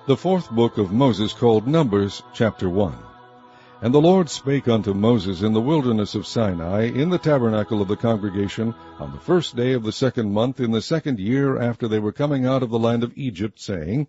The fourth book of Moses, called Numbers, chapter 1. And the Lord spake unto Moses in the wilderness of Sinai, in the tabernacle of the congregation, on the first day of the second month, in the second year after they were coming out of the land of Egypt, saying,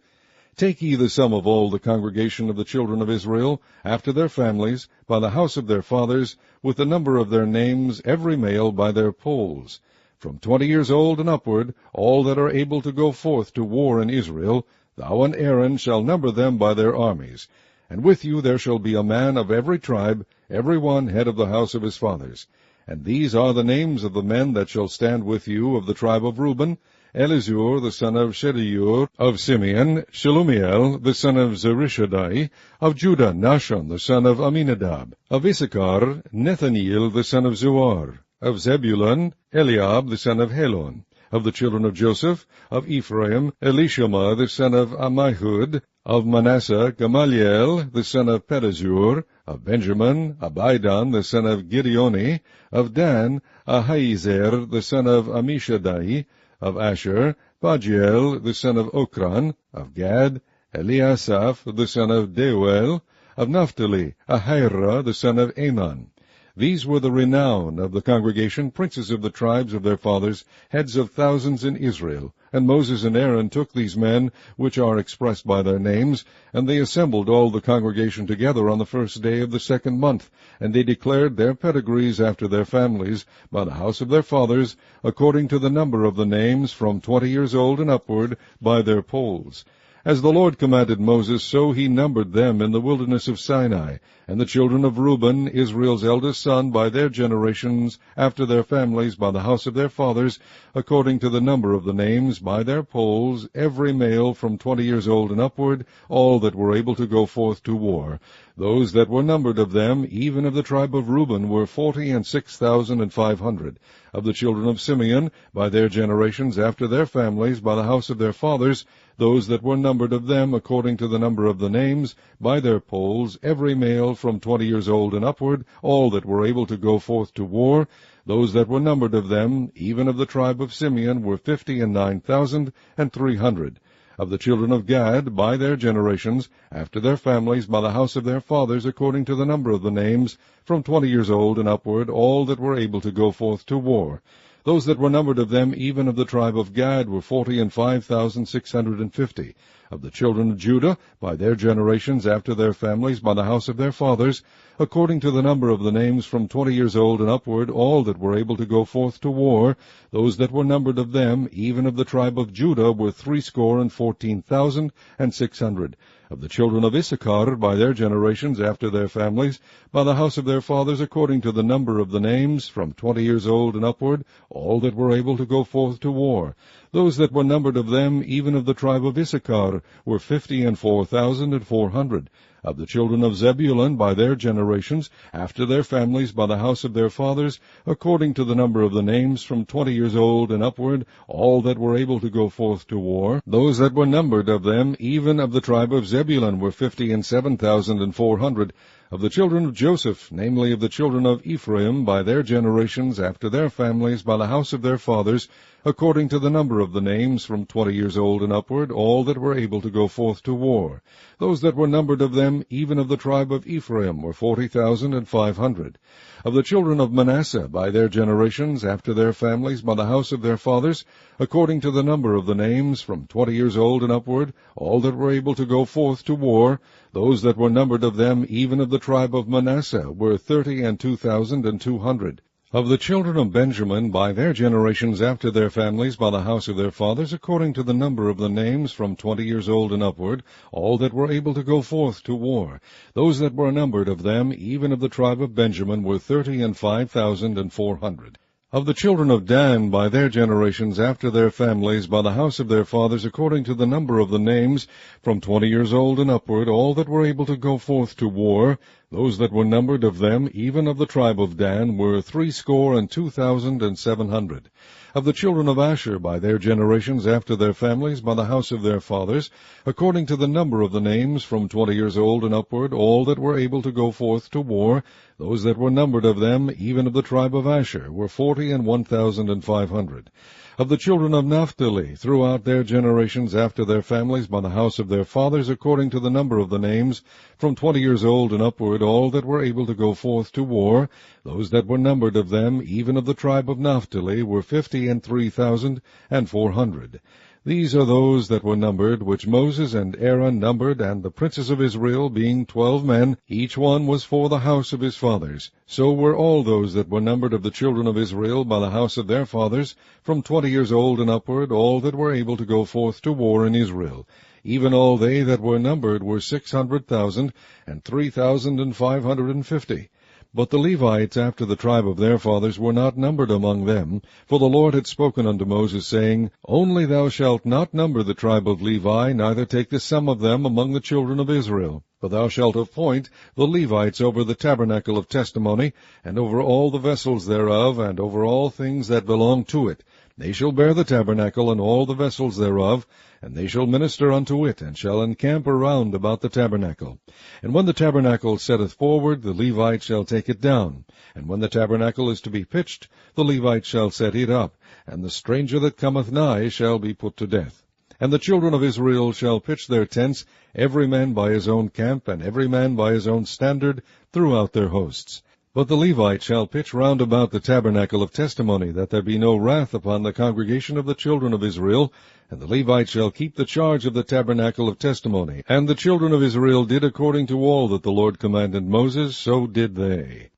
Take ye the sum of all the congregation of the children of Israel, after their families, by the house of their fathers, with the number of their names, every male by their polls. From 20 years old and upward, all that are able to go forth to war in Israel, thou and Aaron shall number them by their armies. And with you there shall be a man of every tribe, every one head of the house of his fathers. And these are the names of the men that shall stand with you of the tribe of Reuben: Elizur the son of Shedeur; of Simeon, Shelumiel the son of Zurishaddai; of Judah, Nahshon the son of Amminadab; of Issachar, Nethaneel the son of Zuar; of Zebulun, Eliab the son of Helon; of the children of Joseph, of Ephraim, Elishama the son of Ammihud; of Manasseh, Gamaliel the son of Pedazur; of Benjamin, Abidan the son of Gideoni; of Dan, Ahiezer the son of Ammishaddai; of Asher, Pagiel the son of Okran; of Gad, Eliasaph the son of Deuel; of Naphtali, Ahira the son of Anan. These were the renown of the congregation, princes of the tribes of their fathers, heads of thousands in Israel. And Moses and Aaron took these men, which are expressed by their names, and they assembled all the congregation together on the first day of the second month, and they declared their pedigrees after their families, by the house of their fathers, according to the number of the names, from 20 years old and upward, by their polls. As the Lord commanded Moses, so he numbered them in the wilderness of Sinai. And the children of Reuben, Israel's eldest son, by their generations, after their families, by the house of their fathers, according to the number of the names, by their polls, every male from 20 years old and upward, all that were able to go forth to war. Those that were numbered of them, even of the tribe of Reuben, were 46,500. Of the children of Simeon, by their generations, after their families, by the house of their fathers, those that were numbered of them, according to the number of the names, by their polls, every male from 20 years old and upward, all that were able to go forth to war. Those that were numbered of them, even of the tribe of Simeon, were 59,300. Of the children of Gad, by their generations, after their families, by the house of their fathers, according to the number of the names, from 20 years old and upward, all that were able to go forth to war. Those that were numbered of them, even of the tribe of Gad, were 45,650. Of the children of Judah, by their generations, after their families, by the house of their fathers, according to the number of the names, from 20 years old and upward, all that were able to go forth to war. Those that were numbered of them, even of the tribe of Judah, were 314,600. Of the children of Issachar, by their generations, after their families, by the house of their fathers, according to the number of the names, from 20 years old and upward, all that were able to go forth to war. Those that were numbered of them, even of the tribe of Issachar, were 54,400. Of the children of Zebulun, by their generations, after their families, by the house of their fathers, according to the number of the names, from 20 years old and upward, all that were able to go forth to war. Those that were numbered of them, even of the tribe of Zebulun, were 57,400. Of the children of Joseph, namely of the children of Ephraim, by their generations, after their families, by the house of their fathers, according to the number of the names, from 20 years old and upward, all that were able to go forth to war. Those that were numbered of them, even of the tribe of Ephraim, were 40,500. Of the children of Manasseh, by their generations, after their families, by the house of their fathers, according to the number of the names, from 20 years old and upward, all that were able to go forth to war. Those that were numbered of them, even of the tribe of Manasseh, were 32,200. Of the children of Benjamin, by their generations, after their families, by the house of their fathers, according to the number of the names, from 20 years old and upward, all that were able to go forth to war. Those that were numbered of them, even of the tribe of Benjamin, were 35,400. Of the children of Dan, by their generations, after their families, by the house of their fathers, according to the number of the names, from 20 years old and upward, all that were able to go forth to war. Those that were numbered of them, even of the tribe of Dan, were 62,700. Of the children of Asher, by their generations, after their families, by the house of their fathers, according to the number of the names, from 20 years old and upward, all that were able to go forth to war. Those that were numbered of them, even of the tribe of Asher, were 41,500. Of the children of Naphtali, throughout their generations after their families, by the house of their fathers, according to the number of the names, from 20 years old and upward, all that were able to go forth to war, those that were numbered of them, even of the tribe of Naphtali, were 50,003,400. These are those that were numbered, which Moses and Aaron numbered, and the princes of Israel, being 12 men, each one was for the house of his fathers. So were all those that were numbered of the children of Israel by the house of their fathers, from 20 years old and upward, all that were able to go forth to war in Israel. Even all they that were numbered were 600,000, and 3,550. But the Levites after the tribe of their fathers were not numbered among them, for the Lord had spoken unto Moses, saying, Only thou shalt not number the tribe of Levi, neither take the sum of them among the children of Israel. But thou shalt appoint the Levites over the tabernacle of testimony, and over all the vessels thereof, and over all things that belong to it. They shall bear the tabernacle and all the vessels thereof, and they shall minister unto it, and shall encamp around about the tabernacle. And when the tabernacle setteth forward, the Levites shall take it down. And when the tabernacle is to be pitched, the Levites shall set it up, and the stranger that cometh nigh shall be put to death. And the children of Israel shall pitch their tents, every man by his own camp, and every man by his own standard, throughout their hosts. But the Levites shall pitch round about the tabernacle of testimony, that there be no wrath upon the congregation of the children of Israel. And the Levites shall keep the charge of the tabernacle of testimony. And the children of Israel did according to all that the Lord commanded Moses, so did they.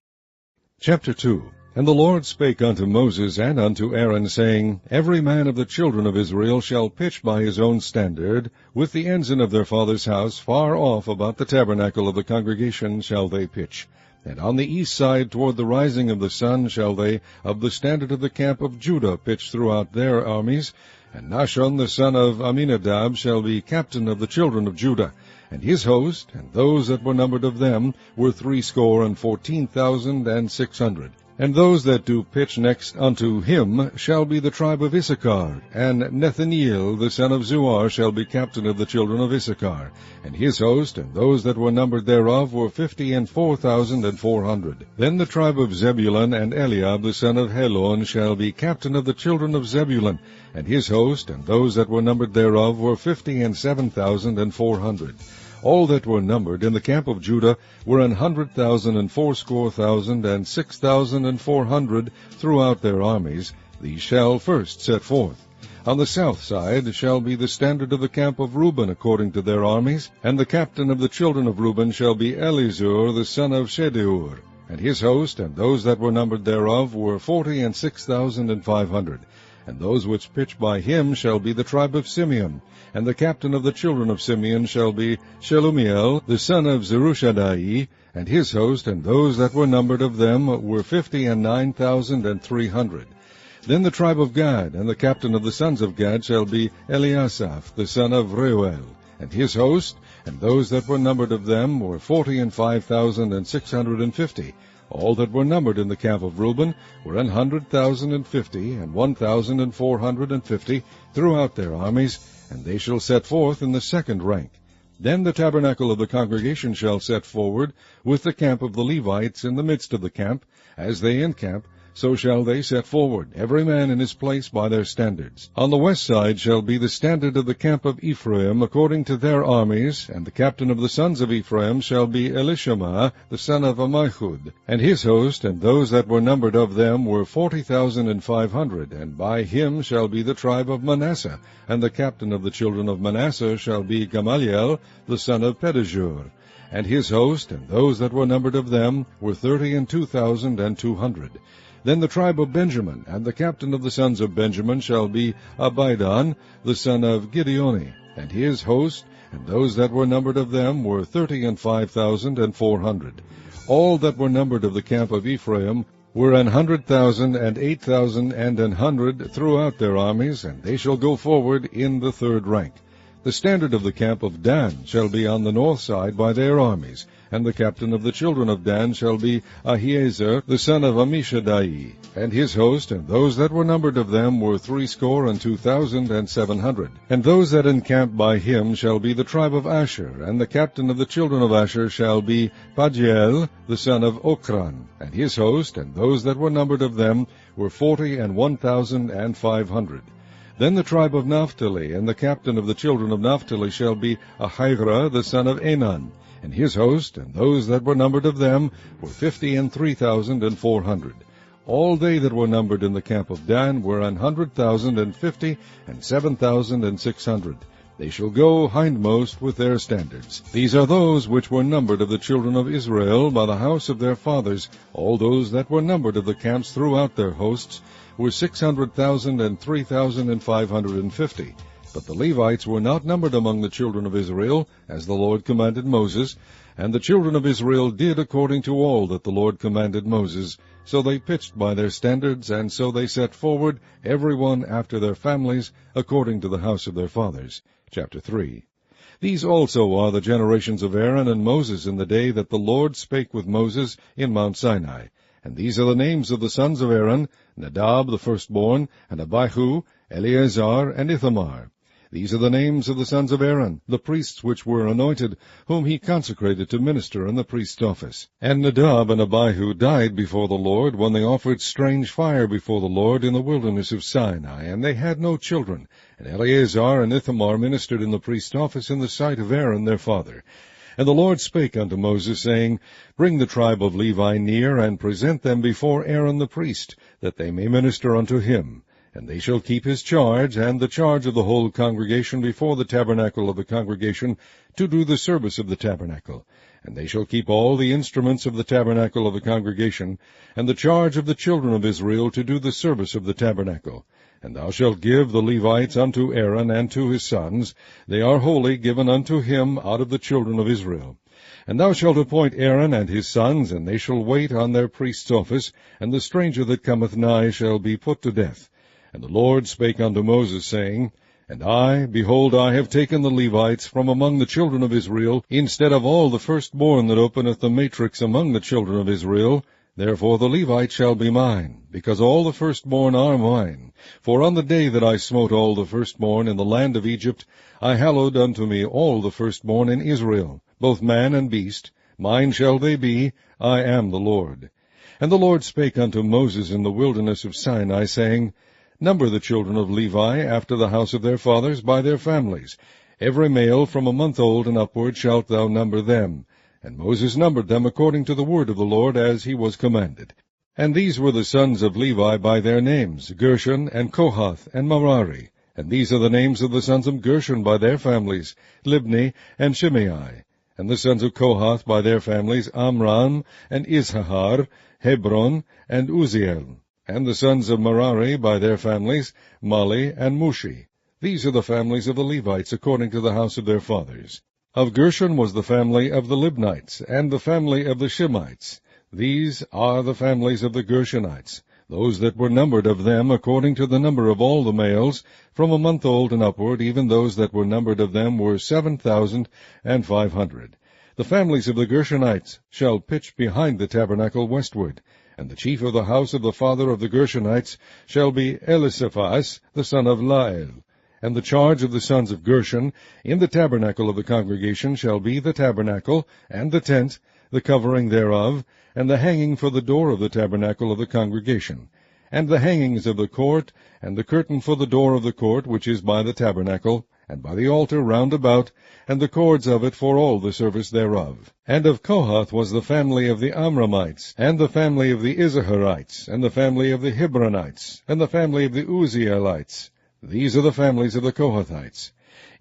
Chapter 2. And the Lord spake unto Moses and unto Aaron, saying, Every man of the children of Israel shall pitch by his own standard, with the ensign of their father's house, far off about the tabernacle of the congregation shall they pitch. And on the east side toward the rising of the sun shall they of the standard of the camp of Judah pitch throughout their armies. And Nahshon the son of Amminadab shall be captain of the children of Judah. And his host, and those that were numbered of them, were 314,600. And those that do pitch next unto him shall be the tribe of Issachar. And Nethaneel the son of Zuar shall be captain of the children of Issachar. And his host, and those that were numbered thereof, were 54,400. Then the tribe of Zebulun, and Eliab the son of Helon shall be captain of the children of Zebulun. And his host, and those that were numbered thereof, were 57,400. All that were numbered in the camp of Judah were 100,000 and 80,000 and 6,400 throughout their armies. These shall first set forth. On the south side shall be the standard of the camp of Reuben according to their armies, and the captain of the children of Reuben shall be Elizur the son of Shedeur. And his host, and those that were numbered thereof, were 46,500. And those which pitch by him shall be the tribe of Simeon. And the captain of the children of Simeon shall be Shelumiel, the son of Zerushadai. And his host, and those that were numbered of them, were 59,300. Then the tribe of Gad, and the captain of the sons of Gad shall be Eliasaph, the son of Reuel. And his host, and those that were numbered of them, were 45,650. All that were numbered in the camp of Reuben were 100,050, and 1,450 throughout their armies, and they shall set forth in the second rank. Then the tabernacle of the congregation shall set forward, with the camp of the Levites in the midst of the camp. As they encamp, so shall they set forward, every man in his place by their standards. On the west side shall be the standard of the camp of Ephraim according to their armies, and the captain of the sons of Ephraim shall be Elishama, the son of Ammihud. And his host, and those that were numbered of them, were 40,500, and by him shall be the tribe of Manasseh. And the captain of the children of Manasseh shall be Gamaliel, the son of Pedahzur. And his host, and those that were numbered of them, were 32,200. Then the tribe of Benjamin, and the captain of the sons of Benjamin shall be Abidan, the son of Gideoni. And his host, and those that were numbered of them, were 35,400. All that were numbered of the camp of Ephraim were 100,000, and 8,000, and 100 throughout their armies, and they shall go forward in the third rank. The standard of the camp of Dan shall be on the north side by their armies, and the captain of the children of Dan shall be Ahiezer the son of Ammishaddai, and his host, and those that were numbered of them were 62,700. And those that encamp by him shall be the tribe of Asher, and the captain of the children of Asher shall be Pagiel the son of Ochran, and his host, and those that were numbered of them were 41,500. Then the tribe of Naphtali, and the captain of the children of Naphtali shall be Ahira the son of Enan, and his host, and those that were numbered of them were 53,400. All they that were numbered in the camp of Dan were 150,000 and 7,600. They shall go hindmost with their standards. These are those which were numbered of the children of Israel by the house of their fathers. All those that were numbered of the camps throughout their hosts were 600,000 and 3,550. But the Levites were not numbered among the children of Israel, as the Lord commanded Moses. And the children of Israel did according to all that the Lord commanded Moses. So they pitched by their standards, and so they set forward, every one after their families, according to the house of their fathers. Chapter 3. These also are the generations of Aaron and Moses in the day that the Lord spake with Moses in Mount Sinai. And these are the names of the sons of Aaron, Nadab the firstborn, and Abihu, Eleazar, and Ithamar. These are the names of the sons of Aaron, the priests which were anointed, whom he consecrated to minister in the priest's office. And Nadab and Abihu died before the Lord, when they offered strange fire before the Lord in the wilderness of Sinai, and they had no children. And Eleazar and Ithamar ministered in the priest's office in the sight of Aaron their father. And the Lord spake unto Moses, saying, Bring the tribe of Levi near, and present them before Aaron the priest, that they may minister unto him. And they shall keep his charge, and the charge of the whole congregation before the tabernacle of the congregation, to do the service of the tabernacle. And they shall keep all the instruments of the tabernacle of the congregation, and the charge of the children of Israel to do the service of the tabernacle. And thou shalt give the Levites unto Aaron and to his sons. They are wholly given unto him out of the children of Israel. And thou shalt appoint Aaron and his sons, and they shall wait on their priest's office, and the stranger that cometh nigh shall be put to death. And the Lord spake unto Moses, saying, And I, behold, I have taken the Levites from among the children of Israel, instead of all the firstborn that openeth the matrix among the children of Israel. Therefore the Levites shall be mine, because all the firstborn are mine. For on the day that I smote all the firstborn in the land of Egypt, I hallowed unto me all the firstborn in Israel, both man and beast. Mine shall they be, I am the Lord. And the Lord spake unto Moses in the wilderness of Sinai, saying, Number the children of Levi after the house of their fathers by their families. Every male from a month old and upward shalt thou number them. And Moses numbered them according to the word of the Lord, as he was commanded. And these were the sons of Levi by their names, Gershon, and Kohath, and Merari. And these are the names of the sons of Gershon by their families, Libni, and Shimei. And the sons of Kohath by their families, Amram, and Izhar, Hebron, and Uzziel. And the sons of Merari by their families, Mali and Mushi. These are the families of the Levites according to the house of their fathers. Of Gershon was the family of the Libnites, and the family of the Shimites. These are the families of the Gershonites, those that were numbered of them according to the number of all the males, from a month old and upward, even those that were numbered of them were 7,500. The families of the Gershonites shall pitch behind the tabernacle westward. And the chief of the house of the father of the Gershonites shall be Elisaphaz, the son of Lael. And the charge of the sons of Gershon in the tabernacle of the congregation shall be the tabernacle, and the tent, the covering thereof, and the hanging for the door of the tabernacle of the congregation, and the hangings of the court, and the curtain for the door of the court which is by the tabernacle, and by the altar round about, and the cords of it for all the service thereof. And of Kohath was the family of the Amramites, and the family of the Izaharites, and the family of the Hebronites, and the family of the Uzzielites. These are the families of the Kohathites.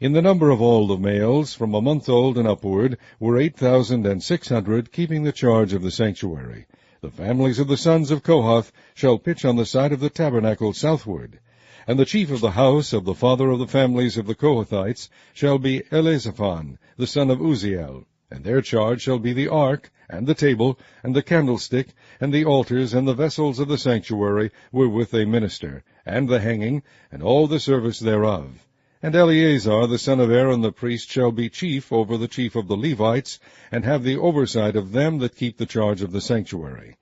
In the number of all the males, from a month old and upward, were 8,600, keeping the charge of the sanctuary. The families of the sons of Kohath shall pitch on the side of the tabernacle southward. And the chief of the house of the father of the families of the Kohathites shall be Elizaphan, the son of Uzziel. And their charge shall be the ark, and the table, and the candlestick, and the altars, and the vessels of the sanctuary, wherewith they minister, and the hanging, and all the service thereof. And Eleazar the son of Aaron the priest shall be chief over the chief of the Levites, and have the oversight of them that keep the charge of the sanctuary.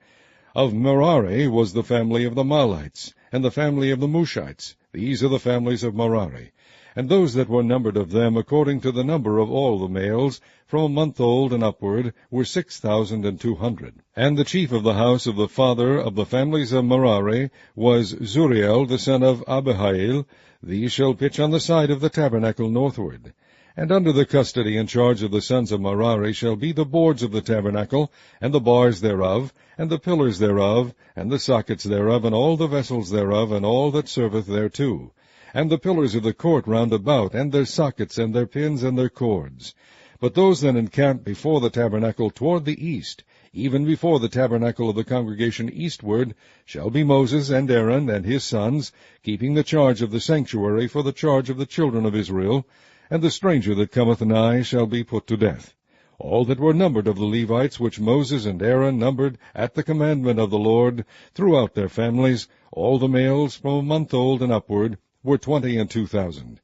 Of Merari was the family of the Mahlites, and the family of the Mushites. These are the families of Merari. And those that were numbered of them according to the number of all the males, from a month old and upward, were 6,200. And the chief of the house of the father of the families of Merari was Zuriel the son of Abihail. These shall pitch on the side of the tabernacle northward. And under the custody and charge of the sons of Merari shall be the boards of the tabernacle, and the bars thereof, and the pillars thereof, and the sockets thereof, and all the vessels thereof, and all that serveth thereto, and the pillars of the court round about, and their sockets, and their pins, and their cords. But those that encamp before the tabernacle toward the east, even before the tabernacle of the congregation eastward, shall be Moses and Aaron and his sons, keeping the charge of the sanctuary for the charge of the children of Israel, and the stranger that cometh nigh shall be put to death. All that were numbered of the Levites, which Moses and Aaron numbered at the commandment of the Lord, throughout their families, all the males from a month old and upward, were 22,000.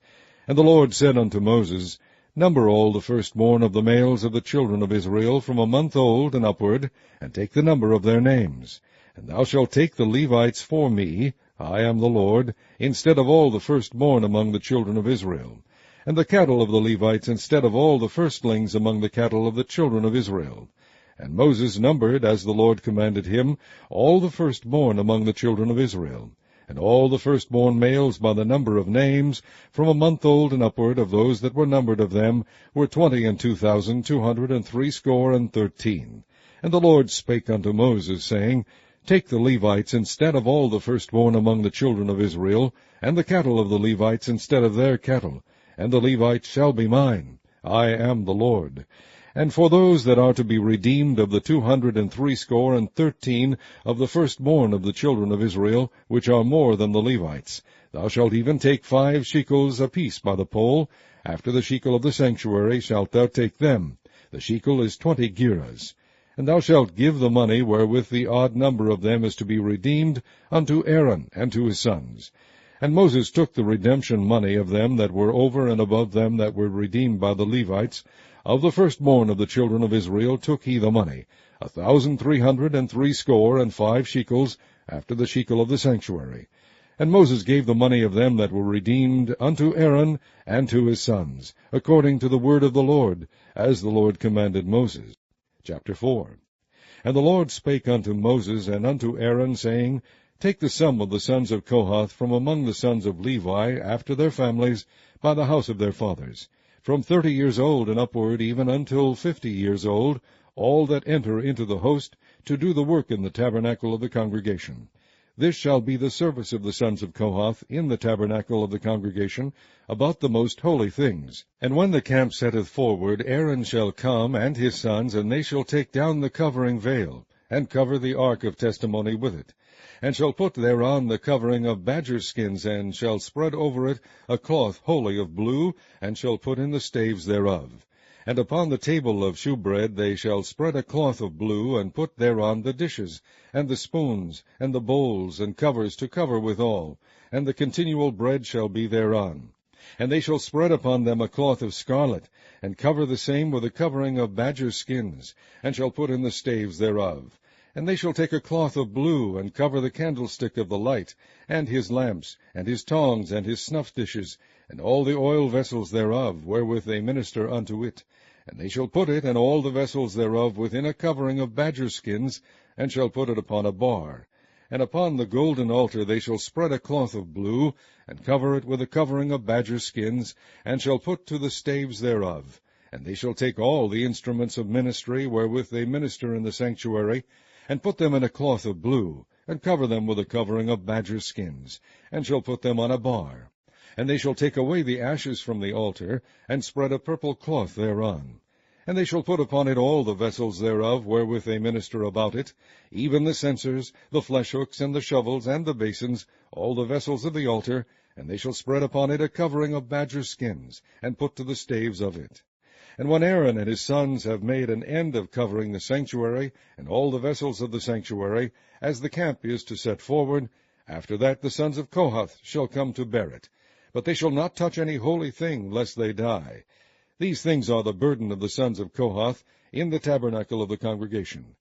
And the Lord said unto Moses, Number all the firstborn of the males of the children of Israel from a month old and upward, and take the number of their names. And thou shalt take the Levites for me, I am the Lord, instead of all the firstborn among the children of Israel, and the cattle of the Levites instead of all the firstlings among the cattle of the children of Israel. And Moses numbered, as the Lord commanded him, all the firstborn among the children of Israel, and all the firstborn males by the number of names, from a month old and upward, of those that were numbered of them, were 22,213. And the Lord spake unto Moses, saying, Take the Levites instead of all the firstborn among the children of Israel, and the cattle of the Levites instead of their cattle, and the Levites shall be mine. I am the Lord. And for those that are to be redeemed of the 213 of the firstborn of the children of Israel, which are more than the Levites, thou shalt even take 5 shekels apiece by the poll. After the shekel of the sanctuary shalt thou take them. The shekel is 20 gerahs. And thou shalt give the money wherewith the odd number of them is to be redeemed unto Aaron and to his sons. And Moses took the redemption money of them that were over and above them that were redeemed by the Levites. Of the firstborn of the children of Israel took he the money, 1,365 shekels, after the shekel of the sanctuary. And Moses gave the money of them that were redeemed unto Aaron and to his sons, according to the word of the Lord, as the Lord commanded Moses. Chapter 4. And the Lord spake unto Moses and unto Aaron, saying, Take the sum of the sons of Kohath from among the sons of Levi, after their families, by the house of their fathers, from 30 years old and upward, even until 50 years old, all that enter into the host, to do the work in the tabernacle of the congregation. This shall be the service of the sons of Kohath in the tabernacle of the congregation, about the most holy things. And when the camp setteth forward, Aaron shall come, and his sons, and they shall take down the covering veil, and cover the ark of testimony with it, and shall put thereon the covering of badger skins, and shall spread over it a cloth wholly of blue, and shall put in the staves thereof. And upon the table of shewbread they shall spread a cloth of blue, and put thereon the dishes, and the spoons, and the bowls, and covers to cover withal, and the continual bread shall be thereon. And they shall spread upon them a cloth of scarlet, and cover the same with a covering of badger skins, and shall put in the staves thereof. And they shall take a cloth of blue, and cover the candlestick of the light, and his lamps, and his tongs, and his snuff dishes, and all the oil vessels thereof, wherewith they minister unto it. And they shall put it, and all the vessels thereof, within a covering of badger skins, and shall put it upon a bar. And upon the golden altar they shall spread a cloth of blue, and cover it with a covering of badger skins, and shall put to the staves thereof. And they shall take all the instruments of ministry, wherewith they minister in the sanctuary, and put them in a cloth of blue, and cover them with a covering of badger skins, and shall put them on a bar. And they shall take away the ashes from the altar, and spread a purple cloth thereon. And they shall put upon it all the vessels thereof, wherewith they minister about it, even the censers, the fleshhooks, and the shovels, and the basins, all the vessels of the altar, and they shall spread upon it a covering of badger skins, and put to the staves of it. And when Aaron and his sons have made an end of covering the sanctuary, and all the vessels of the sanctuary, as the camp is to set forward, after that the sons of Kohath shall come to bear it. but they shall not touch any holy thing, lest they die. These things are the burden of the sons of Kohath in the tabernacle of the congregation.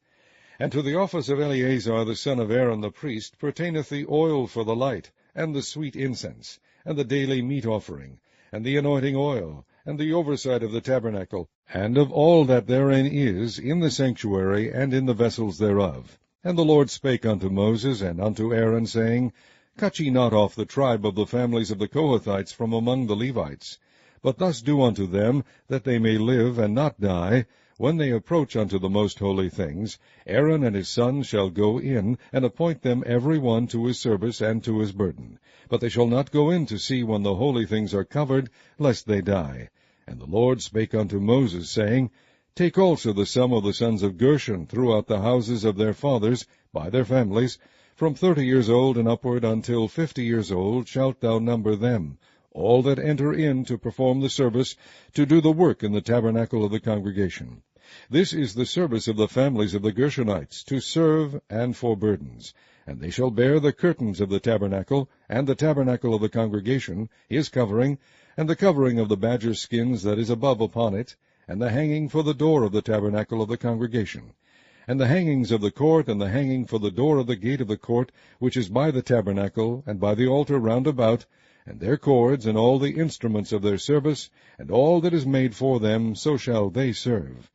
And to the office of Eleazar the son of Aaron the priest pertaineth the oil for the light, and the sweet incense, and the daily meat offering, and the anointing oil, and the oversight of the tabernacle, and of all that therein is, in the sanctuary, and in the vessels thereof. And the Lord spake unto Moses and unto Aaron, saying, Cut ye not off the tribe of the families of the Kohathites from among the Levites, but thus do unto them, that they may live and not die. When they approach unto the most holy things, Aaron and his sons shall go in, and appoint them every one to his service and to his burden. But they shall not go in to see when the holy things are covered, lest they die. And the Lord spake unto Moses, saying, Take also the sum of the sons of Gershon throughout the houses of their fathers, by their families, from 30 years old and upward until 50 years old shalt thou number them, all that enter in to perform the service, to do the work in the tabernacle of the congregation. This is the service of the families of the Gershonites, to serve and for burdens. And they shall bear the curtains of the tabernacle, and the tabernacle of the congregation, his covering, and the covering of the badger skins that is above upon it, and the hanging for the door of the tabernacle of the congregation, and the hangings of the court, and the hanging for the door of the gate of the court, which is by the tabernacle, and by the altar round about, and their cords, and all the instruments of their service, and all that is made for them, so shall they serve.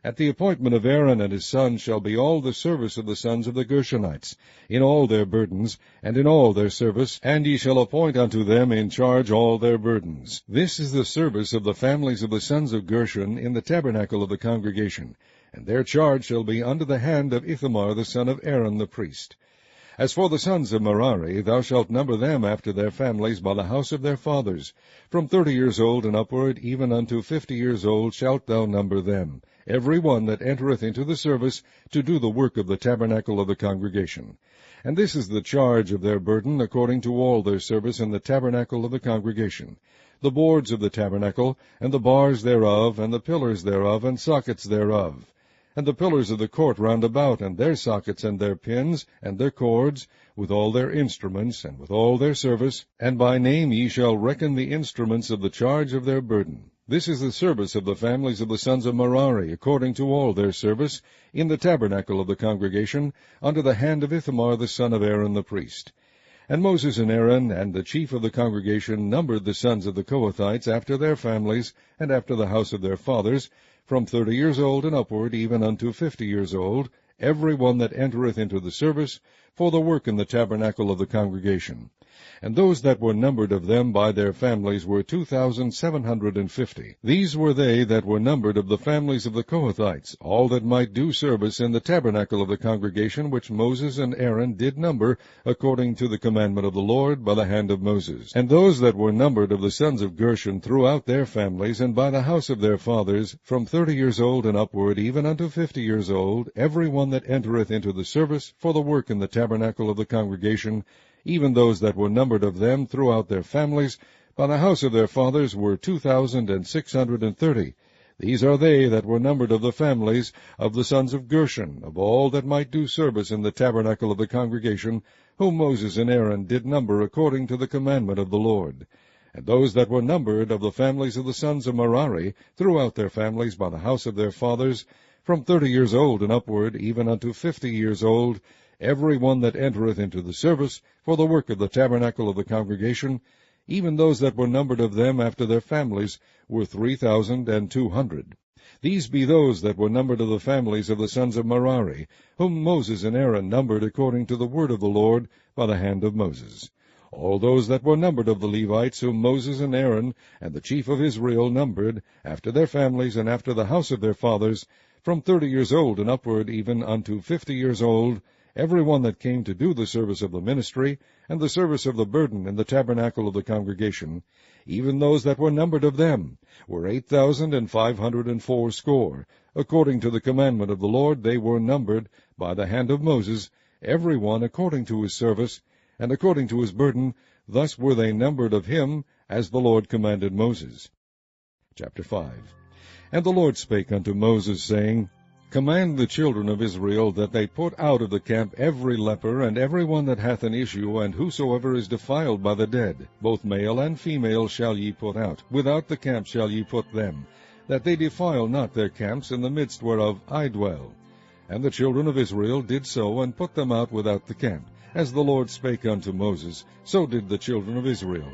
At the appointment of Aaron and his sons shall be all the service of the sons of the Gershonites, in all their burdens, and in all their service, and ye shall appoint unto them in charge all their burdens. This is the service of the families of the sons of Gershon in the tabernacle of the congregation, and their charge shall be under the hand of Ithamar the son of Aaron the priest. As for the sons of Merari, thou shalt number them after their families by the house of their fathers. From 30 years old and upward, even unto 50 years old, shalt thou number them, every one that entereth into the service, to do the work of the tabernacle of the congregation. And this is the charge of their burden, according to all their service in the tabernacle of the congregation: the boards of the tabernacle, and the bars thereof, and the pillars thereof, and sockets thereof, and the pillars of the court round about, and their sockets, and their pins, and their cords, with all their instruments, and with all their service. And by name ye shall reckon the instruments of the charge of their burden. This is the service of the families of the sons of Merari, according to all their service, in the tabernacle of the congregation, under the hand of Ithamar the son of Aaron the priest. And Moses and Aaron and the chief of the congregation numbered the sons of the Kohathites after their families, and after the house of their fathers, from 30 years old and upward, even unto 50 years old, every one that entereth into the service, for the work in the tabernacle of the congregation. And those that were numbered of them by their families were 2,750. These were they that were numbered of the families of the Kohathites, all that might do service in the tabernacle of the congregation, which Moses and Aaron did number, according to the commandment of the Lord, by the hand of Moses. And those that were numbered of the sons of Gershon throughout their families, and by the house of their fathers, from 30 years old and upward, even unto 50 years old, every one that entereth into the service, for the work in the tabernacle of the congregation, even those that were numbered of them throughout their families, by the house of their fathers, were 2,630. These are they that were numbered of the families of the sons of Gershon, of all that might do service in the tabernacle of the congregation, whom Moses and Aaron did number according to the commandment of the Lord. And those that were numbered of the families of the sons of Merari, throughout their families, by the house of their fathers, from 30 years old and upward, even unto 50 years old, every one that entereth into the service, for the work of the tabernacle of the congregation, even those that were numbered of them after their families, were 3,200. These be those that were numbered of the families of the sons of Merari, whom Moses and Aaron numbered according to the word of the Lord, by the hand of Moses. All those that were numbered of the Levites, whom Moses and Aaron and the chief of Israel numbered, after their families and after the house of their fathers, from 30 years old and upward, even unto 50 years old, every one that came to do the service of the ministry, and the service of the burden in the tabernacle of the congregation, even those that were numbered of them, were 8,580. According to the commandment of the Lord they were numbered, by the hand of Moses, every one according to his service, and according to his burden. Thus were they numbered of him, as the Lord commanded Moses. Chapter 5. And the Lord spake unto Moses, saying, Command the children of Israel that they put out of the camp every leper, and every one that hath an issue, and whosoever is defiled by the dead. Both male and female shall ye put out. Without the camp shall ye put them, that they defile not their camps, in the midst whereof I dwell. And the children of Israel did so, and put them out without the camp. As the Lord spake unto Moses, so did the children of Israel.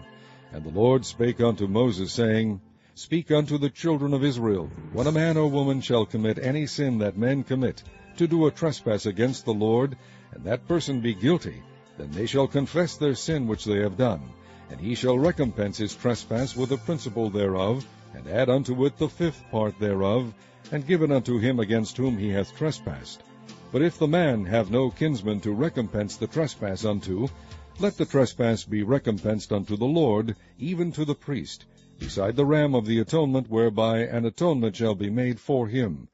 And the Lord spake unto Moses, saying, Speak unto the children of Israel, when a man or woman shall commit any sin that men commit, to do a trespass against the Lord, and that person be guilty, then they shall confess their sin which they have done, and he shall recompense his trespass with the principal thereof, and add unto it the fifth part thereof, and give it unto him against whom he hath trespassed. But if the man have no kinsman to recompense the trespass unto, let the trespass be recompensed unto the Lord, even to the priest, beside the ram of the atonement, whereby an atonement shall be made for him.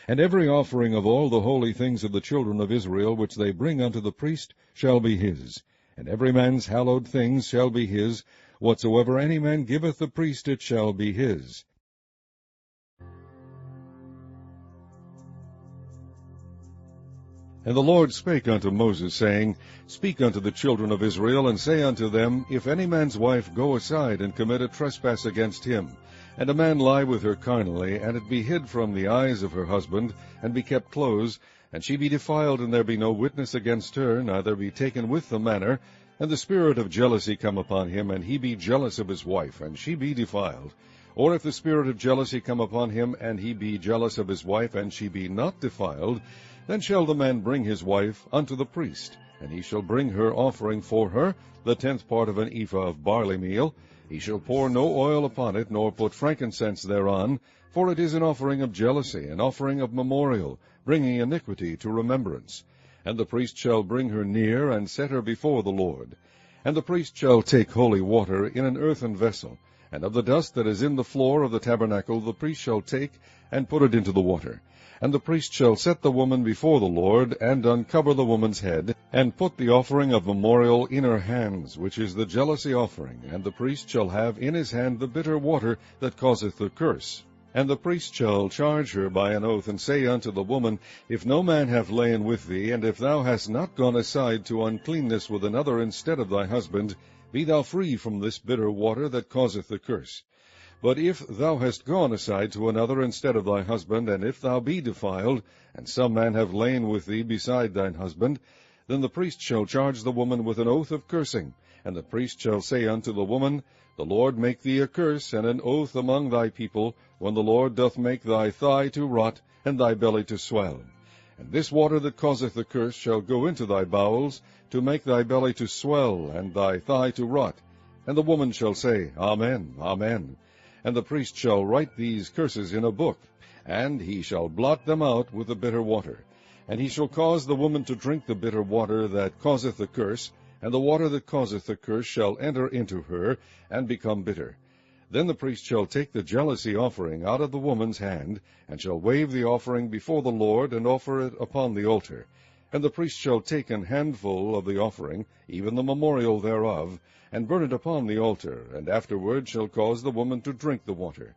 And every offering of all the holy things of the children of Israel, which they bring unto the priest, shall be his. And every man's hallowed things shall be his. Whatsoever any man giveth the priest, it shall be his. And the Lord spake unto Moses, saying, Speak unto the children of Israel, and say unto them, If any man's wife go aside and commit a trespass against him, and a man lie with her carnally, and it be hid from the eyes of her husband, and be kept close, and she be defiled, and there be no witness against her, neither be taken with the manner, and the spirit of jealousy come upon him, and he be jealous of his wife, and she be defiled. Or if the spirit of jealousy come upon him, and he be jealous of his wife, and she be not defiled, then shall the man bring his wife unto the priest, and he shall bring her offering for her, the 10th part of an ephah of barley meal. He shall pour no oil upon it, nor put frankincense thereon, for it is an offering of jealousy, an offering of memorial, bringing iniquity to remembrance. And the priest shall bring her near, and set her before the Lord. And the priest shall take holy water in an earthen vessel, and of the dust that is in the floor of the tabernacle the priest shall take, and put it into the water. And the priest shall set the woman before the Lord, and uncover the woman's head, and put the offering of memorial in her hands, which is the jealousy offering. And the priest shall have in his hand the bitter water that causeth the curse. And the priest shall charge her by an oath, and say unto the woman, If no man have lain with thee, and if thou hast not gone aside to uncleanness with another instead of thy husband, be thou free from this bitter water that causeth the curse. But if thou hast gone aside to another instead of thy husband, and if thou be defiled, and some man have lain with thee beside thine husband, then the priest shall charge the woman with an oath of cursing. And the priest shall say unto the woman, The Lord make thee a curse and an oath among thy people, when the Lord doth make thy thigh to rot, and thy belly to swell. And this water that causeth the curse shall go into thy bowels, to make thy belly to swell, and thy thigh to rot. And the woman shall say, Amen, Amen. And the priest shall write these curses in a book, and he shall blot them out with the bitter water. And he shall cause the woman to drink the bitter water that causeth the curse, and the water that causeth the curse shall enter into her, and become bitter. Then the priest shall take the jealousy offering out of the woman's hand, and shall wave the offering before the Lord, and offer it upon the altar. And the priest shall take an handful of the offering, even the memorial thereof, and burn it upon the altar, and afterward shall cause the woman to drink the water.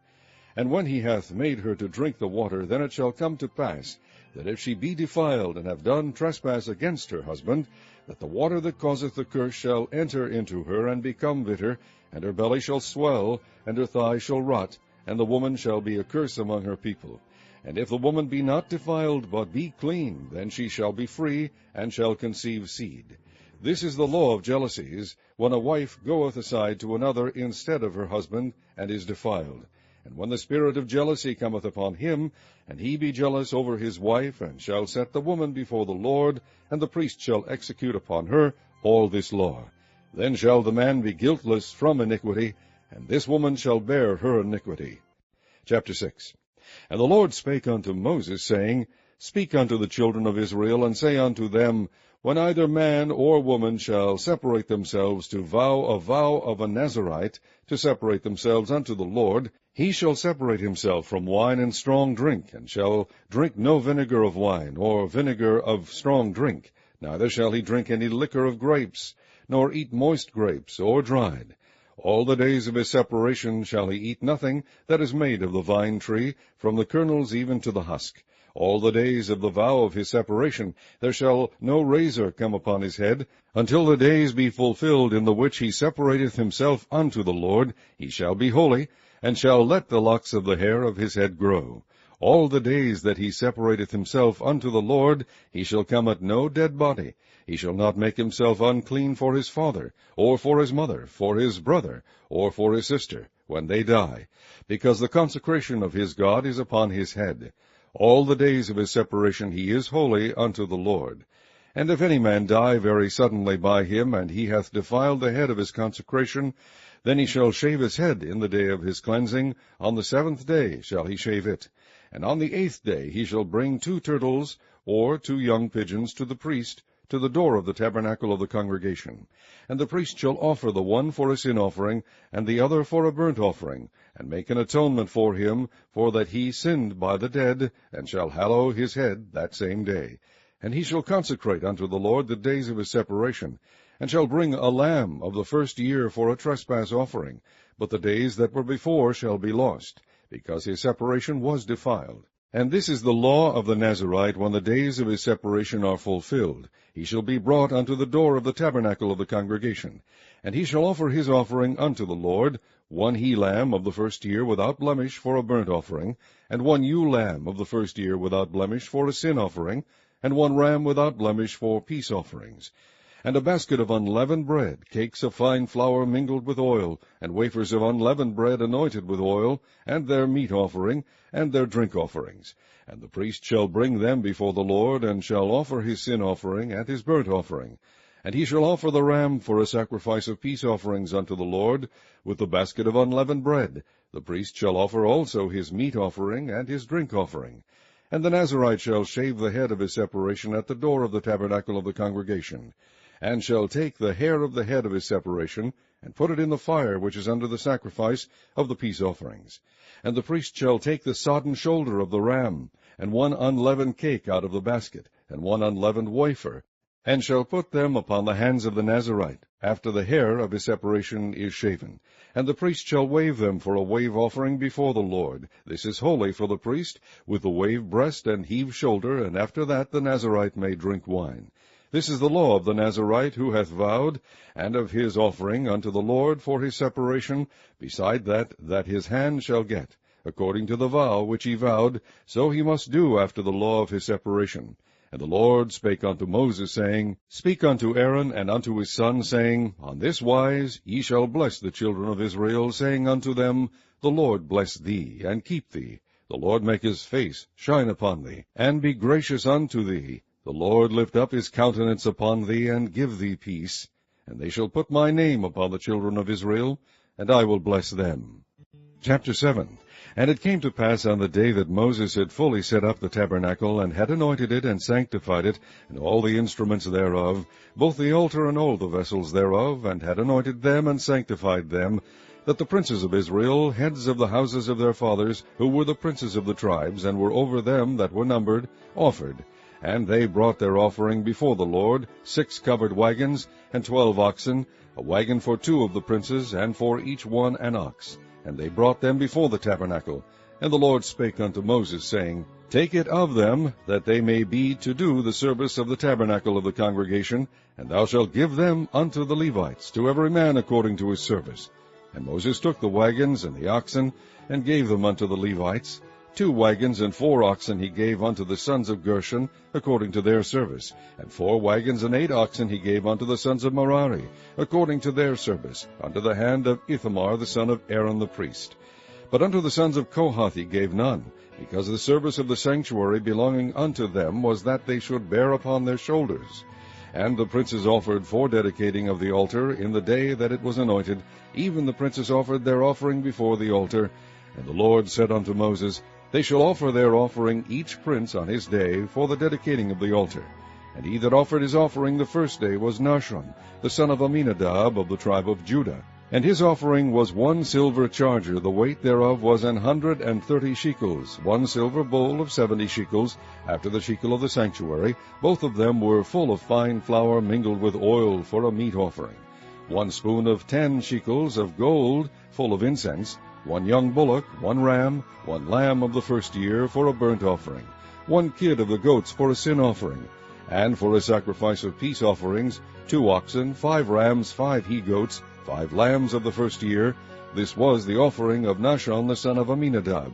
And when he hath made her to drink the water, then it shall come to pass, that if she be defiled, and have done trespass against her husband, that the water that causeth the curse shall enter into her, and become bitter, and her belly shall swell, and her thigh shall rot, and the woman shall be a curse among her people. And if the woman be not defiled, but be clean, then she shall be free, and shall conceive seed. This is the law of jealousies, when a wife goeth aside to another instead of her husband, and is defiled. And when the spirit of jealousy cometh upon him, and he be jealous over his wife, and shall set the woman before the Lord, and the priest shall execute upon her all this law. Then shall the man be guiltless from iniquity, and this woman shall bear her iniquity. Chapter 6. And the Lord spake unto Moses, saying, Speak unto the children of Israel, and say unto them, When either man or woman shall separate themselves to vow a vow of a Nazarite, to separate themselves unto the Lord, he shall separate himself from wine and strong drink, and shall drink no vinegar of wine, or vinegar of strong drink, neither shall he drink any liquor of grapes, nor eat moist grapes, or dried. All the days of his separation shall he eat nothing that is made of the vine tree, from the kernels even to the husk. All the days of the vow of his separation there shall no razor come upon his head, until the days be fulfilled in the which he separateth himself unto the Lord. He shall be holy, and shall let the locks of the hair of his head grow. All the days that he separateth himself unto the Lord, he shall come at no dead body. He shall not make himself unclean for his father, or for his mother, for his brother, or for his sister, when they die, because the consecration of his God is upon his head. All the days of his separation he is holy unto the Lord. And if any man die very suddenly by him, and he hath defiled the head of his consecration, then he shall shave his head in the day of his cleansing. On the 7th day shall he shave it. And on the 8th day he shall bring 2 turtles, or 2 young pigeons, to the priest, to the door of the tabernacle of the congregation. And the priest shall offer the one for a sin offering, and the other for a burnt offering, and make an atonement for him, for that he sinned by the dead, and shall hallow his head that same day. And he shall consecrate unto the Lord the days of his separation, and shall bring a lamb of the first year for a trespass offering. But the days that were before shall be lost, because his separation was defiled. And this is the law of the Nazarite when the days of his separation are fulfilled. He shall be brought unto the door of the tabernacle of the congregation. And he shall offer his offering unto the Lord, 1 he-lamb of the first year without blemish for a burnt offering, and 1 ewe-lamb of the first year without blemish for a sin offering, and 1 ram without blemish for peace offerings. And a basket of unleavened bread, cakes of fine flour mingled with oil, and wafers of unleavened bread anointed with oil, and their meat offering, and their drink offerings. And the priest shall bring them before the Lord, and shall offer his sin offering and his burnt offering. And he shall offer the ram for a sacrifice of peace offerings unto the Lord, with the basket of unleavened bread. The priest shall offer also his meat offering and his drink offering. And the Nazarite shall shave the head of his separation at the door of the tabernacle of the congregation, and shall take the hair of the head of his separation, and put it in the fire which is under the sacrifice of the peace offerings. And the priest shall take the sodden shoulder of the ram, and 1 unleavened cake out of the basket, and 1 unleavened wafer, and shall put them upon the hands of the Nazarite, after the hair of his separation is shaven. And the priest shall wave them for a wave offering before the Lord. This is holy for the priest, with the wave breast and heave shoulder, and after that the Nazarite may drink wine. This is the law of the Nazarite who hath vowed, and of his offering unto the Lord for his separation, beside that his hand shall get. According to the vow which he vowed, so he must do after the law of his separation. And the Lord spake unto Moses, saying, Speak unto Aaron and unto his son, saying, On this wise ye shall bless the children of Israel, saying unto them, The Lord bless thee, and keep thee. The Lord make his face shine upon thee, and be gracious unto thee. The Lord lift up his countenance upon thee, and give thee peace. And they shall put my name upon the children of Israel, and I will bless them. Chapter 7. And it came to pass on the day that Moses had fully set up the tabernacle, and had anointed it, and sanctified it, and all the instruments thereof, both the altar and all the vessels thereof, and had anointed them, and sanctified them, that the princes of Israel, heads of the houses of their fathers, who were the princes of the tribes, and were over them that were numbered, offered. And they brought their offering before the Lord, 6 covered wagons, and 12 oxen, a wagon for 2 of the princes, and for each one an ox. And they brought them before the tabernacle. And the Lord spake unto Moses, saying, Take it of them, that they may be to do the service of the tabernacle of the congregation, and thou shalt give them unto the Levites, to every man according to his service. And Moses took the wagons and the oxen, and gave them unto the Levites. 2 wagons and 4 oxen he gave unto the sons of Gershon, according to their service, and 4 wagons and 8 oxen he gave unto the sons of Merari, according to their service, unto the hand of Ithamar the son of Aaron the priest. But unto the sons of Kohath he gave none, because the service of the sanctuary belonging unto them was that they should bear upon their shoulders. And the princes offered for dedicating of the altar in the day that it was anointed, even the princes offered their offering before the altar. And the Lord said unto Moses, They shall offer their offering each prince on his day for the dedicating of the altar. And he that offered his offering the first day was Nahshon, the son of Amminadab of the tribe of Judah. And his offering was 1 silver charger, the weight thereof was 130 shekels, 1 silver bowl of 70 shekels, after the shekel of the sanctuary. Both of them were full of fine flour mingled with oil for a meat offering. 1 spoon of 10 shekels of gold, full of incense, 1 young bullock, 1 ram, 1 lamb of the first year for a burnt offering, 1 kid of the goats for a sin offering, and for a sacrifice of peace offerings, 2 oxen, 5 rams, 5 he-goats, 5 lambs of the first year. This was the offering of Nahshon the son of Amminadab.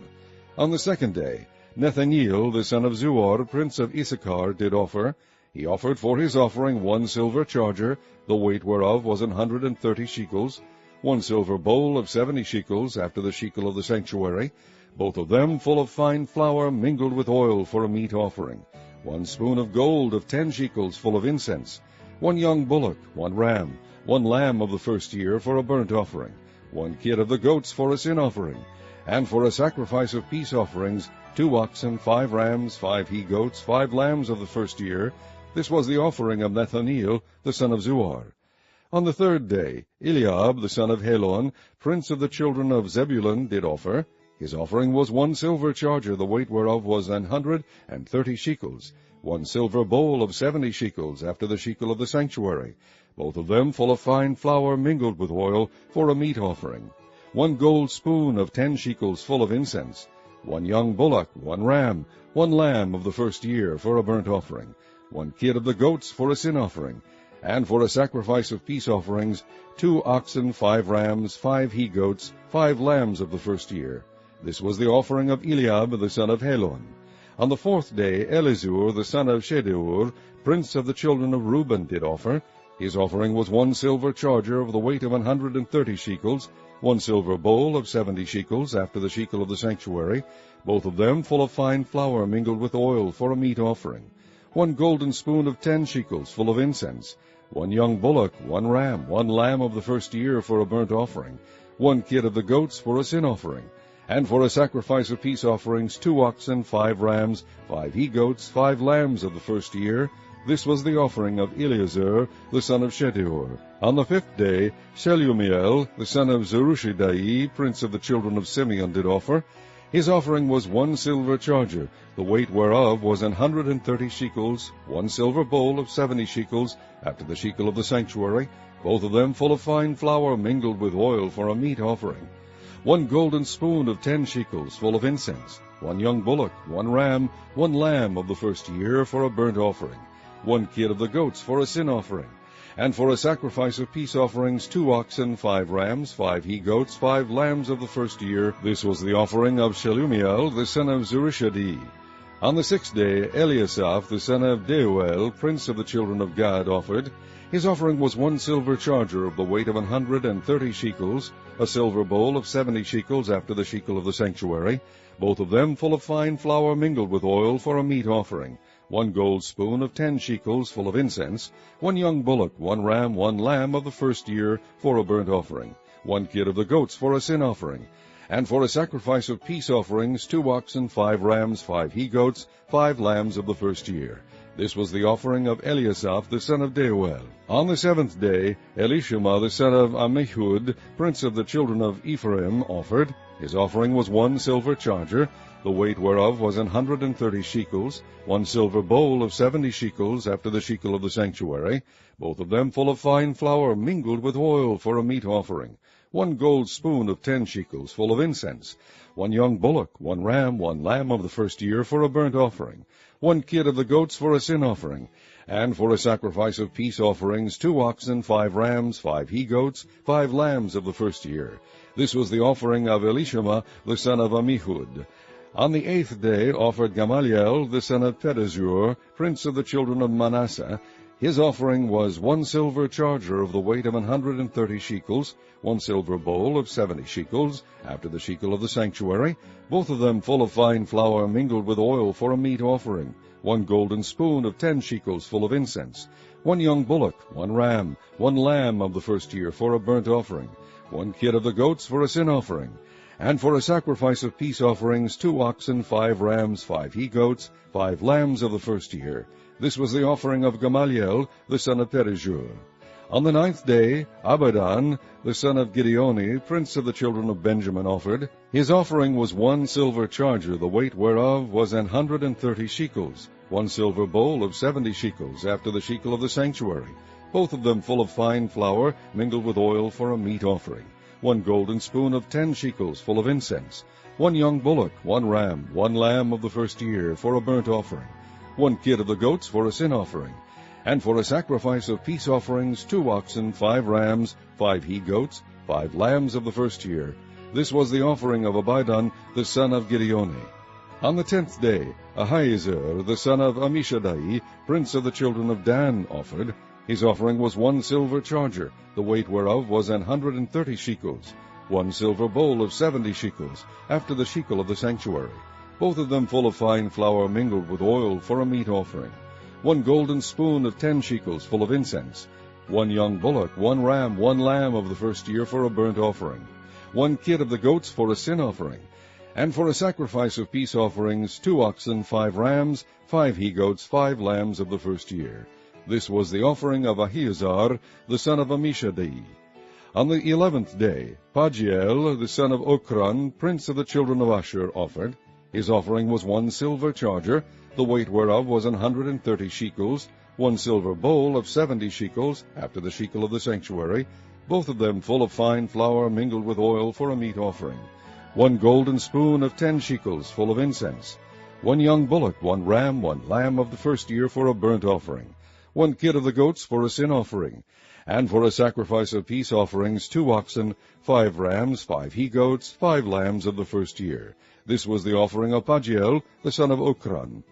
On the second day, Nethaneel the son of Zuar, prince of Issachar, did offer. He offered for his offering 1 silver charger, the weight whereof was 130 shekels, 1 silver bowl of 70 shekels, after the shekel of the sanctuary, both of them full of fine flour mingled with oil for a meat offering, 1 spoon of gold of 10 shekels full of incense, 1 young bullock, 1 ram, 1 lamb of the first year for a burnt offering, 1 kid of the goats for a sin offering, and for a sacrifice of peace offerings, 2 oxen, 5 rams, 5 he-goats, 5 lambs of the first year. This was the offering of Nethaneel the son of Zuar. On the third day, Eliab the son of Helon, prince of the children of Zebulun, did offer. His offering was 1 silver charger, the weight whereof was 130 shekels, 1 silver bowl of 70 shekels, after the shekel of the sanctuary, both of them full of fine flour mingled with oil, for a meat offering, 1 gold spoon of 10 shekels full of incense, 1 young bullock, 1 ram, 1 lamb of the first year for a burnt offering, 1 kid of the goats for a sin offering, and for a sacrifice of peace offerings, 2 oxen, 5 rams, 5 he-goats, 5 lambs of the first year. This was the offering of Eliab the son of Helon. On the fourth day, Elizur the son of Shedeur, prince of the children of Reuben, did offer. His offering was 1 silver charger of the weight of 130 shekels, 1 silver bowl of 70 shekels, after the shekel of the sanctuary, both of them full of fine flour mingled with oil for a meat offering, 1 golden spoon of 10 shekels full of incense, 1 young bullock, 1 ram, 1 lamb of the first year for a burnt offering, 1 kid of the goats for a sin offering, and for a sacrifice of peace offerings, 2 oxen, 5 rams, 5 he-goats, 5 lambs of the first year. This was the offering of Eleazar the son of Shedeur. On the fifth day, Shelumiel the son of Zerushadai, prince of the children of Simeon, did offer. His offering was 1 silver charger, the weight whereof was 130 shekels, 1 silver bowl of 70 shekels, after the shekel of the sanctuary, both of them full of fine flour mingled with oil for a meat offering, 1 golden spoon of 10 shekels full of incense, 1 young bullock, 1 ram, 1 lamb of the first year for a burnt offering, 1 kid of the goats for a sin offering, and for a sacrifice of peace offerings, 2 oxen, 5 rams, 5 he-goats, 5 lambs of the first year. This was the offering of Shelumiel the son of Zurishadai. On the sixth day, Eliasaph the son of Deuel, prince of the children of Gad, offered. His offering was 1 silver charger of the weight of 130 shekels, a silver bowl of 70 shekels, after the shekel of the sanctuary, both of them full of fine flour mingled with oil for a meat offering, 1 gold spoon of 10 shekels full of incense, 1 young bullock, 1 ram, 1 lamb of the first year for a burnt offering, 1 kid of the goats for a sin offering, and for a sacrifice of peace offerings, 2 oxen, 5 rams, 5 he-goats, 5 lambs of the first year. This was the offering of Eliasaph the son of Deuel. On the seventh day, Elishama the son of Ammihud, prince of the children of Ephraim, offered. His offering was 1 silver charger, the weight whereof was 130 shekels, 1 silver bowl of 70 shekels, after the shekel of the sanctuary, both of them full of fine flour mingled with oil for a meat offering, 1 gold spoon of 10 shekels full of incense, 1 young bullock, 1 ram, 1 lamb of the first year for a burnt offering, 1 kid of the goats for a sin offering, and for a sacrifice of peace offerings, 2 oxen, 5 rams, 5 he-goats, 5 lambs of the first year. This was the offering of Elishama the son of Ammihud. On the eighth day offered Gamaliel the son of Pedazur, prince of the children of Manasseh. His offering was 1 silver charger of the weight of 130 shekels, 1 silver bowl of 70 shekels, after the shekel of the sanctuary, both of them full of fine flour mingled with oil for a meat offering, 1 golden spoon of 10 shekels full of incense, 1 young bullock, 1 ram, 1 lamb of the first year for a burnt offering, 1 kid of the goats for a sin offering, and for a sacrifice of peace offerings, 2 oxen, 5 rams, 5 he-goats, 5 lambs of the first year. This was the offering of Gamaliel the son of Pedazur. On the ninth day, Abidan the son of Gideoni, prince of the children of Benjamin, offered. His offering was 1 silver charger, the weight whereof was 130 shekels, 1 silver bowl of 70 shekels, after the shekel of the sanctuary, both of them full of fine flour mingled with oil for a meat offering, 1 golden spoon of 10 shekels full of incense, 1 young bullock, 1 ram, 1 lamb of the first year for a burnt offering, 1 kid of the goats for a sin offering, and for a sacrifice of peace offerings 2 oxen, 5 rams, 5 he-goats, 5 lambs of the first year. This was the offering of Abidan the son of Gideoni. On the 10th day, Ahiezer the son of Ammishaddai, prince of the children of Dan, offered. His offering was 1 silver charger, the weight whereof was 130 shekels, 1 silver bowl of 70 shekels, after the shekel of the sanctuary, both of them full of fine flour mingled with oil for a meat offering, 1 golden spoon of 10 shekels full of incense, 1 young bullock, 1 ram, 1 lamb of the first year for a burnt offering, 1 kid of the goats for a sin offering, and for a sacrifice of peace offerings 2 oxen, 5 rams, 5 he-goats, 5 lambs of the first year. This was the offering of Ahiezer the son of Ammishaddai. On the 11th day, Pagiel the son of Ochran, prince of the children of Asher, offered. His offering was 1 silver charger, the weight whereof was 130 shekels, 1 silver bowl of 70 shekels, after the shekel of the sanctuary, both of them full of fine flour mingled with oil for a meat offering, 1 golden spoon of 10 shekels full of incense, 1 young bullock, 1 ram, 1 lamb of the first year for a burnt offering, 1 kid of the goats for a sin offering, and for a sacrifice of peace offerings 2 oxen, 5 rams, 5 he-goats, 5 lambs of the first year. This was the offering of Pagiel the son of Ochran.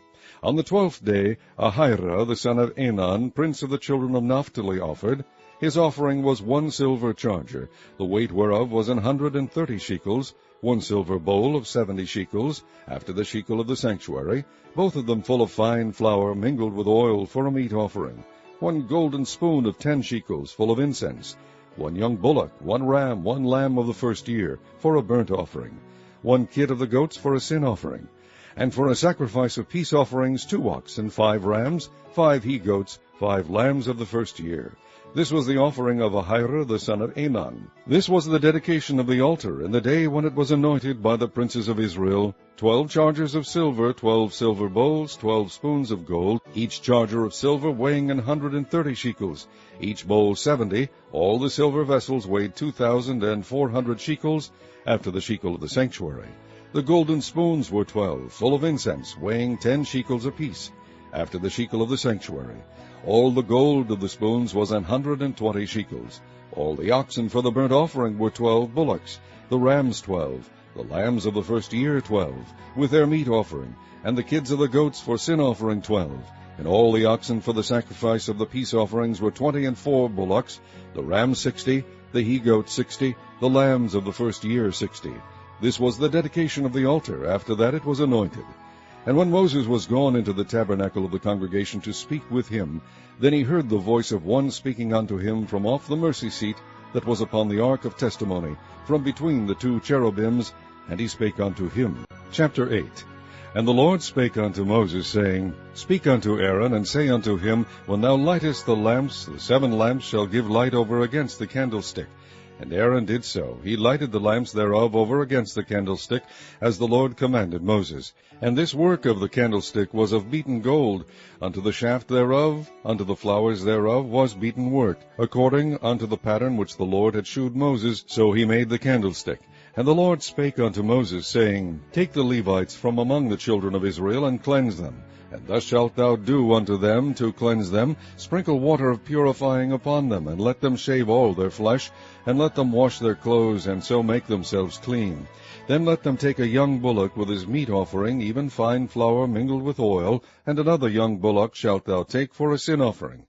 On the 12th day, Ahira the son of Enan, prince of the children of Naphtali, offered. His offering was 1 silver charger, the weight whereof was 130 shekels, 1 silver bowl of 70 shekels, after the shekel of the sanctuary, both of them full of fine flour mingled with oil for a meat offering, 1 golden spoon of 10 shekels full of incense, 1 young bullock, 1 ram, 1 lamb of the first year for a burnt offering, 1 kid of the goats for a sin offering, and for a sacrifice of peace offerings 2 oxen, 5 rams, 5 he-goats, 5 lambs of the first year. This was the offering of Ahira the son of Enan. This was the dedication of the altar in the day when it was anointed by the princes of Israel, 12 chargers of silver, 12 silver bowls, 12 spoons of gold, each charger of silver weighing 130 shekels, each bowl 70. All the silver vessels weighed 2,400 shekels, after the shekel of the sanctuary. The golden spoons were 12, full of incense, weighing 10 shekels apiece, after the shekel of the sanctuary. All the gold of the spoons was 120 shekels. All the oxen for the burnt offering were 12 bullocks, the rams 12, the lambs of the first year 12, with their meat offering, and the kids of the goats for sin offering 12. And all the oxen for the sacrifice of the peace offerings were 24 bullocks, the rams 60, the he-goats 60, the lambs of the first year 60. This was the dedication of the altar. After that it was anointed. And when Moses was gone into the tabernacle of the congregation to speak with him, then he heard the voice of one speaking unto him from off the mercy seat that was upon the ark of testimony, from between the 2 cherubims, and he spake unto him. Chapter 8. And the Lord spake unto Moses, saying, Speak unto Aaron, and say unto him, When thou lightest the lamps, the 7 lamps shall give light over against the candlestick. And Aaron did so. He lighted the lamps thereof over against the candlestick, as the Lord commanded Moses. And this work of the candlestick was of beaten gold. Unto the shaft thereof, unto the flowers thereof, was beaten work, according unto the pattern which the Lord had shewed Moses, so he made the candlestick. And the Lord spake unto Moses, saying, Take the Levites from among the children of Israel, and cleanse them. And thus shalt thou do unto them to cleanse them. Sprinkle water of purifying upon them, and let them shave all their flesh, and let them wash their clothes, and so make themselves clean. Then let them take a young bullock with his meat offering, even fine flour mingled with oil, and another young bullock shalt thou take for a sin offering.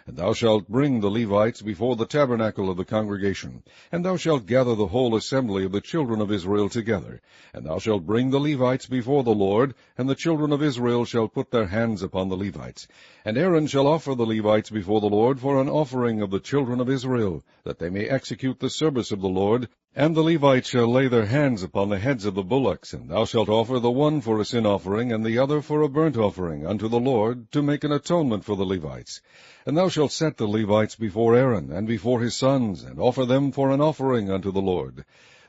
And thou shalt bring the Levites before the tabernacle of the congregation, and thou shalt gather the whole assembly of the children of Israel together. And thou shalt bring the Levites before the Lord, and the children of Israel shall put their hands upon the Levites. And Aaron shall offer the Levites before the Lord for an offering of the children of Israel, that they may execute the service of the Lord. And the Levites shall lay their hands upon the heads of the bullocks, and thou shalt offer the one for a sin offering, and the other for a burnt offering, unto the Lord, to make an atonement for the Levites. And thou shalt set the Levites before Aaron, and before his sons, and offer them for an offering unto the Lord.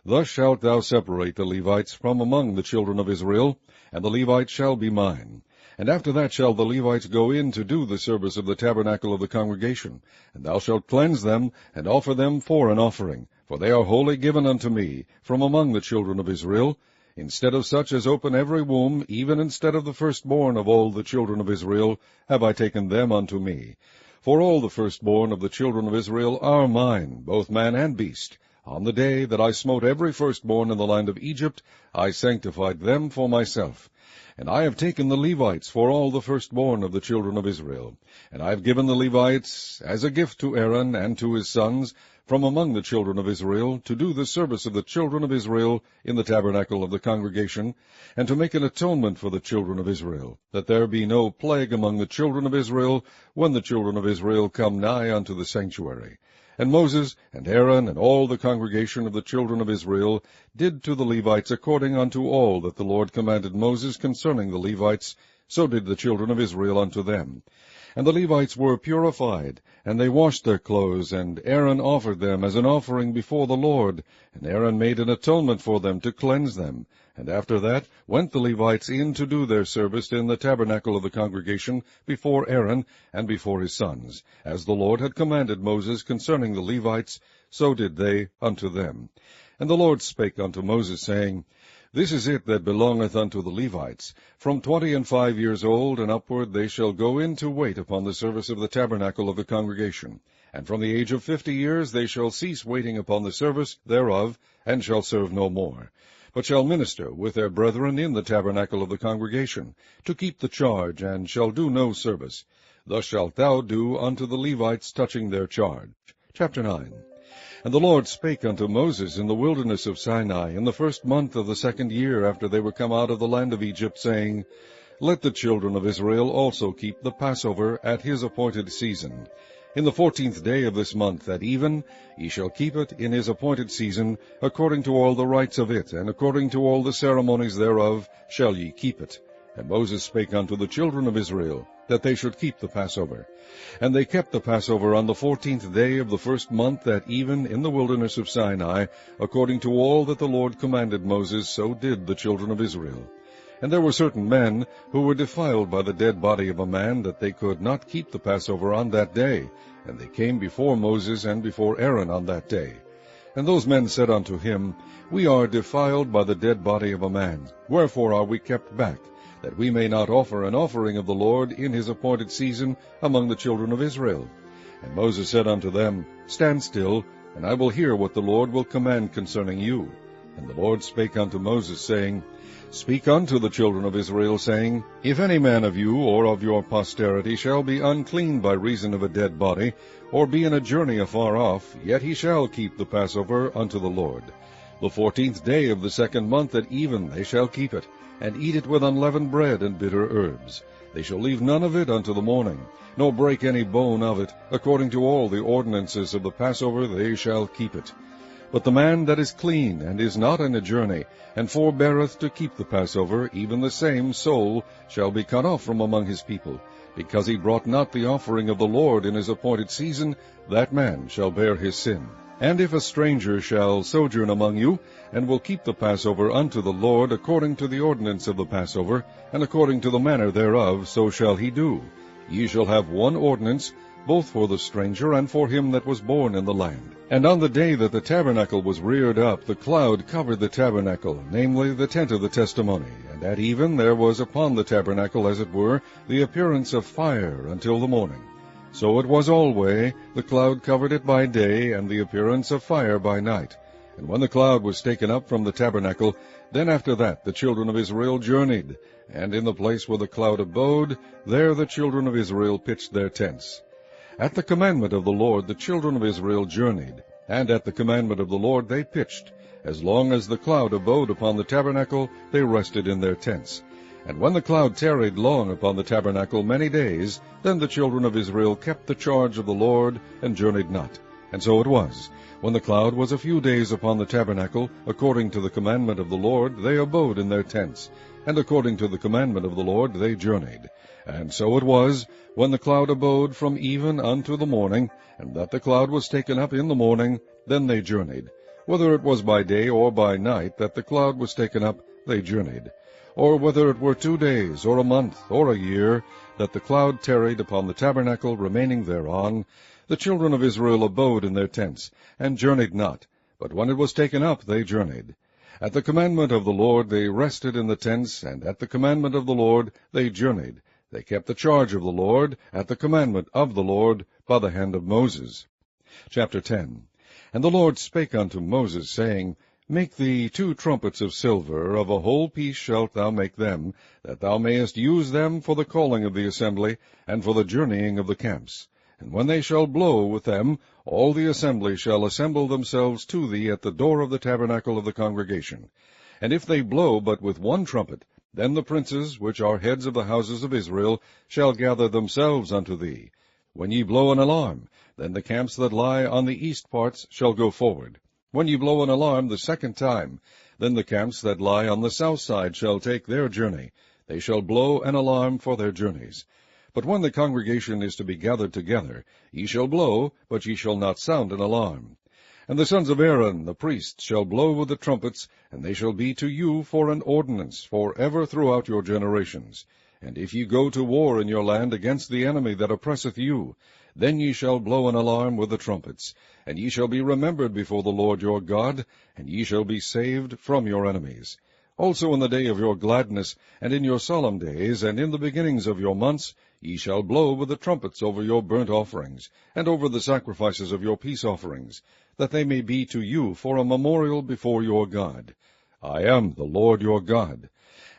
Thus shalt thou separate the Levites from among the children of Israel, and the Levites shall be mine. And after that shall the Levites go in to do the service of the tabernacle of the congregation, and thou shalt cleanse them, and offer them for an offering, for they are wholly given unto me, from among the children of Israel. Instead of such as open every womb, even instead of the firstborn of all the children of Israel, have I taken them unto me. For all the firstborn of the children of Israel are mine, both man and beast. On the day that I smote every firstborn in the land of Egypt, I sanctified them for myself. And I have taken the Levites for all the firstborn of the children of Israel. And I have given the Levites as a gift to Aaron and to his sons from among the children of Israel, to do the service of the children of Israel in the tabernacle of the congregation, and to make an atonement for the children of Israel, that there be no plague among the children of Israel, when the children of Israel come nigh unto the sanctuary. And Moses and Aaron and all the congregation of the children of Israel did to the Levites according unto all that the Lord commanded Moses concerning the Levites, so did the children of Israel unto them. And the Levites were purified, and they washed their clothes, and Aaron offered them as an offering before the Lord, and Aaron made an atonement for them to cleanse them. And after that went the Levites in to do their service in the tabernacle of the congregation before Aaron and before his sons. As the Lord had commanded Moses concerning the Levites, so did they unto them. And the Lord spake unto Moses, saying, This is it that belongeth unto the Levites. From 25 years old and upward they shall go in to wait upon the service of the tabernacle of the congregation. And from the age of 50 years they shall cease waiting upon the service thereof, and shall serve no more, but shall minister with their brethren in the tabernacle of the congregation, to keep the charge, and shall do no service. Thus shalt thou do unto the Levites touching their charge. Chapter 9. And the Lord spake unto Moses in the wilderness of Sinai in the first month of the 2nd year after they were come out of the land of Egypt, saying, Let the children of Israel also keep the Passover at his appointed season. In the 14th day of this month at even ye shall keep it in his appointed season, according to all the rites of it, and according to all the ceremonies thereof shall ye keep it. And Moses spake unto the children of Israel, that they should keep the Passover. And they kept the Passover on the 14th day of the first month at even in the wilderness of Sinai, according to all that the Lord commanded Moses, so did the children of Israel. And there were certain men who were defiled by the dead body of a man, that they could not keep the Passover on that day. And they came before Moses and before Aaron on that day. And those men said unto him, We are defiled by the dead body of a man. Wherefore are we kept back, that we may not offer an offering of the Lord in his appointed season among the children of Israel? And Moses said unto them, Stand still, and I will hear what the Lord will command concerning you. And the Lord spake unto Moses, saying, Speak unto the children of Israel, saying, If any man of you or of your posterity shall be unclean by reason of a dead body, or be in a journey afar off, yet he shall keep the Passover unto the Lord. The 14th day of the 2nd month at even they shall keep it, and eat it with unleavened bread and bitter herbs. They shall leave none of it unto the morning, nor break any bone of it. According to all the ordinances of the Passover they shall keep it. But the man that is clean, and is not in a journey, and forbeareth to keep the Passover, even the same soul shall be cut off from among his people, because he brought not the offering of the Lord in his appointed season, that man shall bear his sin. And if a stranger shall sojourn among you, and will keep the Passover unto the Lord according to the ordinance of the Passover, and according to the manner thereof, so shall he do. Ye shall have one ordinance, both for the stranger and for him that was born in the land. And on the day that the tabernacle was reared up, the cloud covered the tabernacle, namely the tent of the testimony. And at even there was upon the tabernacle, as it were, the appearance of fire until the morning. So it was alway, the cloud covered it by day, and the appearance of fire by night. And when the cloud was taken up from the tabernacle, then after that the children of Israel journeyed, and in the place where the cloud abode, there the children of Israel pitched their tents. At the commandment of the Lord the children of Israel journeyed, and at the commandment of the Lord they pitched. As long as the cloud abode upon the tabernacle, they rested in their tents. And when the cloud tarried long upon the tabernacle many days, then the children of Israel kept the charge of the Lord, and journeyed not. And so it was, when the cloud was a few days upon the tabernacle, according to the commandment of the Lord, they abode in their tents, and according to the commandment of the Lord they journeyed. And so it was, when the cloud abode from even unto the morning, and that the cloud was taken up in the morning, then they journeyed. Whether it was by day or by night that the cloud was taken up, they journeyed. Or whether it were 2 days, or a month, or a year, that the cloud tarried upon the tabernacle remaining thereon, the children of Israel abode in their tents, and journeyed not. But when it was taken up, they journeyed. At the commandment of the Lord they rested in the tents, and at the commandment of the Lord they journeyed. They kept the charge of the Lord, at the commandment of the Lord, by the hand of Moses. Chapter 10. And the Lord spake unto Moses, saying, Make thee 2 trumpets of silver, of a whole piece shalt thou make them, that thou mayest use them for the calling of the assembly, and for the journeying of the camps. And when they shall blow with them, all the assembly shall assemble themselves to thee at the door of the tabernacle of the congregation. And if they blow but with 1 trumpet, then the princes, which are heads of the houses of Israel, shall gather themselves unto thee. When ye blow an alarm, then the camps that lie on the east parts shall go forward. When ye blow an alarm the 2nd time, then the camps that lie on the south side shall take their journey. They shall blow an alarm for their journeys. But when the congregation is to be gathered together, ye shall blow, but ye shall not sound an alarm. And the sons of Aaron the priests shall blow with the trumpets, and they shall be to you for an ordinance for ever throughout your generations. And if ye go to war in your land against the enemy that oppresseth you, then ye shall blow an alarm with the trumpets, and ye shall be remembered before the Lord your God, and ye shall be saved from your enemies. Also in the day of your gladness, and in your solemn days, and in the beginnings of your months, ye shall blow with the trumpets over your burnt offerings, and over the sacrifices of your peace offerings, that they may be to you for a memorial before your God. I am the Lord your God.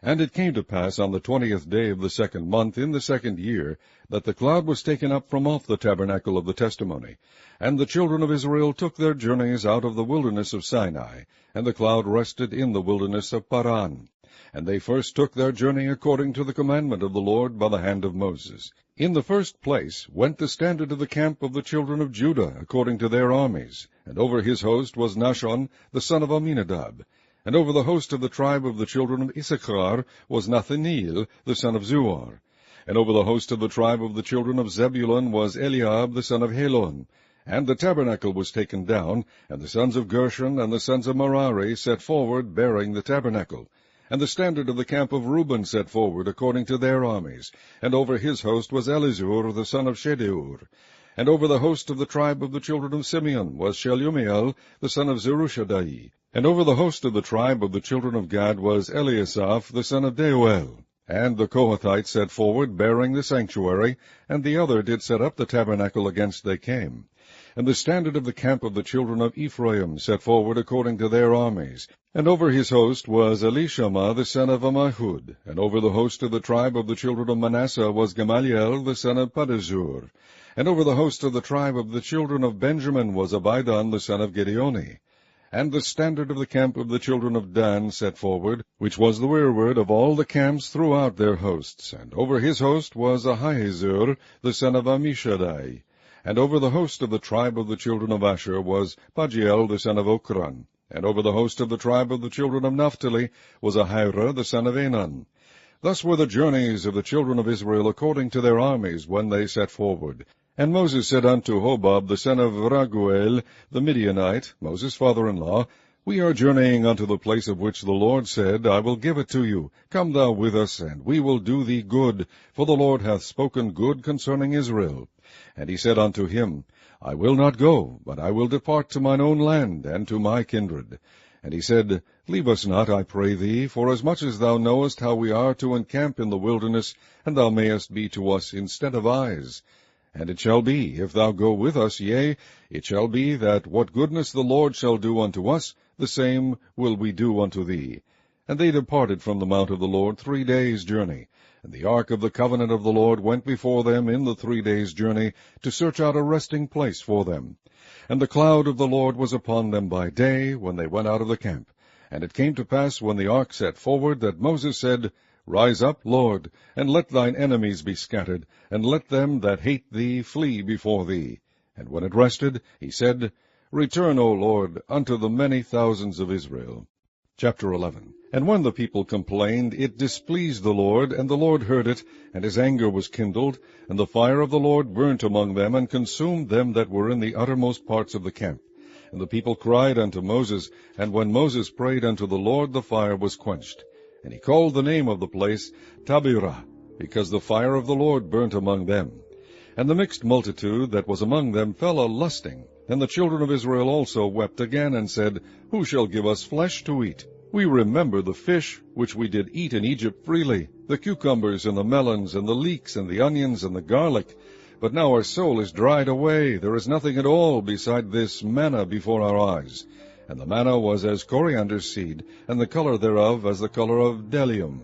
And it came to pass on the 20th day of the 2nd month in the 2nd year, that the cloud was taken up from off the tabernacle of the testimony. And the children of Israel took their journeys out of the wilderness of Sinai, and the cloud rested in the wilderness of Paran. And they first took their journey according to the commandment of the Lord by the hand of Moses. In the first place went the standard of the camp of the children of Judah according to their armies, and over his host was Nahshon the son of Amminadab. And over the host of the tribe of the children of Issachar was Nathaniel the son of Zuar. And over the host of the tribe of the children of Zebulun was Eliab the son of Helon. And the tabernacle was taken down, and the sons of Gershon and the sons of Merari set forward, bearing the tabernacle. And the standard of the camp of Reuben set forward according to their armies. And over his host was Elizur the son of Shedeur. And over the host of the tribe of the children of Simeon was Shelumiel the son of Zerushadai. And over the host of the tribe of the children of Gad was Eliasaph the son of Deuel. And the Kohathites set forward, bearing the sanctuary, and the other did set up the tabernacle against they came. And the standard of the camp of the children of Ephraim set forward according to their armies. And over his host was Elishama the son of Ammihud. And over the host of the tribe of the children of Manasseh was Gamaliel the son of Pedahzur. And over the host of the tribe of the children of Benjamin was Abidan the son of Gideoni. And the standard of the camp of the children of Dan set forward, which was the rearward of all the camps throughout their hosts. And over his host was Ahiezer the son of Ammishaddai. And over the host of the tribe of the children of Asher was Pagiel the son of Okran. And over the host of the tribe of the children of Naphtali was Ahira the son of Enan. Thus were the journeys of the children of Israel according to their armies when they set forward. And Moses said unto Hobab the son of Raguel the Midianite, Moses' father-in-law, We are journeying unto the place of which the Lord said, I will give it to you. Come thou with us, and we will do thee good, for the Lord hath spoken good concerning Israel. And he said unto him, I will not go, but I will depart to mine own land, and to my kindred. And he said, Leave us not, I pray thee, forasmuch as thou knowest how we are to encamp in the wilderness, and thou mayest be to us instead of eyes. And it shall be, if thou go with us, yea, it shall be that what goodness the Lord shall do unto us, the same will we do unto thee. And they departed from the mount of the Lord 3 days' journey. And the ark of the covenant of the Lord went before them in the 3 days' journey, to search out a resting place for them. And the cloud of the Lord was upon them by day, when they went out of the camp. And it came to pass, when the ark set forward, that Moses said, Rise up, Lord, and let thine enemies be scattered, and let them that hate thee flee before thee. And when it rested, he said, Return, O Lord, unto the many thousands of Israel. Chapter 11. And when the people complained, it displeased the Lord, and the Lord heard it, and his anger was kindled, and the fire of the Lord burnt among them, and consumed them that were in the uttermost parts of the camp. And the people cried unto Moses, and when Moses prayed unto the Lord, the fire was quenched. And he called the name of the place Tabirah, because the fire of the Lord burnt among them. And the mixed multitude that was among them fell a-lusting. And the children of Israel also wept again, and said, Who shall give us flesh to eat? We remember the fish which we did eat in Egypt freely, the cucumbers and the melons and the leeks and the onions and the garlic. But now our soul is dried away. There is nothing at all beside this manna before our eyes. And the manna was as coriander seed, and the color thereof as the color of bdellium.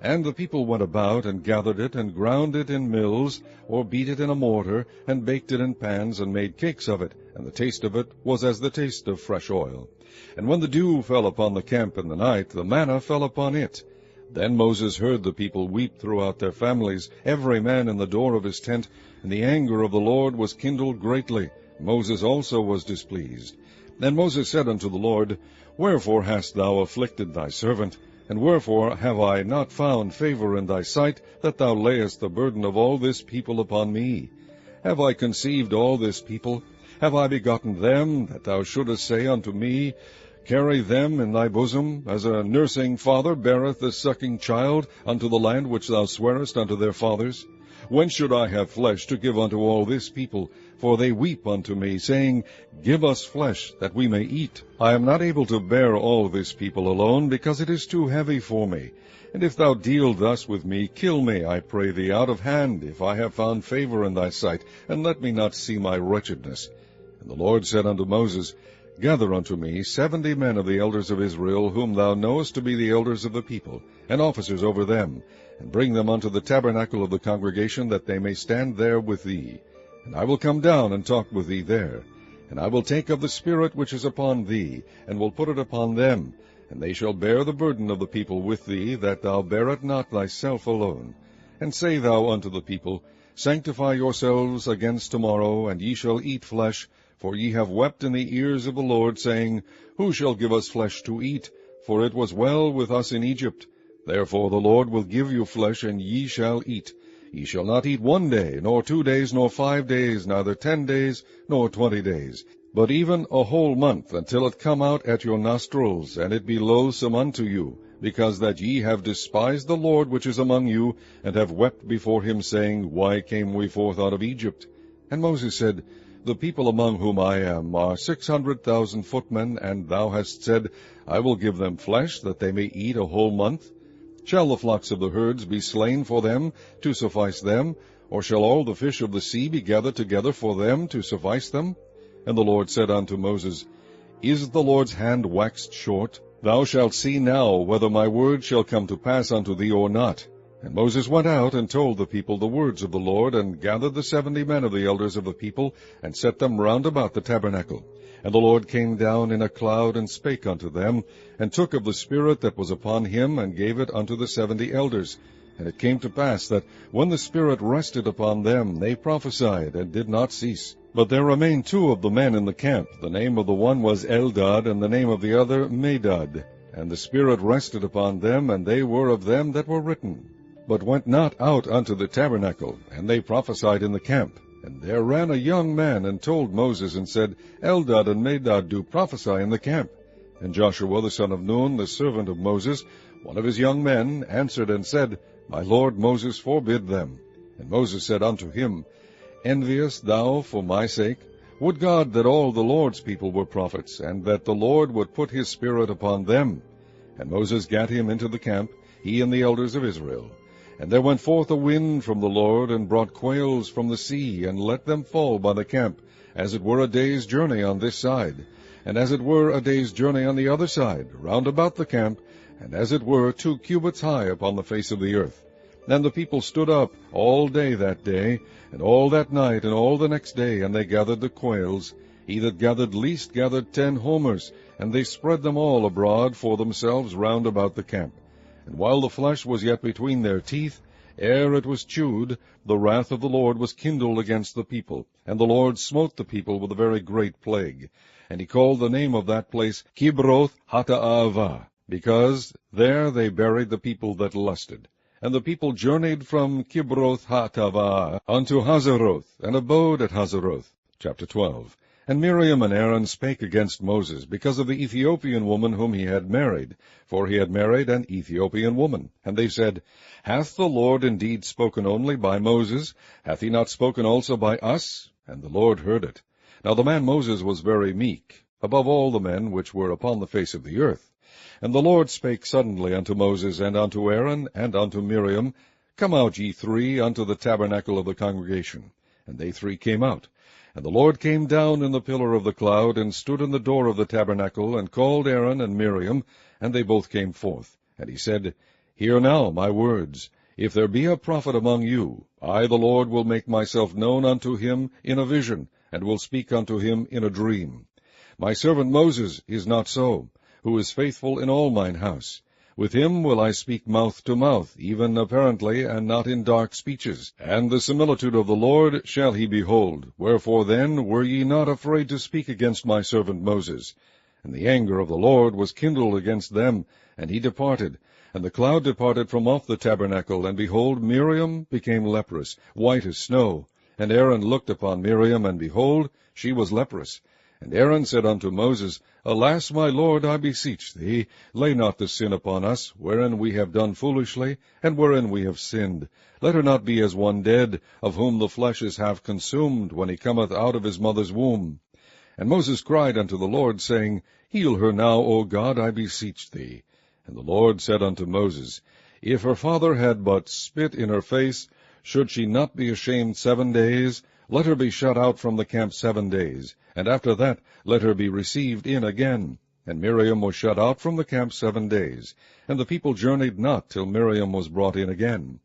And the people went about, and gathered it, and ground it in mills, or beat it in a mortar, and baked it in pans, and made cakes of it. And the taste of it was as the taste of fresh oil. And when the dew fell upon the camp in the night, the manna fell upon it. Then Moses heard the people weep throughout their families, every man in the door of his tent, and the anger of the Lord was kindled greatly. Moses also was displeased. Then Moses said unto the Lord, Wherefore hast thou afflicted thy servant? And wherefore have I not found favor in thy sight, that thou layest the burden of all this people upon me? Have I conceived all this people? Have I begotten them, that thou shouldest say unto me, Carry them in thy bosom, as a nursing father beareth the sucking child, unto the land which thou swarest unto their fathers? When should I have flesh to give unto all this people? For they weep unto me, saying, Give us flesh, that we may eat. I am not able to bear all this people alone, because it is too heavy for me. And if thou deal thus with me, kill me, I pray thee, out of hand, if I have found favor in thy sight, and let me not see my wretchedness. And the Lord said unto Moses, Gather unto me 70 men of the elders of Israel, whom thou knowest to be the elders of the people, and officers over them, and bring them unto the tabernacle of the congregation, that they may stand there with thee. And I will come down and talk with thee there. And I will take of the Spirit which is upon thee, and will put it upon them, and they shall bear the burden of the people with thee, that thou bear it not thyself alone. And say thou unto the people, Sanctify yourselves against tomorrow, and ye shall eat flesh, for ye have wept in the ears of the Lord, saying, Who shall give us flesh to eat? For it was well with us in Egypt. Therefore the Lord will give you flesh, and ye shall eat. Ye shall not eat 1 day, nor 2 days, nor 5 days, neither 10 days, nor 20 days, but even a whole month, until it come out at your nostrils, and it be loathsome unto you, because that ye have despised the Lord which is among you, and have wept before him, saying, Why came we forth out of Egypt? And Moses said, The people among whom I am are 600,000 footmen, and thou hast said, I will give them flesh, that they may eat a whole month. Shall the flocks of the herds be slain for them, to suffice them? Or shall all the fish of the sea be gathered together for them, to suffice them? And the Lord said unto Moses, Is the Lord's hand waxed short? Thou shalt see now whether my word shall come to pass unto thee or not. And Moses went out and told the people the words of the Lord, and gathered the 70 men of the elders of the people, and set them round about the tabernacle. And the Lord came down in a cloud, and spake unto them, and took of the Spirit that was upon him, and gave it unto the 70 elders. And it came to pass that, when the Spirit rested upon them, they prophesied, and did not cease. But there remained 2 of the men in the camp. The name of the one was Eldad, and the name of the other Medad. And the Spirit rested upon them, and they were of them that were written, but went not out unto the tabernacle, and they prophesied in the camp. And there ran a young man, and told Moses, and said, Eldad and Medad do prophesy in the camp. And Joshua the son of Nun, the servant of Moses, one of his young men, answered and said, My lord Moses forbid them. And Moses said unto him, Enviest thou for my sake? Would God that all the Lord's people were prophets, and that the Lord would put his Spirit upon them. And Moses gat him into the camp, he and the elders of Israel. And there went forth a wind from the Lord, and brought quails from the sea, and let them fall by the camp, as it were a day's journey on this side, and as it were a day's journey on the other side, round about the camp, and as it were 2 cubits high upon the face of the earth. And the people stood up all day that day, and all that night, and all the next day, and they gathered the quails. He that gathered least gathered 10 homers, and they spread them all abroad for themselves round about the camp. And while the flesh was yet between their teeth, ere it was chewed, the wrath of the Lord was kindled against the people, and the Lord smote the people with a very great plague. And he called the name of that place Kibroth Hattaavah, because there they buried the people that lusted. And the people journeyed from Kibroth Hattaavah unto Hazeroth, and abode at Hazeroth. Chapter 12. And Miriam and Aaron spake against Moses, because of the Ethiopian woman whom he had married, for he had married an Ethiopian woman. And they said, Hath the Lord indeed spoken only by Moses? Hath he not spoken also by us? And the Lord heard it. Now the man Moses was very meek, above all the men which were upon the face of the earth. And the Lord spake suddenly unto Moses, and unto Aaron, and unto Miriam, Come out, ye three, unto the tabernacle of the congregation. And they three came out. And the Lord came down in the pillar of the cloud, and stood in the door of the tabernacle, and called Aaron and Miriam, and they both came forth. And he said, Hear now my words. If there be a prophet among you, I the Lord will make myself known unto him in a vision, and will speak unto him in a dream. My servant Moses is not so, who is faithful in all mine house. With him will I speak mouth to mouth, even apparently, and not in dark speeches. And the similitude of the Lord shall he behold. Wherefore then were ye not afraid to speak against my servant Moses? And the anger of the Lord was kindled against them, and he departed. And the cloud departed from off the tabernacle, and behold, Miriam became leprous, white as snow. And Aaron looked upon Miriam, and behold, she was leprous. And Aaron said unto Moses, Alas, my Lord, I beseech thee, lay not the sin upon us, wherein we have done foolishly, and wherein we have sinned. Let her not be as one dead, of whom the flesh is half consumed, when he cometh out of his mother's womb. And Moses cried unto the Lord, saying, Heal her now, O God, I beseech thee. And the Lord said unto Moses, If her father had but spit in her face, should she not be ashamed 7 days? Let her be shut out from the camp 7 days, and after that let her be received in again. And Miriam was shut out from the camp 7 days, and the people journeyed not till Miriam was brought in again.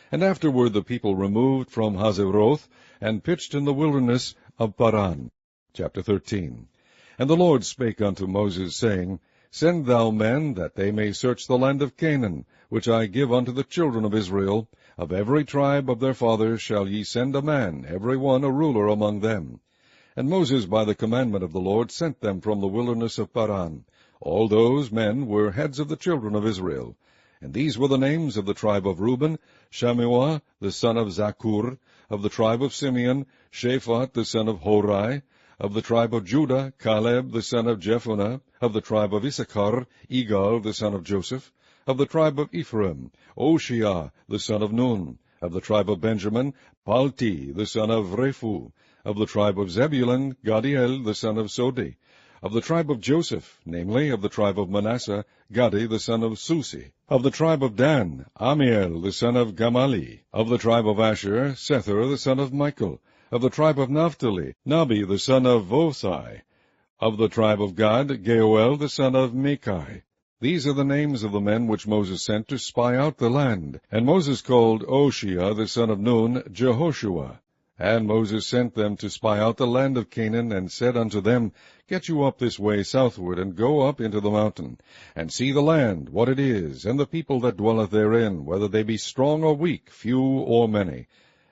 And afterward the people removed from Hazeroth, and pitched in the wilderness of Paran. Chapter 13. And the Lord spake unto Moses, saying, Send thou men, that they may search the land of Canaan, which I give unto the children of Israel. Of every tribe of their fathers shall ye send a man, every one a ruler among them. And Moses by the commandment of the Lord sent them from the wilderness of Paran. All those men were heads of the children of Israel. And these were the names of the tribe of Reuben: Shammua the son of Zakur; of the tribe of Simeon, Shaphat the son of Hori; of the tribe of Judah, Caleb the son of Jephunneh; of the tribe of Issachar, Igal the son of Joseph; of the tribe of Ephraim, Oshiah the son of Nun; of the tribe of Benjamin, Palti the son of Rephu; of the tribe of Zebulun, Gadiel the son of Sodi; of the tribe of Joseph, namely, of the tribe of Manasseh, Gadi the son of Susi; of the tribe of Dan, Amiel the son of Gamali; of the tribe of Asher, Sethur the son of Michael; of the tribe of Naphtali, Nabi the son of Vosai; of the tribe of Gad, Geuel the son of Micai. These are the names of the men which Moses sent to spy out the land. And Moses called Oshiah the son of Nun Jehoshua. And Moses sent them to spy out the land of Canaan, and said unto them, Get you up this way southward, and go up into the mountain, and see the land, what it is, and the people that dwelleth therein, whether they be strong or weak, few or many,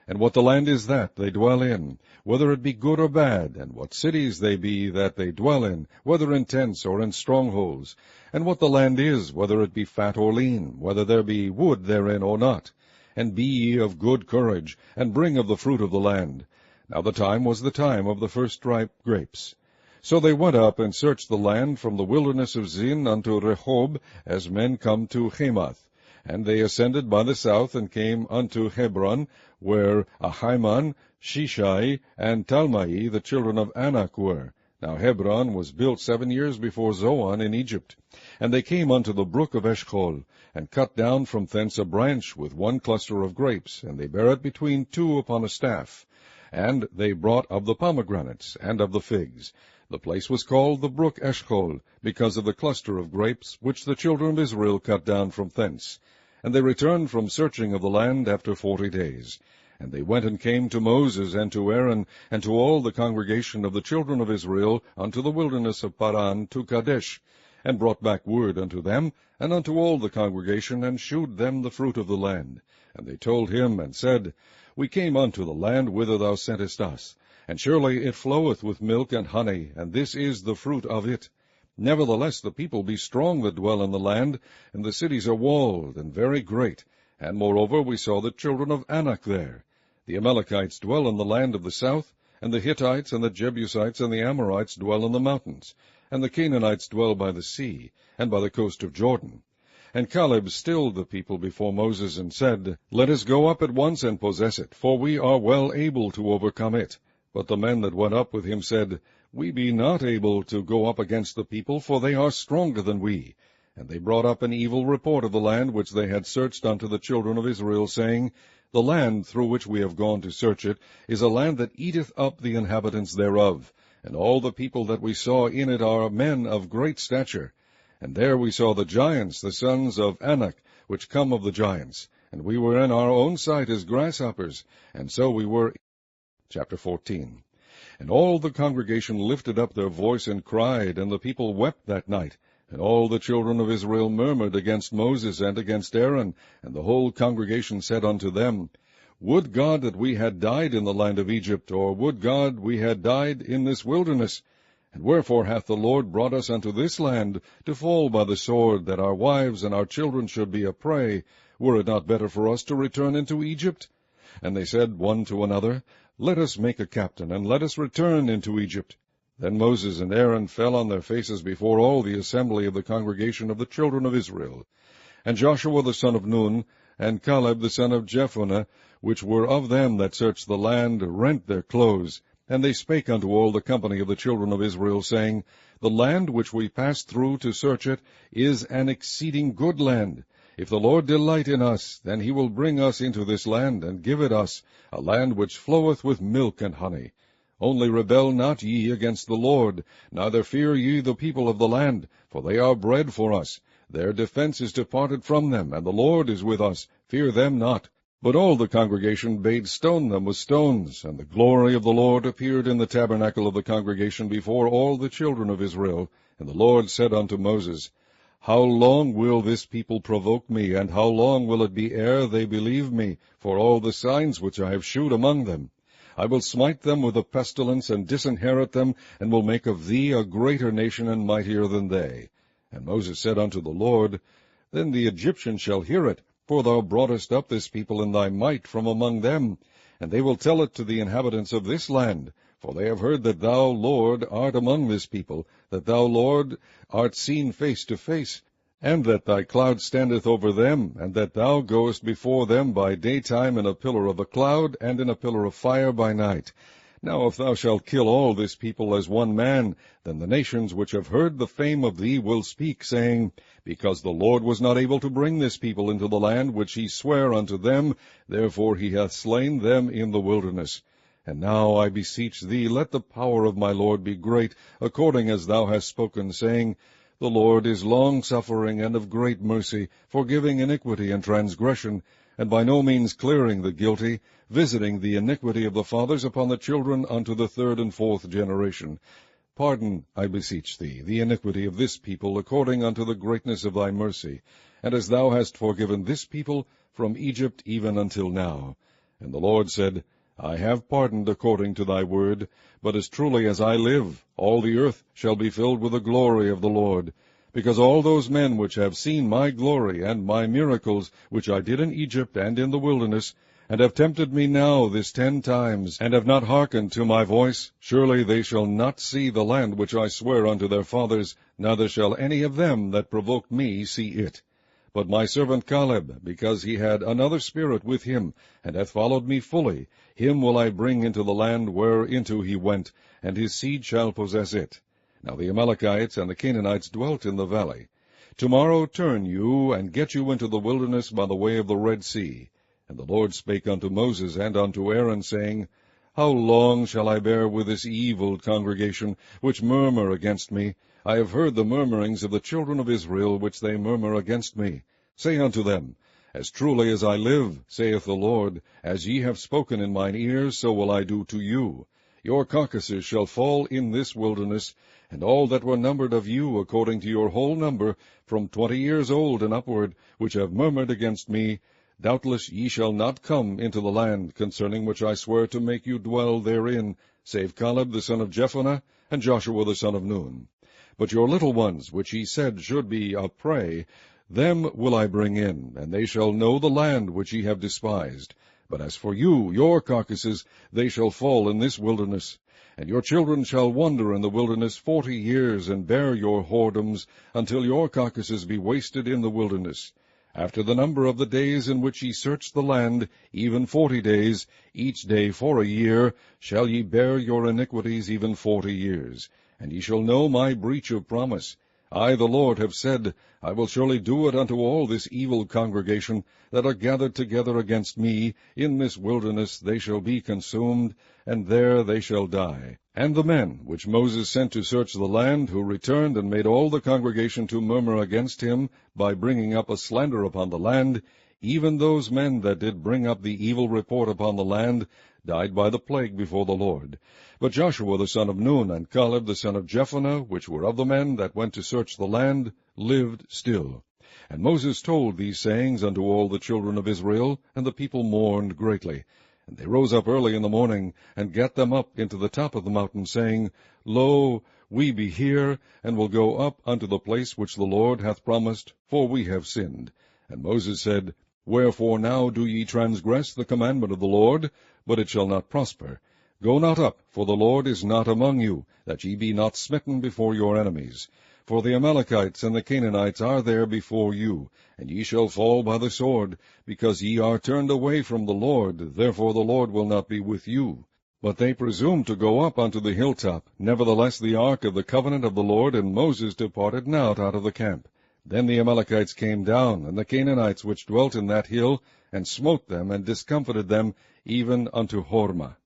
and what the land is that they dwell in, whether it be good or bad, and what cities they be that they dwell in, whether in tents or in strongholds, and what the land is, whether it be fat or lean, whether there be wood therein or not. And be ye of good courage, and bring of the fruit of the land. Now the time was the time of the first ripe grapes. So they went up and searched the land from the wilderness of Zin unto Rehob, as men come to Hamath. And they ascended by the south, and came unto Hebron, where Ahiman, Shishai, and Talmai, the children of Anak, were. Now Hebron was built 7 years before Zoan in Egypt. And they came unto the brook of Eshcol, and cut down from thence a branch with one cluster of grapes, and they bare it between two upon a staff. And they brought of the pomegranates, and of the figs. The place was called the brook Eshcol, because of the cluster of grapes, which the children of Israel cut down from thence. And they returned from searching of the land after 40 days. And they went and came to Moses and to Aaron, and to all the congregation of the children of Israel, unto the wilderness of Paran, to Kadesh, and brought back word unto them, and unto all the congregation, and shewed them the fruit of the land. And they told him, and said, We came unto the land whither thou sentest us, and surely it floweth with milk and honey, and this is the fruit of it. Nevertheless the people be strong that dwell in the land, and the cities are walled, and very great. And moreover we saw the children of Anak there. The Amalekites dwell in the land of the south, And the Hittites, and the Jebusites, and the Amorites dwell in the mountains, and the Canaanites dwell by the sea, and by the coast of Jordan. And Caleb stilled the people before Moses, and said, Let us go up at once and possess it, for we are well able to overcome it. But the men that went up with him said, We be not able to go up against the people, for they are stronger than we. And they brought up an evil report of the land which they had searched unto the children of Israel, saying, The land through which we have gone to search it is a land that eateth up the inhabitants thereof, and all the people that we saw in it are men of great stature. And there we saw the giants, the sons of Anak, which come of the giants, and we were in our own sight as grasshoppers, and so we were. Chapter 14. And all the congregation lifted up their voice and cried, and the people wept that night. And all the children of Israel murmured against Moses and against Aaron, and the whole congregation said unto them, Would God that we had died in the land of Egypt, or would God we had died in this wilderness? And wherefore hath the Lord brought us unto this land, to fall by the sword, that our wives and our children should be a prey? Were it not better for us to return into Egypt? And they said one to another, Let us make a captain, and let us return into Egypt. Then Moses and Aaron fell on their faces before all the assembly of the congregation of the children of Israel. And Joshua the son of Nun, and Caleb the son of Jephunneh, which were of them that searched the land, rent their clothes. And they spake unto all the company of the children of Israel, saying, The land which we passed through to search it is an exceeding good land. If the Lord delight in us, then he will bring us into this land, and give it us, a land which floweth with milk and honey. Only rebel not ye against the Lord, neither fear ye the people of the land, for they are bread for us. Their defense is departed from them, and the Lord is with us. Fear them not. But all the congregation bade stone them with stones, and the glory of the Lord appeared in the tabernacle of the congregation before all the children of Israel. And the Lord said unto Moses, How long will this people provoke me, and how long will it be ere they believe me, for all the signs which I have shewed among them? I will smite them with a pestilence, and disinherit them, and will make of thee a greater nation and mightier than they. And Moses said unto the Lord, Then the Egyptians shall hear it, for thou broughtest up this people in thy might from among them. And they will tell it to the inhabitants of this land, for they have heard that thou, Lord, art among this people, that thou, Lord, art seen face to face, and that thy cloud standeth over them, and that thou goest before them by daytime in a pillar of a cloud, and in a pillar of fire by night. Now if thou shalt kill all this people as one man, then the nations which have heard the fame of thee will speak, saying, Because the Lord was not able to bring this people into the land which he sware unto them, therefore he hath slain them in the wilderness. And now I beseech thee, let the power of my Lord be great, according as thou hast spoken, saying, The Lord is long-suffering and of great mercy, forgiving iniquity and transgression, and by no means clearing the guilty, visiting the iniquity of the fathers upon the children unto the third and fourth generation. Pardon, I beseech thee, the iniquity of this people, according unto the greatness of thy mercy, and as thou hast forgiven this people from Egypt even until now. And the Lord said, I have pardoned according to thy word, but as truly as I live, all the earth shall be filled with the glory of the Lord. Because all those men which have seen my glory and my miracles, which I did in Egypt and in the wilderness, and have tempted me now this 10 times, and have not hearkened to my voice, surely they shall not see the land which I swear unto their fathers, neither shall any of them that provoked me see it. But my servant Caleb, because he had another spirit with him, and hath followed me fully, him will I bring into the land whereinto he went, and his seed shall possess it. Now the Amalekites and the Canaanites dwelt in the valley. Tomorrow turn you, and get you into the wilderness by the way of the Red Sea. And the Lord spake unto Moses and unto Aaron, saying, How long shall I bear with this evil congregation, which murmur against me? I have heard the murmurings of the children of Israel, which they murmur against me. Say unto them, As truly as I live, saith the Lord, as ye have spoken in mine ears, so will I do to you. Your carcasses shall fall in this wilderness, and all that were numbered of you according to your whole number, from 20 years old and upward, which have murmured against me, doubtless ye shall not come into the land, concerning which I swear to make you dwell therein, save Caleb the son of Jephunneh, and Joshua the son of Nun. But your little ones, which ye said should be a prey, them will I bring in, and they shall know the land which ye have despised. But as for you, your carcasses, they shall fall in this wilderness. And your children shall wander in the wilderness 40 years, and bear your whoredoms, until your carcasses be wasted in the wilderness. After the number of the days in which ye search the land, even 40 days, each day for a year, shall ye bear your iniquities even 40 years. And ye shall know my breach of promise. I, the Lord, have said, I will surely do it unto all this evil congregation that are gathered together against me. In this wilderness they shall be consumed, and there they shall die. And the men which Moses sent to search the land, who returned and made all the congregation to murmur against him, by bringing up a slander upon the land, even those men that did bring up the evil report upon the land, died by the plague before the Lord. But Joshua the son of Nun, and Caleb the son of Jephunneh, which were of the men that went to search the land, lived still. And Moses told these sayings unto all the children of Israel, and the people mourned greatly. And they rose up early in the morning, and gat them up into the top of the mountain, saying, Lo, we be here, and will go up unto the place which the Lord hath promised, for we have sinned. And Moses said, Wherefore now do ye transgress the commandment of the Lord? But it shall not prosper. Go not up, for the Lord is not among you, that ye be not smitten before your enemies. For the Amalekites and the Canaanites are there before you, and ye shall fall by the sword, because ye are turned away from the Lord, therefore the Lord will not be with you. But they presumed to go up unto the hilltop. Nevertheless the ark of the covenant of the Lord and Moses departed not out of the camp. Then the Amalekites came down, and the Canaanites which dwelt in that hill, and smote them, and discomfited them, even unto Hormah.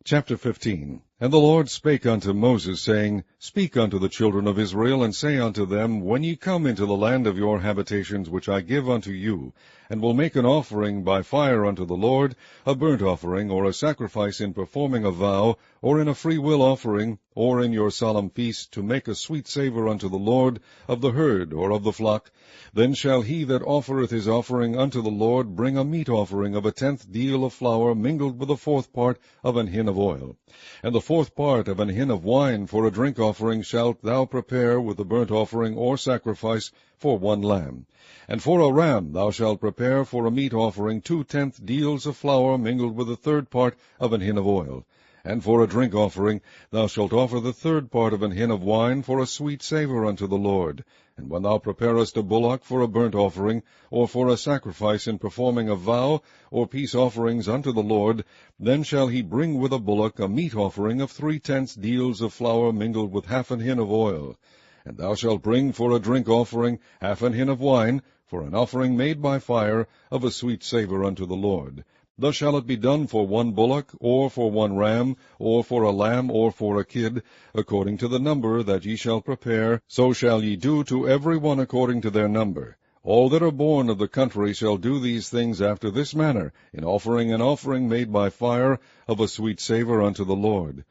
Chapter 15. And the Lord spake unto Moses, saying, Speak unto the children of Israel, and say unto them, When ye come into the land of your habitations, which I give unto you, and will make an offering by fire unto the Lord, a burnt offering, or a sacrifice in performing a vow, or in a freewill offering, or in your solemn feast, to make a sweet savour unto the Lord, of the herd or of the flock, then shall he that offereth his offering unto the Lord bring a meat offering of a 10th deal of flour mingled with a 4th part of an hin of oil. And the 4th part of an hin of wine for a drink offering shalt thou prepare with the burnt offering or sacrifice for 1 lamb. And for a ram thou shalt prepare for a meat offering 2 10th deals of flour mingled with the 3rd part of an hin of oil. And for a drink offering thou shalt offer the 3rd part of an hin of wine for a sweet savour unto the Lord. And when thou preparest a bullock for a burnt offering, or for a sacrifice in performing a vow, or peace offerings unto the Lord, then shall he bring with a bullock a meat offering of 3/10 deals of flour mingled with half an hin of oil. And thou shalt bring for a drink offering half an hin of wine, for an offering made by fire of a sweet savour unto the Lord. Thus shall it be done for 1 bullock, or for 1 ram, or for a lamb, or for a kid, according to the number that ye shall prepare, so shall ye do to every one according to their number. All that are born of the country shall do these things after this manner, in offering an offering made by fire of a sweet savour unto the Lord.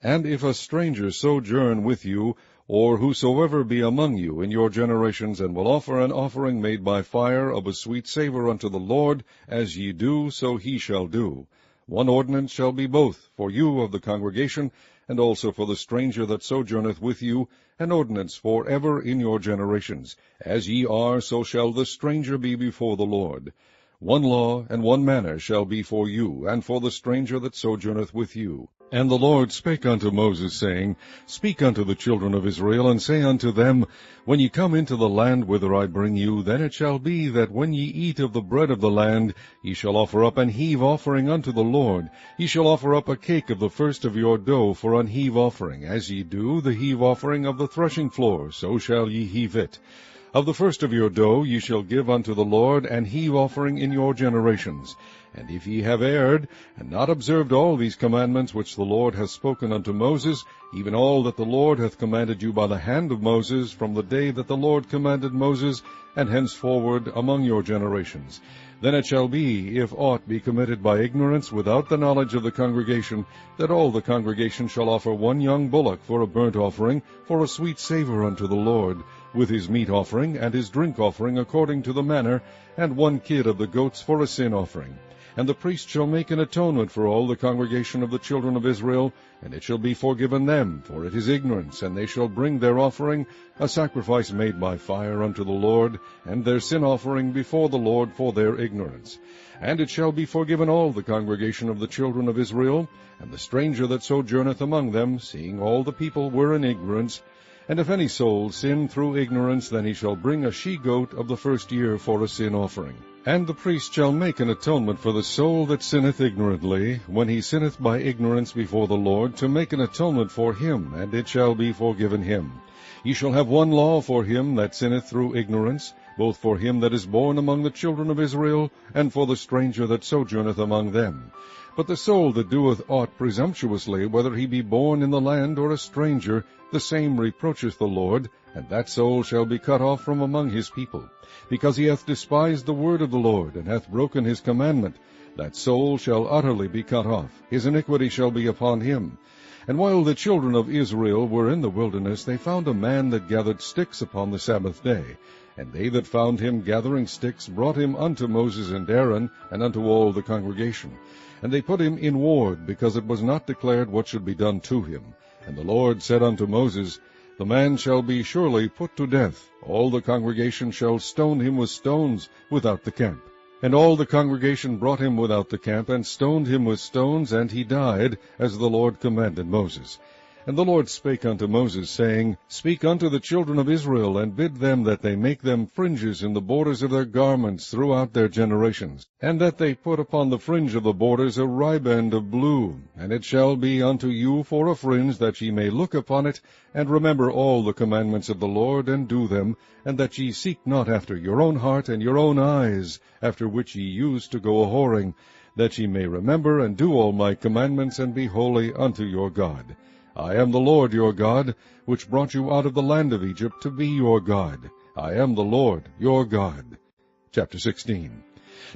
And if a stranger sojourn with you, or whosoever be among you in your generations, and will offer an offering made by fire of a sweet savour unto the Lord, as ye do, so he shall do. 1 ordinance shall be both for you of the congregation, and also for the stranger that sojourneth with you, an ordinance for ever in your generations. As ye are, so shall the stranger be before the Lord. 1 law and 1 manner shall be for you, and for the stranger that sojourneth with you. And the Lord spake unto Moses, saying, Speak unto the children of Israel, and say unto them, When ye come into the land whither I bring you, then it shall be that when ye eat of the bread of the land, ye shall offer up an heave offering unto the Lord. Ye shall offer up a cake of the first of your dough for an heave offering, as ye do the heave offering of the threshing floor, so shall ye heave it. Of the first of your dough ye shall give unto the Lord an heave offering in your generations. And if ye have erred, and not observed all these commandments which the Lord hath spoken unto Moses, even all that the Lord hath commanded you by the hand of Moses, from the day that the Lord commanded Moses, and henceforward among your generations, then it shall be, if aught be committed by ignorance without the knowledge of the congregation, that all the congregation shall offer 1 young bullock for a burnt offering, for a sweet savour unto the Lord, with his meat offering and his drink offering according to the manner, and 1 kid of the goats for a sin offering. And the priest shall make an atonement for all the congregation of the children of Israel, and it shall be forgiven them, for it is ignorance, and they shall bring their offering, a sacrifice made by fire unto the Lord, and their sin offering before the Lord for their ignorance. And it shall be forgiven all the congregation of the children of Israel, and the stranger that sojourneth among them, seeing all the people were in ignorance. And if any soul sin through ignorance, then he shall bring a she-goat of the first year for a sin offering. And the priest shall make an atonement for the soul that sinneth ignorantly, when he sinneth by ignorance before the Lord, to make an atonement for him, and it shall be forgiven him. Ye shall have one law for him that sinneth through ignorance, both for him that is born among the children of Israel, and for the stranger that sojourneth among them. But the soul that doeth aught presumptuously, whether he be born in the land or a stranger, the same reproacheth the Lord, and that soul shall be cut off from among his people. Because he hath despised the word of the Lord, and hath broken his commandment, that soul shall utterly be cut off. His iniquity shall be upon him. And while the children of Israel were in the wilderness, they found a man that gathered sticks upon the Sabbath day. And they that found him gathering sticks brought him unto Moses and Aaron, and unto all the congregation. And they put him in ward, because it was not declared what should be done to him. And the Lord said unto Moses, The man shall be surely put to death. All the congregation shall stone him with stones without the camp. And all the congregation brought him without the camp, and stoned him with stones, and he died, as the Lord commanded Moses. And the Lord spake unto Moses, saying, Speak unto the children of Israel, and bid them that they make them fringes in the borders of their garments throughout their generations, and that they put upon the fringe of the borders a riband of blue. And it shall be unto you for a fringe, that ye may look upon it, and remember all the commandments of the Lord, and do them, and that ye seek not after your own heart and your own eyes, after which ye used to go a-whoring, that ye may remember and do all my commandments, and be holy unto your God. I am the Lord your God, which brought you out of the land of Egypt, to be your God. I am the Lord your God. Chapter 16.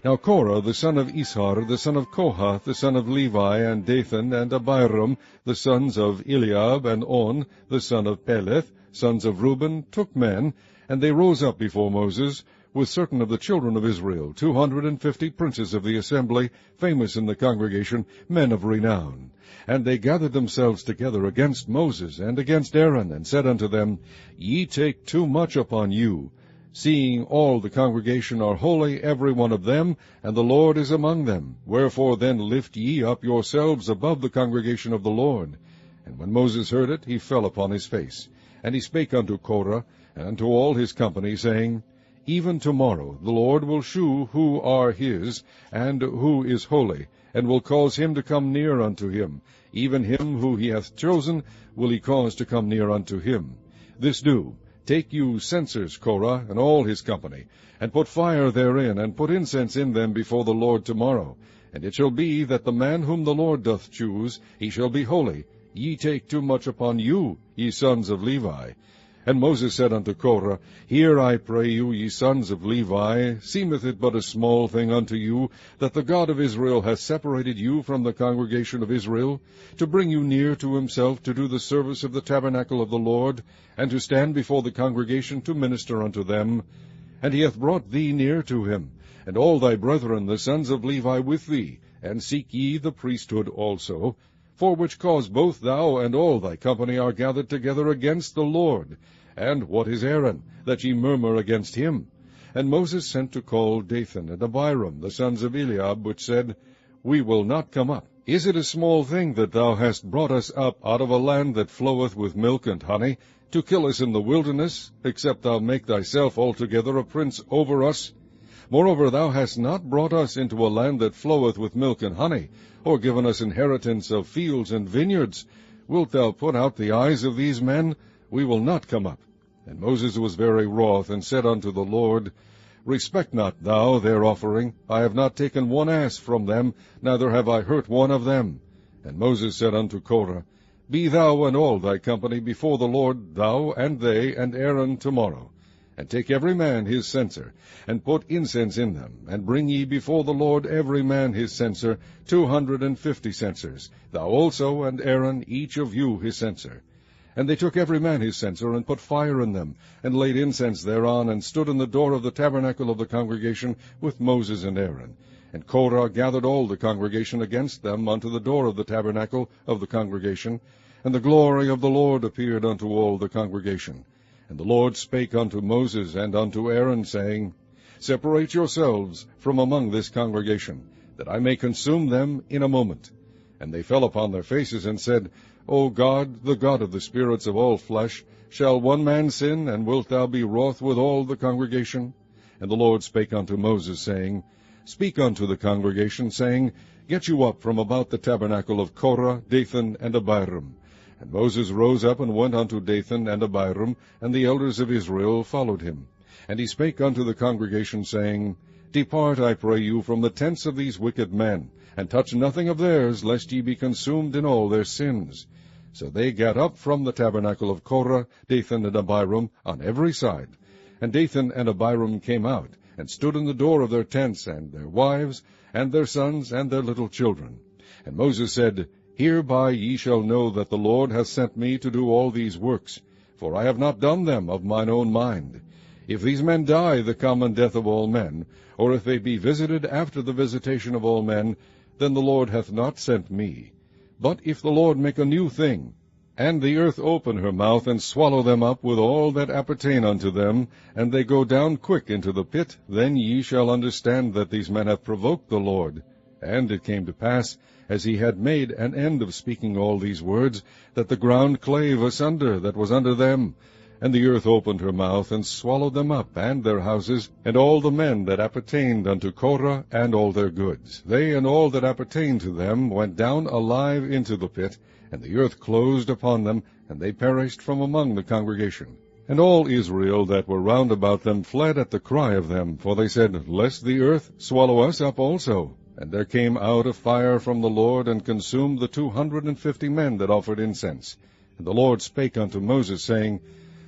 Now Korah the son of Ishar, the son of Kohath, the son of Levi, and Dathan, and Abiram, the sons of Eliab, and On, the son of Peleth, sons of Reuben, took men, and they rose up before Moses, with certain of the children of Israel, 250 princes of the assembly, famous in the congregation, men of renown. And they gathered themselves together against Moses and against Aaron, and said unto them, Ye take too much upon you, seeing all the congregation are holy, every one of them, and the Lord is among them. Wherefore then lift ye up yourselves above the congregation of the Lord. And when Moses heard it, he fell upon his face. And he spake unto Korah, and unto all his company, saying, Even tomorrow the Lord will shew who are his, and who is holy, and will cause him to come near unto him. Even him who he hath chosen will he cause to come near unto him. This do, take you censers, Korah, and all his company, and put fire therein, and put incense in them before the Lord tomorrow. And it shall be that the man whom the Lord doth choose, he shall be holy. Ye take too much upon you, ye sons of Levi. And Moses said unto Korah, Hear, I pray you, ye sons of Levi, seemeth it but a small thing unto you, that the God of Israel hath separated you from the congregation of Israel, to bring you near to himself, to do the service of the tabernacle of the Lord, and to stand before the congregation to minister unto them? And he hath brought thee near to him, and all thy brethren the sons of Levi with thee, and seek ye the priesthood also, for which cause both thou and all thy company are gathered together against the Lord. And what is Aaron, that ye murmur against him? And Moses sent to call Dathan and Abiram, the sons of Eliab, which said, We will not come up. Is it a small thing that thou hast brought us up out of a land that floweth with milk and honey, to kill us in the wilderness, except thou make thyself altogether a prince over us? Moreover, thou hast not brought us into a land that floweth with milk and honey, or given us inheritance of fields and vineyards. Wilt thou put out the eyes of these men? We will not come up. And Moses was very wroth, and said unto the Lord, Respect not thou their offering. I have not taken one ass from them, neither have I hurt one of them. And Moses said unto Korah, Be thou and all thy company before the Lord, thou and they and Aaron tomorrow. And take every man his censer, and put incense in them, and bring ye before the Lord every man his censer, 250 censers, thou also and Aaron, each of you his censer. And they took every man his censer, and put fire in them, and laid incense thereon, and stood in the door of the tabernacle of the congregation with Moses and Aaron. And Korah gathered all the congregation against them unto the door of the tabernacle of the congregation, and the glory of the Lord appeared unto all the congregation. And the Lord spake unto Moses and unto Aaron, saying, Separate yourselves from among this congregation, that I may consume them in a moment. And they fell upon their faces, and said, O God, the God of the spirits of all flesh, shall one man sin, and wilt thou be wroth with all the congregation? And the Lord spake unto Moses, saying, Speak unto the congregation, saying, Get you up from about the tabernacle of Korah, Dathan, and Abiram. And Moses rose up and went unto Dathan and Abiram, and the elders of Israel followed him. And he spake unto the congregation, saying, Depart, I pray you, from the tents of these wicked men, and touch nothing of theirs, lest ye be consumed in all their sins. So they gat up from the tabernacle of Korah, Dathan, and Abiram, on every side. And Dathan and Abiram came out, and stood in the door of their tents, and their wives, and their sons, and their little children. And Moses said, Hereby ye shall know that the Lord hath sent me to do all these works, for I have not done them of mine own mind. If these men die the common death of all men, or if they be visited after the visitation of all men, then the Lord hath not sent me. But if the Lord make a new thing, and the earth open her mouth, and swallow them up with all that appertain unto them, and they go down quick into the pit, then ye shall understand that these men have provoked the Lord. And it came to pass, as he had made an end of speaking all these words, that the ground clave asunder that was under them, and the earth opened her mouth, and swallowed them up, and their houses, and all the men that appertained unto Korah, and all their goods. They and all that appertained to them went down alive into the pit, and the earth closed upon them, and they perished from among the congregation. And all Israel that were round about them fled at the cry of them, for they said, Lest the earth swallow us up also. And there came out a fire from the Lord, and consumed the 250 men that offered incense. And the Lord spake unto Moses, saying,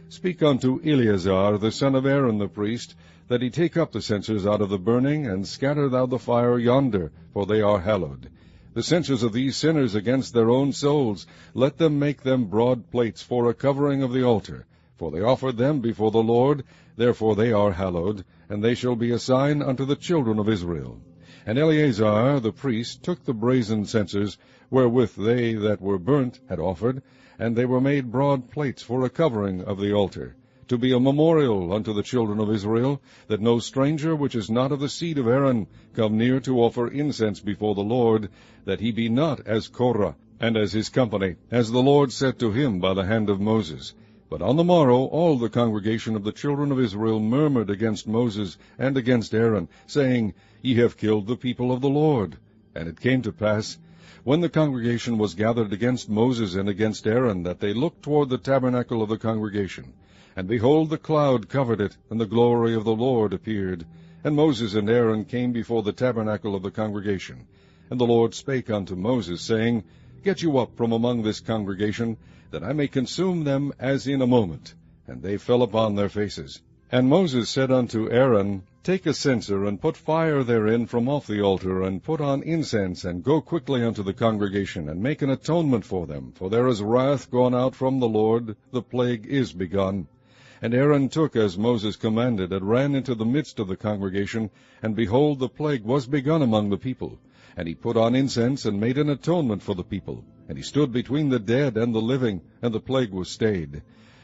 Speak unto Eleazar the son of Aaron the priest, that he take up the censers out of the burning, and scatter thou the fire yonder, for they are hallowed. The censers of these sinners against their own souls, let them make them broad plates for a covering of the altar. For they offered them before the Lord, therefore they are hallowed, and they shall be a sign unto the children of Israel. And Eleazar the priest took the brazen censers, wherewith they that were burnt had offered, and they were made broad plates for a covering of the altar, to be a memorial unto the children of Israel, that no stranger which is not of the seed of Aaron come near to offer incense before the Lord, that he be not as Korah, and as his company, as the Lord said to him by the hand of Moses. But on the morrow all the congregation of the children of Israel murmured against Moses and against Aaron, saying, Ye have killed the people of the Lord. And it came to pass, when the congregation was gathered against Moses and against Aaron, that they looked toward the tabernacle of the congregation. And behold, the cloud covered it, and the glory of the Lord appeared. And Moses and Aaron came before the tabernacle of the congregation. And the Lord spake unto Moses, saying, Get you up from among this congregation, that I may consume them as in a moment. And they fell upon their faces. And Moses said unto Aaron, Take a censer, and put fire therein from off the altar, and put on incense, and go quickly unto the congregation, and make an atonement for them. For there is wrath gone out from the Lord, the plague is begun. And Aaron took as Moses commanded, and ran into the midst of the congregation, and behold, the plague was begun among the people. And he put on incense, and made an atonement for the people. And he stood between the dead and the living, and the plague was stayed.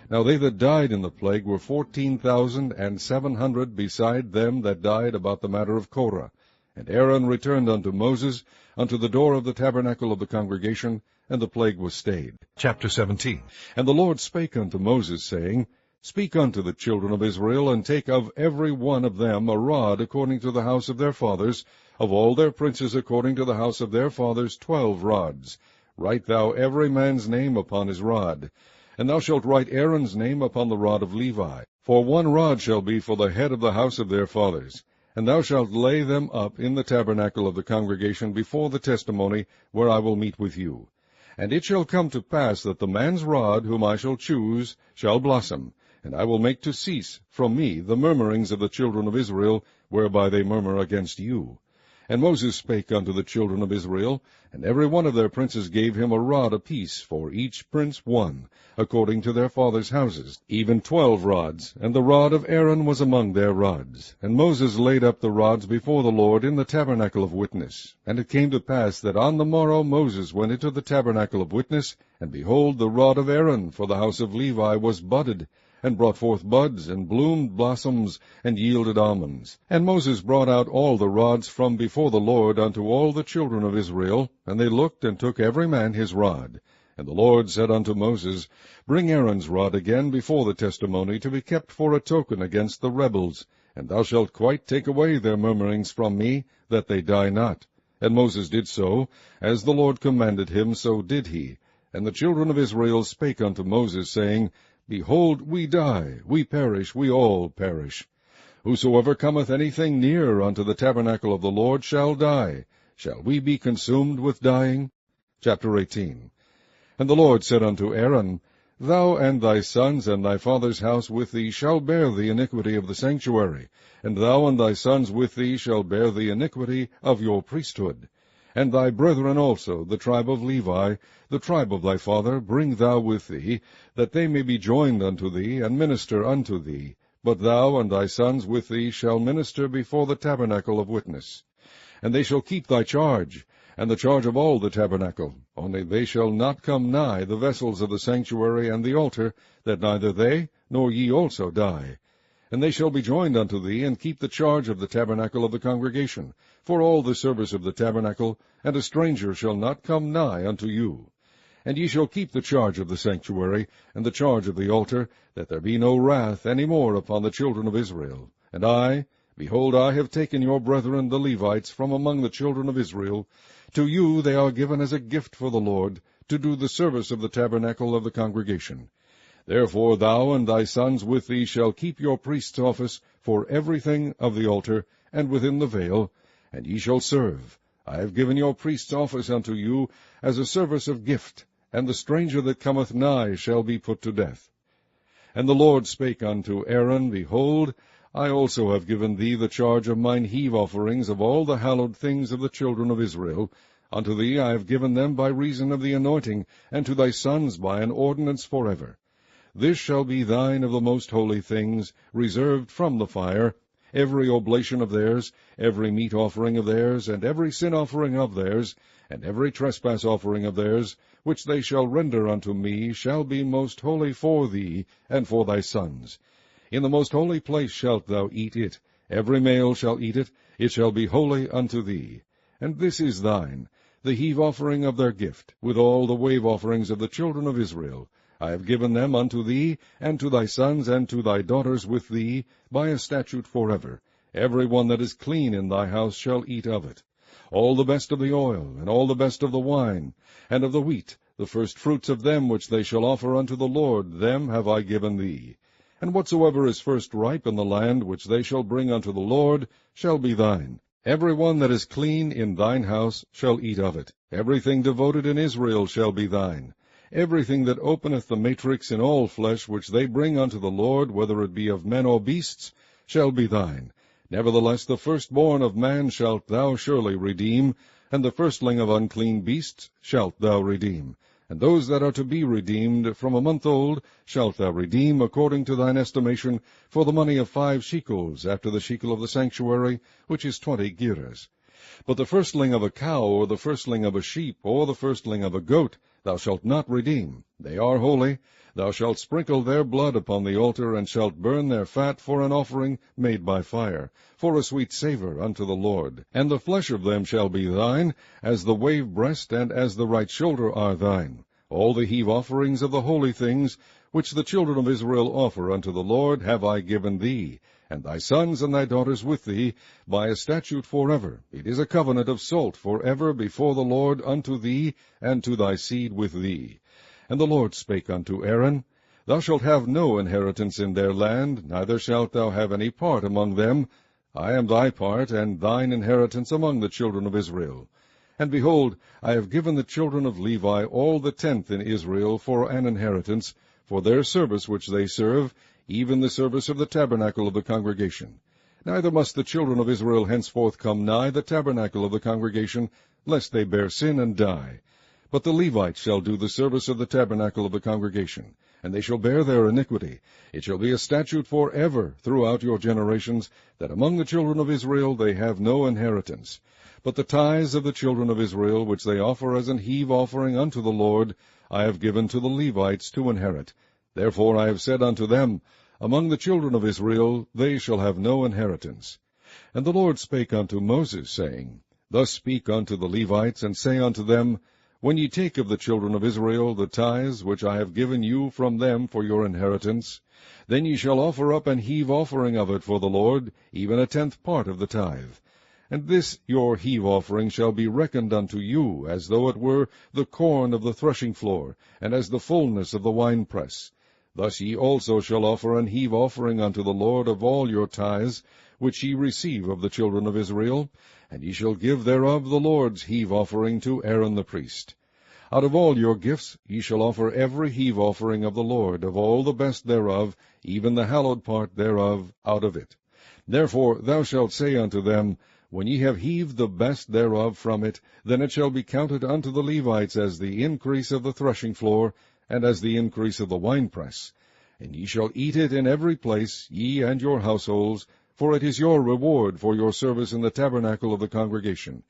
Now they that died in the plague were 14,700, beside them that died about the matter of Korah. And Aaron returned unto Moses, unto the door of the tabernacle of the congregation, and the plague was stayed. Chapter 17. And the Lord spake unto Moses, saying, Speak unto the children of Israel, and take of every one of them a rod according to the house of their fathers, of all their princes according to the house of their fathers 12 rods. Write thou every man's name upon his rod. And thou shalt write Aaron's name upon the rod of Levi. For 1 rod shall be for the head of the house of their fathers. And thou shalt lay them up in the tabernacle of the congregation before the testimony, where I will meet with you. And it shall come to pass that the man's rod, whom I shall choose, shall blossom, and I will make to cease from me the murmurings of the children of Israel, whereby they murmur against you. And Moses spake unto the children of Israel, and every one of their princes gave him a rod apiece, for each prince one, according to their fathers' houses, even 12 rods, and the rod of Aaron was among their rods. And Moses laid up the rods before the Lord in the tabernacle of witness. And it came to pass that on the morrow Moses went into the tabernacle of witness, and behold, the rod of Aaron for the house of Levi was budded, and brought forth buds, and bloomed blossoms, and yielded almonds. And Moses brought out all the rods from before the Lord unto all the children of Israel, and they looked, and took every man his rod. And the Lord said unto Moses, Bring Aaron's rod again before the testimony, to be kept for a token against the rebels, and thou shalt quite take away their murmurings from me, that they die not. And Moses did so, as the Lord commanded him, so did he. And the children of Israel spake unto Moses, saying, Behold, we die, we perish, we all perish. Whosoever cometh anything near unto the tabernacle of the Lord shall die. Shall we be consumed with dying? Chapter 18. And the Lord said unto Aaron, Thou and thy sons and thy father's house with thee shall bear the iniquity of the sanctuary, and thou and thy sons with thee shall bear the iniquity of your priesthood. And thy brethren also, the tribe of Levi, the tribe of thy father, bring thou with thee, that they may be joined unto thee, and minister unto thee. But thou and thy sons with thee shall minister before the tabernacle of witness. And they shall keep thy charge, and the charge of all the tabernacle. Only they shall not come nigh the vessels of the sanctuary and the altar, that neither they nor ye also die. And they shall be joined unto thee, and keep the charge of the tabernacle of the congregation, for all the service of the tabernacle, and a stranger shall not come nigh unto you. And ye shall keep the charge of the sanctuary, and the charge of the altar, that there be no wrath any more upon the children of Israel. And I, behold, I have taken your brethren the Levites from among the children of Israel. To you they are given as a gift for the Lord, to do the service of the tabernacle of the congregation. Therefore thou and thy sons with thee shall keep your priest's office for everything of the altar, and within the veil, and ye shall serve. I have given your priest's office unto you as a service of gift, and the stranger that cometh nigh shall be put to death. And the Lord spake unto Aaron, Behold, I also have given thee the charge of mine heave offerings of all the hallowed things of the children of Israel. Unto thee I have given them by reason of the anointing, and to thy sons by an ordinance forever. This shall be thine of the most holy things, reserved from the fire, every oblation of theirs, every meat offering of theirs, and every sin offering of theirs, and every trespass offering of theirs, which they shall render unto me, shall be most holy for thee and for thy sons. In the most holy place shalt thou eat it, every male shall eat it, it shall be holy unto thee. And this is thine, the heave offering of their gift, with all the wave offerings of the children of Israel. I have given them unto thee, and to thy sons, and to thy daughters with thee, by a statute forever. Every one that is clean in thy house shall eat of it. All the best of the oil, and all the best of the wine, and of the wheat, the first fruits of them which they shall offer unto the Lord, them have I given thee. And whatsoever is first ripe in the land, which they shall bring unto the Lord, shall be thine. Every one that is clean in thine house shall eat of it. Everything devoted in Israel shall be thine. Everything that openeth the matrix in all flesh, which they bring unto the Lord, whether it be of men or beasts, shall be thine. Nevertheless the firstborn of man shalt thou surely redeem, and the firstling of unclean beasts shalt thou redeem. And those that are to be redeemed from a month old shalt thou redeem according to thine estimation, for the money of 5 shekels, after the shekel of the sanctuary, which is 20 gerahs. But the firstling of a cow, or the firstling of a sheep, or the firstling of a goat, thou shalt not redeem. They are holy. Thou shalt sprinkle their blood upon the altar, and shalt burn their fat for an offering made by fire, for a sweet savour unto the Lord. And the flesh of them shall be thine, as the wave breast and as the right shoulder are thine. All the heave offerings of the holy things, which the children of Israel offer unto the Lord, have I given thee, and thy sons and thy daughters with thee, by a statute forever. It is a covenant of salt forever before the Lord unto thee, and to thy seed with thee. And the Lord spake unto Aaron, Thou shalt have no inheritance in their land, neither shalt thou have any part among them. I am thy part, and thine inheritance among the children of Israel. And behold, I have given the children of Levi all the 10th in Israel for an inheritance, for their service which they serve, even the service of the tabernacle of the congregation. Neither must the children of Israel henceforth come nigh the tabernacle of the congregation, lest they bear sin and die. But the Levites shall do the service of the tabernacle of the congregation, and they shall bear their iniquity. It shall be a statute forever throughout your generations, that among the children of Israel they have no inheritance. But the tithes of the children of Israel, which they offer as an heave offering unto the Lord, I have given to the Levites to inherit. Therefore I have said unto them, Among the children of Israel they shall have no inheritance. And the Lord spake unto Moses, saying, Thus speak unto the Levites, and say unto them, When ye take of the children of Israel the tithes which I have given you from them for your inheritance, then ye shall offer up an heave offering of it for the Lord, even a 10th part of the tithe. And this your heave offering shall be reckoned unto you, as though it were the corn of the threshing floor, and as the fullness of the winepress. Thus ye also shall offer an heave offering unto the Lord of all your tithes, which ye receive of the children of Israel, and ye shall give thereof the Lord's heave offering to Aaron the priest. Out of all your gifts ye shall offer every heave offering of the Lord, of all the best thereof, even the hallowed part thereof, out of it. Therefore thou shalt say unto them, When ye have heaved the best thereof from it, then it shall be counted unto the Levites as the increase of the threshing floor, and as the increase of the winepress. And ye shall eat it in every place, ye and your households, for it is your reward for your service in the tabernacle of the congregation.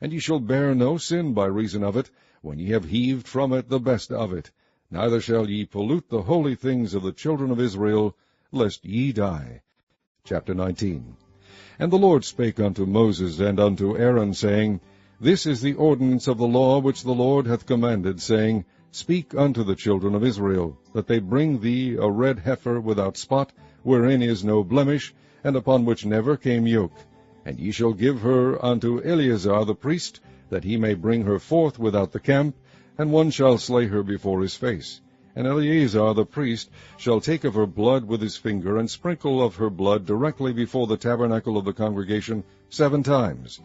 And ye shall bear no sin by reason of it, when ye have heaved from it the best of it. Neither shall ye pollute the holy things of the children of Israel, lest ye die. Chapter 19. And the Lord spake unto Moses and unto Aaron, saying, This is the ordinance of the law which the Lord hath commanded, saying, Speak unto the children of Israel, that they bring thee a red heifer without spot, wherein is no blemish, and upon which never came yoke. And ye shall give her unto Eleazar the priest, that he may bring her forth without the camp, and one shall slay her before his face. And Eleazar the priest shall take of her blood with his finger, and sprinkle of her blood directly before the tabernacle of the congregation 7 times.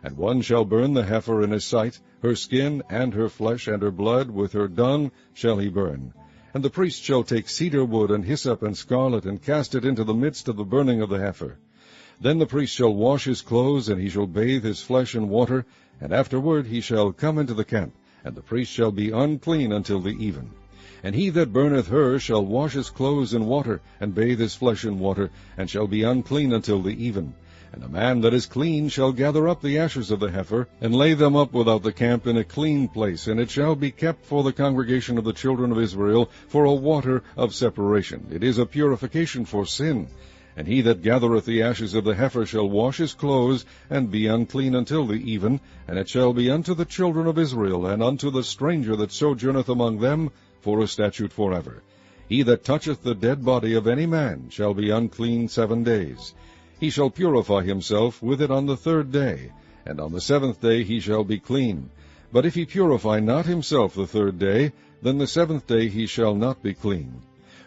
And one shall burn the heifer in his sight, her skin, and her flesh, and her blood, with her dung shall he burn. And the priest shall take cedar wood, and hyssop, and scarlet, and cast it into the midst of the burning of the heifer. Then the priest shall wash his clothes, and he shall bathe his flesh in water, and afterward he shall come into the camp, and the priest shall be unclean until the even. And he that burneth her shall wash his clothes in water, and bathe his flesh in water, and shall be unclean until the even. And a man that is clean shall gather up the ashes of the heifer, and lay them up without the camp in a clean place, and it shall be kept for the congregation of the children of Israel for a water of separation. It is a purification for sin. And he that gathereth the ashes of the heifer shall wash his clothes, and be unclean until the even, and it shall be unto the children of Israel, and unto the stranger that sojourneth among them, for a statute forever. He that toucheth the dead body of any man shall be unclean 7 days. He shall purify himself with it on the 3rd day, and on the 7th day he shall be clean. But if he purify not himself the 3rd day, then the 7th day he shall not be clean.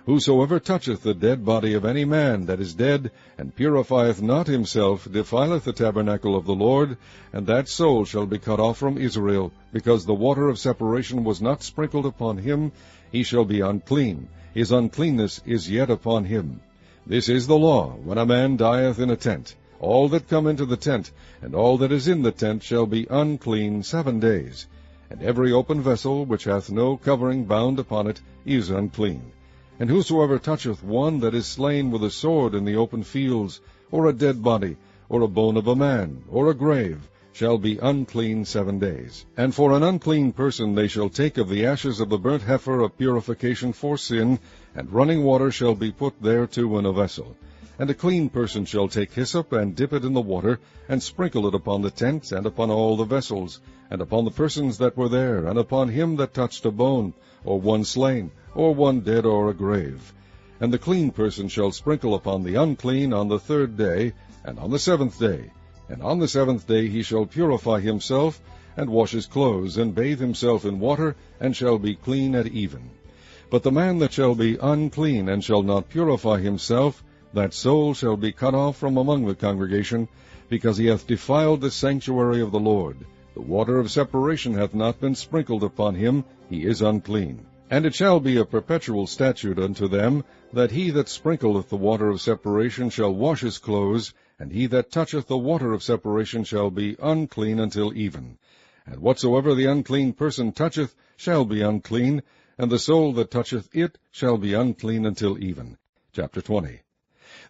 Whosoever toucheth the dead body of any man that is dead, and purifieth not himself, defileth the tabernacle of the Lord, and that soul shall be cut off from Israel, because the water of separation was not sprinkled upon him. He shall be unclean. His uncleanness is yet upon him. This is the law, when a man dieth in a tent. All that come into the tent, and all that is in the tent, shall be unclean 7 days. And every open vessel, which hath no covering bound upon it, is unclean. And whosoever toucheth one that is slain with a sword in the open fields, or a dead body, or a bone of a man, or a grave, shall be unclean 7 days. And for an unclean person they shall take of the ashes of the burnt heifer of purification for sin, and running water shall be put thereto in a vessel. And a clean person shall take hyssop, and dip it in the water, and sprinkle it upon the tent, and upon all the vessels, and upon the persons that were there, and upon him that touched a bone, or one slain, or one dead, or a grave. And the clean person shall sprinkle upon the unclean on the 3rd day, and on the 7th day. And on the 7th day he shall purify himself, and wash his clothes, and bathe himself in water, and shall be clean at even. But the man that shall be unclean, and shall not purify himself, that soul shall be cut off from among the congregation, because he hath defiled the sanctuary of the Lord. The water of separation hath not been sprinkled upon him, he is unclean. And it shall be a perpetual statute unto them, that he that sprinkleth the water of separation shall wash his clothes, and he that toucheth the water of separation shall be unclean until even. And whatsoever the unclean person toucheth shall be unclean, and the soul that toucheth it shall be unclean until even. Chapter 20.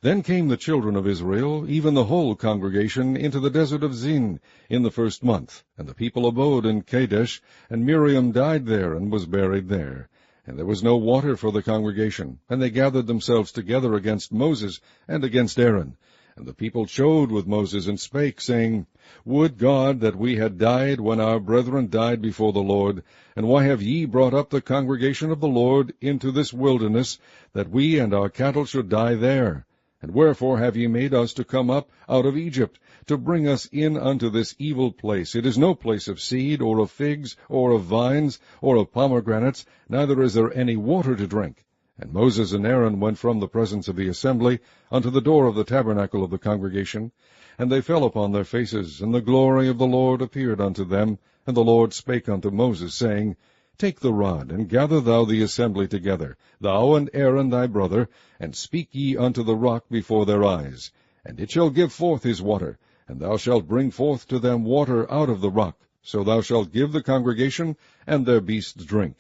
Then came the children of Israel, even the whole congregation, into the desert of Zin in the 1st month. And the people abode in Kadesh, and Miriam died there, and was buried there. And there was no water for the congregation, and they gathered themselves together against Moses and against Aaron. And the people chode with Moses, and spake, saying, Would God that we had died when our brethren died before the Lord! And why have ye brought up the congregation of the Lord into this wilderness, that we and our cattle should die there? And wherefore have ye made us to come up out of Egypt, to bring us in unto this evil place? It is no place of seed, or of figs, or of vines, or of pomegranates, neither is there any water to drink. And Moses and Aaron went from the presence of the assembly unto the door of the tabernacle of the congregation. And they fell upon their faces, and the glory of the Lord appeared unto them. And the Lord spake unto Moses, saying, Take the rod, and gather thou the assembly together, thou and Aaron thy brother, and speak ye unto the rock before their eyes. And it shall give forth his water, and thou shalt bring forth to them water out of the rock. So thou shalt give the congregation and their beasts drink.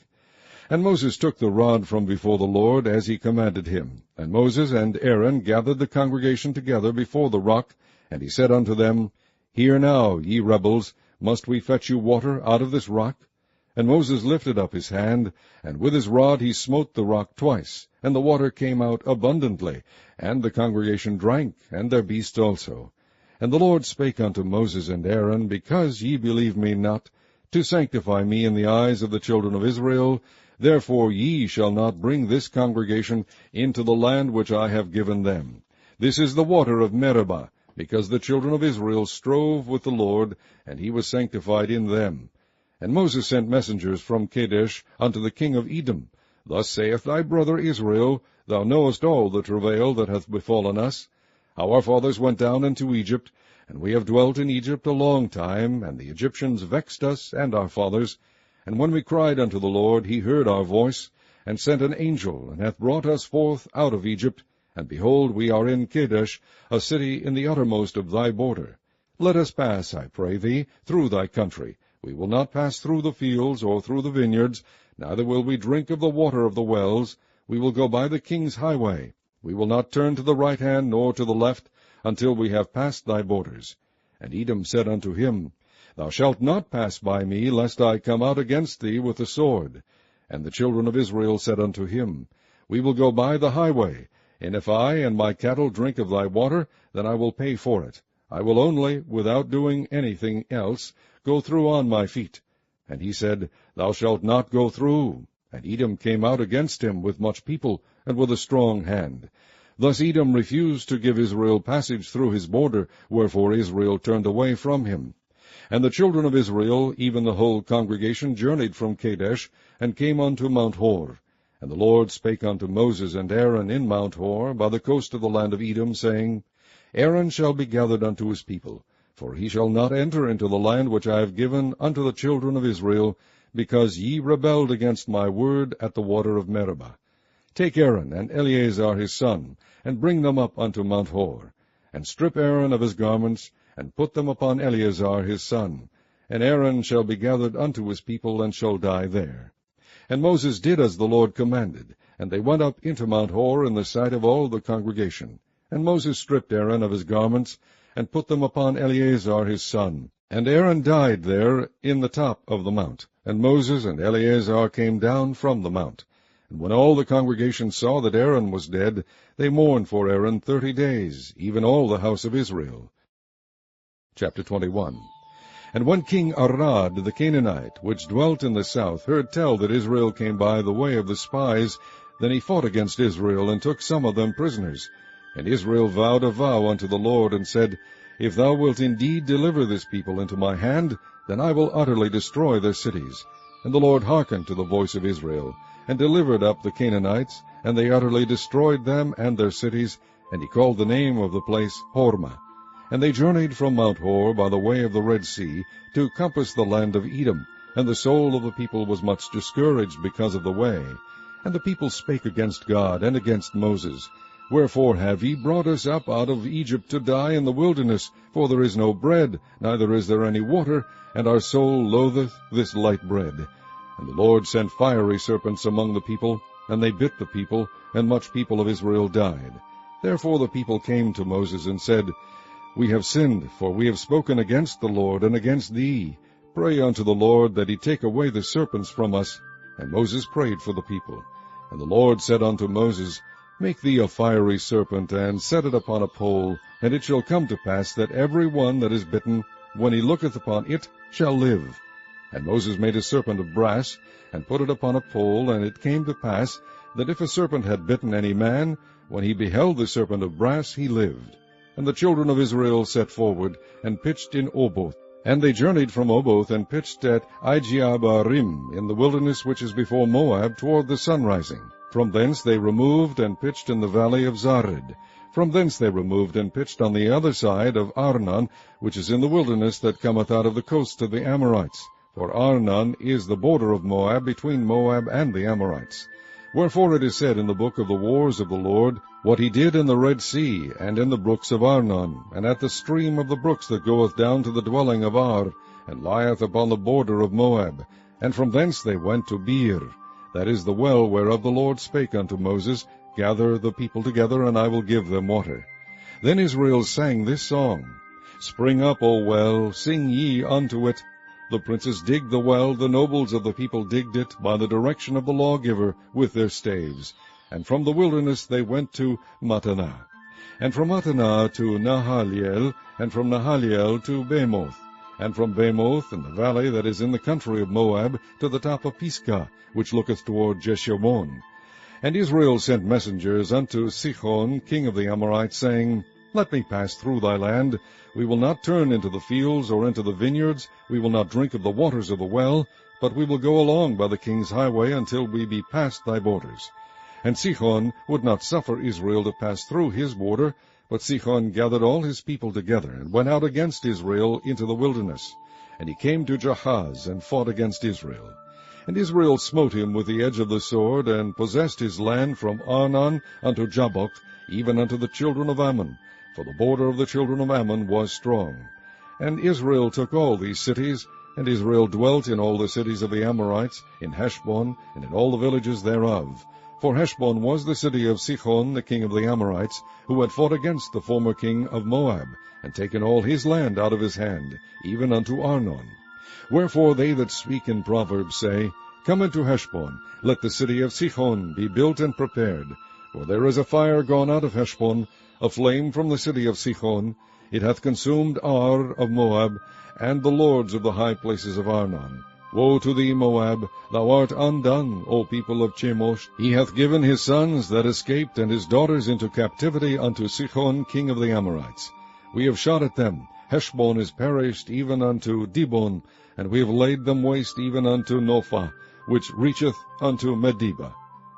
And Moses took the rod from before the Lord, as he commanded him. And Moses and Aaron gathered the congregation together before the rock. And he said unto them, Hear now, ye rebels, must we fetch you water out of this rock? And Moses lifted up his hand, and with his rod he smote the rock twice, and the water came out abundantly, and the congregation drank, and their beasts also. And the Lord spake unto Moses and Aaron, Because ye believe me not, to sanctify me in the eyes of the children of Israel, therefore ye shall not bring this congregation into the land which I have given them. This is the water of Meribah, because the children of Israel strove with the Lord, and he was sanctified in them. And Moses sent messengers from Kadesh unto the king of Edom. Thus saith thy brother Israel, Thou knowest all the travail that hath befallen us. How our fathers went down into Egypt, and we have dwelt in Egypt a long time, and the Egyptians vexed us and our fathers. And when we cried unto the Lord, he heard our voice, and sent an angel, and hath brought us forth out of Egypt. And behold, we are in Kadesh, a city in the uttermost of thy border. Let us pass, I pray thee, through thy country. We will not pass through the fields, or through the vineyards, neither will we drink of the water of the wells. We will go by the king's highway. We will not turn to the right hand, nor to the left, until we have passed thy borders. And Edom said unto him, Thou shalt not pass by me, lest I come out against thee with the sword. And the children of Israel said unto him, We will go by the highway, and if I and my cattle drink of thy water, then I will pay for it. I will only, without doing anything else, go through on my feet. And he said, Thou shalt not go through. And Edom came out against him with much people, and with a strong hand. Thus Edom refused to give Israel passage through his border, wherefore Israel turned away from him. And the children of Israel, even the whole congregation, journeyed from Kadesh, and came unto Mount Hor. And the Lord spake unto Moses and Aaron in Mount Hor, by the coast of the land of Edom, saying, Aaron shall be gathered unto his people, for he shall not enter into the land which I have given unto the children of Israel, because ye rebelled against my word at the water of Meribah. Take Aaron and Eleazar his son, and bring them up unto Mount Hor, and strip Aaron of his garments, and put them upon Eleazar his son. And Aaron shall be gathered unto his people, and shall die there. And Moses did as the Lord commanded, and they went up into Mount Hor in the sight of all the congregation. And Moses stripped Aaron of his garments, and put them upon Eleazar his son. And Aaron died there in the top of the mount. And Moses and Eleazar came down from the mount. And when all the congregation saw that Aaron was dead, they mourned for Aaron 30 days, even all the house of Israel. Chapter 21. And when King Arad the Canaanite, which dwelt in the south, heard tell that Israel came by the way of the spies, then he fought against Israel, and took some of them prisoners. And Israel vowed a vow unto the Lord, and said, If thou wilt indeed deliver this people into my hand, then I will utterly destroy their cities. And the Lord hearkened to the voice of Israel, and delivered up the Canaanites, and they utterly destroyed them and their cities, and he called the name of the place Hormah. And they journeyed from Mount Hor by the way of the Red Sea, to compass the land of Edom, and the soul of the people was much discouraged because of the way. And the people spake against God and against Moses. Wherefore have ye brought us up out of Egypt to die in the wilderness? For there is no bread, neither is there any water, and our soul loatheth this light bread. And the Lord sent fiery serpents among the people, and they bit the people, and much people of Israel died. Therefore the people came to Moses and said, We have sinned, for we have spoken against the Lord and against thee. Pray unto the Lord that he take away the serpents from us. And Moses prayed for the people. And the Lord said unto Moses, Make thee a fiery serpent, and set it upon a pole, and it shall come to pass that every one that is bitten, when he looketh upon it, shall live. And Moses made a serpent of brass, and put it upon a pole, and it came to pass, that if a serpent had bitten any man, when he beheld the serpent of brass, he lived. And the children of Israel set forward, and pitched in Oboth. And they journeyed from Oboth, and pitched at Ijeabarim, in the wilderness which is before Moab, toward the sunrising. From thence they removed, and pitched in the valley of Zared. From thence they removed, and pitched on the other side of Arnon, which is in the wilderness that cometh out of the coast of the Amorites. For Arnon is the border of Moab, between Moab and the Amorites. Wherefore it is said in the book of the wars of the Lord, what he did in the Red Sea, and in the brooks of Arnon, and at the stream of the brooks that goeth down to the dwelling of Ar, and lieth upon the border of Moab. And from thence they went to Beer, that is the well whereof the Lord spake unto Moses, Gather the people together, and I will give them water. Then Israel sang this song, Spring up, O well, sing ye unto it. The princes digged the well, the nobles of the people digged it, by the direction of the lawgiver, with their staves. And from the wilderness they went to Mattanah. And from Mattanah to Nahaliel, and from Nahaliel to Bamoth. And from Bamoth, in the valley that is in the country of Moab, to the top of Pisgah, which looketh toward Jeshimon. And Israel sent messengers unto Sihon, king of the Amorites, saying, Let me pass through thy land. We will not turn into the fields or into the vineyards. We will not drink of the waters of the well, but we will go along by the king's highway until we be past thy borders. And Sihon would not suffer Israel to pass through his border, but Sihon gathered all his people together, and went out against Israel into the wilderness. And he came to Jahaz, and fought against Israel. And Israel smote him with the edge of the sword, and possessed his land from Arnon unto Jabbok, even unto the children of Ammon, for the border of the children of Ammon was strong. And Israel took all these cities, and Israel dwelt in all the cities of the Amorites, in Heshbon, and in all the villages thereof. For Heshbon was the city of Sihon, the king of the Amorites, who had fought against the former king of Moab, and taken all his land out of his hand, even unto Arnon. Wherefore they that speak in Proverbs say, Come into Heshbon, let the city of Sihon be built and prepared. For there is a fire gone out of Heshbon, a flame from the city of Sihon. It hath consumed Ar of Moab, and the lords of the high places of Arnon. Woe to thee, Moab! Thou art undone, O people of Chemosh. He hath given his sons that escaped, and his daughters into captivity unto Sihon, king of the Amorites. We have shot at them. Heshbon is perished even unto Dibon, and we have laid them waste even unto Nophah, which reacheth unto Medeba.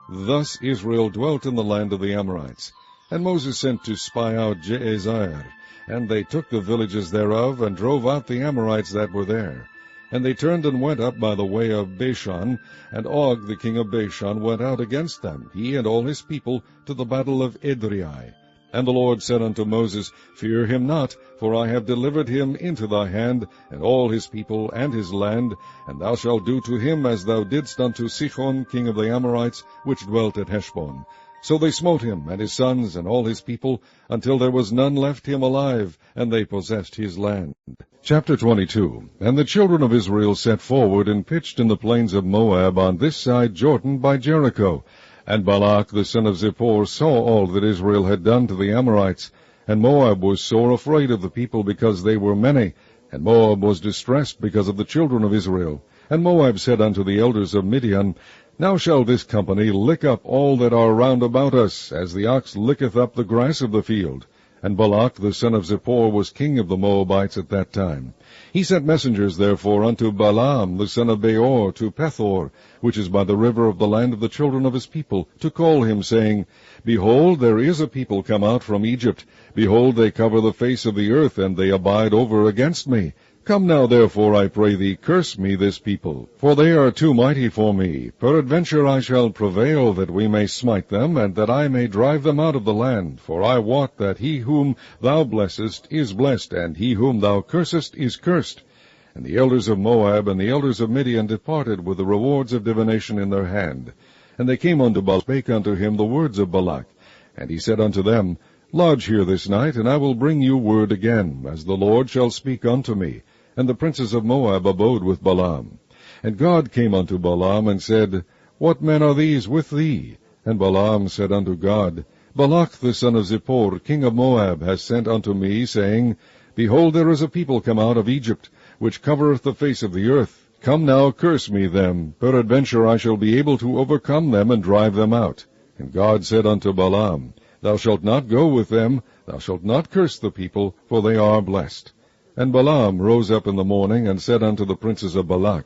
Thus Israel dwelt in the land of the Amorites. And Moses sent to spy out Jazer, and they took the villages thereof, and drove out the Amorites that were there. And they turned and went up by the way of Bashan, and Og the king of Bashan went out against them, he and all his people, to the battle of Edrei. And the Lord said unto Moses, Fear him not, for I have delivered him into thy hand, and all his people and his land, and thou shalt do to him as thou didst unto Sihon king of the Amorites, which dwelt at Heshbon. So they smote him, and his sons, and all his people, until there was none left him alive, and they possessed his land. Chapter 22. And the children of Israel set forward, and pitched in the plains of Moab on this side Jordan by Jericho. And Balak the son of Zippor saw all that Israel had done to the Amorites. And Moab was sore afraid of the people, because they were many. And Moab was distressed because of the children of Israel. And Moab said unto the elders of Midian, Now shall this company lick up all that are round about us, as the ox licketh up the grass of the field. And Balak the son of Zippor was king of the Moabites at that time. He sent messengers therefore unto Balaam the son of Beor to Pethor, which is by the river of the land of the children of his people, to call him, saying, Behold, there is a people come out from Egypt. Behold, they cover the face of the earth, and they abide over against me. Come now, therefore, I pray thee, curse me this people, for they are too mighty for me. Peradventure I shall prevail that we may smite them, and that I may drive them out of the land. For I wot that he whom thou blessest is blessed, and he whom thou cursest is cursed. And the elders of Moab and the elders of Midian departed with the rewards of divination in their hand. And they came unto Balak, spake unto him the words of Balak. And he said unto them, Lodge here this night, and I will bring you word again, as the Lord shall speak unto me. And the princes of Moab abode with Balaam. And God came unto Balaam, and said, What men are these with thee? And Balaam said unto God, Balak the son of Zippor, king of Moab, has sent unto me, saying, Behold, there is a people come out of Egypt, which covereth the face of the earth. Come now, curse me them. Peradventure I shall be able to overcome them, and drive them out. And God said unto Balaam, Thou shalt not go with them, thou shalt not curse the people, for they are blessed. And Balaam rose up in the morning, and said unto the princes of Balak,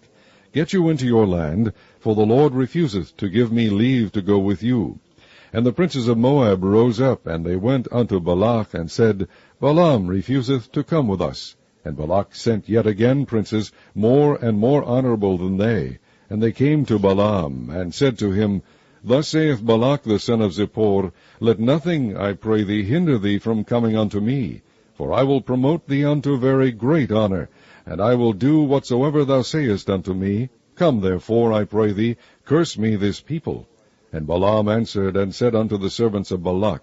Get you into your land, for the Lord refuseth to give me leave to go with you. And the princes of Moab rose up, and they went unto Balak, and said, Balaam refuseth to come with us. And Balak sent yet again princes, more and more honorable than they. And they came to Balaam, and said to him, Thus saith Balak the son of Zippor, Let nothing, I pray thee, hinder thee from coming unto me. For I will promote thee unto very great honor, and I will do whatsoever thou sayest unto me. Come therefore, I pray thee, curse me this people. And Balaam answered and said unto the servants of Balak,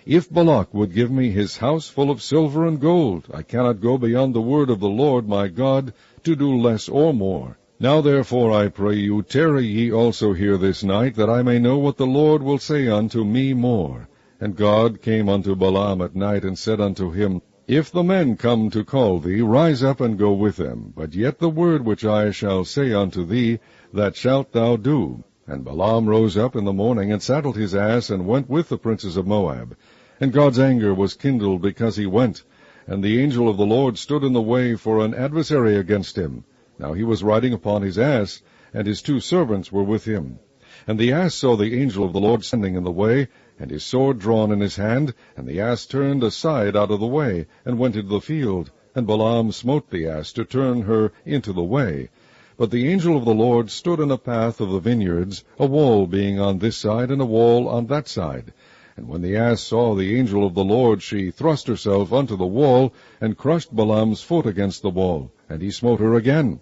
If Balak would give me his house full of silver and gold, I cannot go beyond the word of the Lord my God, to do less or more. Now therefore, I pray you, tarry ye also here this night, that I may know what the Lord will say unto me more. And God came unto Balaam at night, and said unto him, If the men come to call thee, rise up and go with them. But yet the word which I shall say unto thee, that shalt thou do. And Balaam rose up in the morning, and saddled his ass, and went with the princes of Moab. And God's anger was kindled because he went. And the angel of the Lord stood in the way for an adversary against him. Now he was riding upon his ass, and his 2 servants were with him. And the ass saw the angel of the Lord standing in the way, and his sword drawn in his hand, and the ass turned aside out of the way, and went into the field. And Balaam smote the ass to turn her into the way. But the angel of the Lord stood in a path of the vineyards, a wall being on this side, and a wall on that side. And when the ass saw the angel of the Lord, she thrust herself unto the wall, and crushed Balaam's foot against the wall, and he smote her again.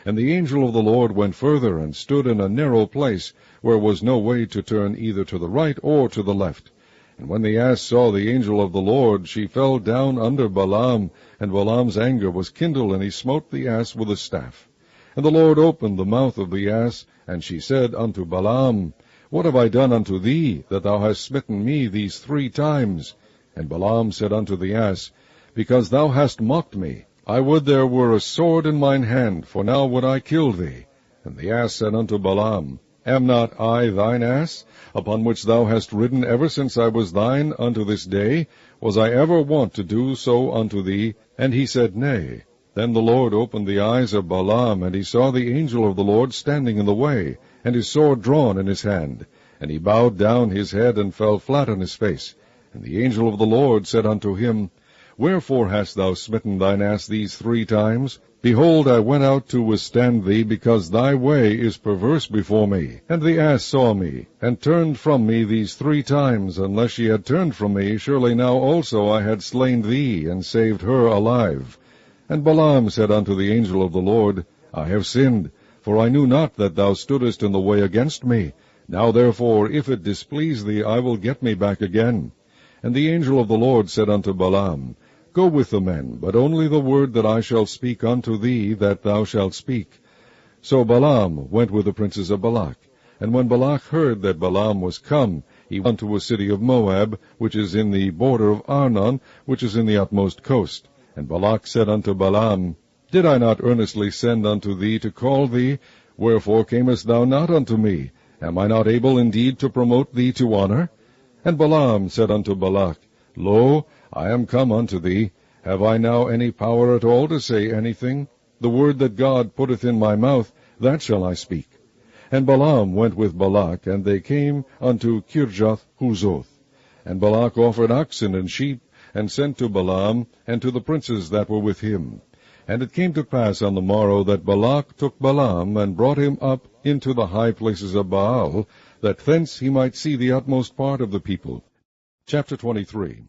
And the angel of the Lord went further, and stood in a narrow place, where was no way to turn either to the right or to the left. And when the ass saw the angel of the Lord, she fell down under Balaam, and Balaam's anger was kindled, and he smote the ass with a staff. And the Lord opened the mouth of the ass, and she said unto Balaam, What have I done unto thee, that thou hast smitten me these 3 times? And Balaam said unto the ass, Because thou hast mocked me. I would there were a sword in mine hand, for now would I kill thee. And the ass said unto Balaam, Am not I thine ass, upon which thou hast ridden ever since I was thine unto this day? Was I ever wont to do so unto thee? And he said, Nay. Then the Lord opened the eyes of Balaam, and he saw the angel of the Lord standing in the way, and his sword drawn in his hand. And he bowed down his head, and fell flat on his face. And the angel of the Lord said unto him, Wherefore hast thou smitten thine ass these 3 times? Behold, I went out to withstand thee, because thy way is perverse before me. And the ass saw me, and turned from me these 3 times. Unless she had turned from me, surely now also I had slain thee, and saved her alive. And Balaam said unto the angel of the Lord, I have sinned, for I knew not that thou stoodest in the way against me. Now therefore, if it displease thee, I will get me back again. And the angel of the Lord said unto Balaam, Go with the men, but only the word that I shall speak unto thee, that thou shalt speak. So Balaam went with the princes of Balak. And when Balak heard that Balaam was come, he went unto a city of Moab, which is in the border of Arnon, which is in the utmost coast. And Balak said unto Balaam, Did I not earnestly send unto thee to call thee? Wherefore camest thou not unto me? Am I not able indeed to promote thee to honor? And Balaam said unto Balak, Lo, I am come unto thee. Have I now any power at all to say anything? The word that God putteth in my mouth, that shall I speak. And Balaam went with Balak, and they came unto Kirjath-Huzoth. And Balak offered oxen and sheep, and sent to Balaam, and to the princes that were with him. And it came to pass on the morrow that Balak took Balaam, and brought him up into the high places of Baal, that thence he might see the utmost part of the people. Chapter 23.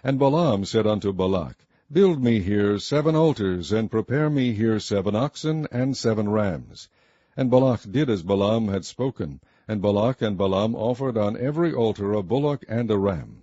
And Balaam said unto Balak, Build me here 7 altars, and prepare me here 7 oxen and 7 rams. And Balak did as Balaam had spoken, and Balak and Balaam offered on every altar a bullock and a ram.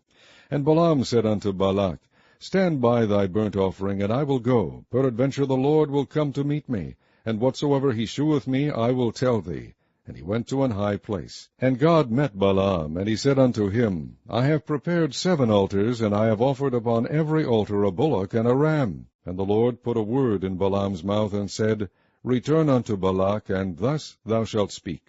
And Balaam said unto Balak, Stand by thy burnt offering, and I will go. Peradventure the Lord will come to meet me, and whatsoever he sheweth me I will tell thee. And he went to an high place. And God met Balaam, and he said unto him, I have prepared 7 altars, and I have offered upon every altar a bullock and a ram. And the Lord put a word in Balaam's mouth, and said, Return unto Balak, and thus thou shalt speak.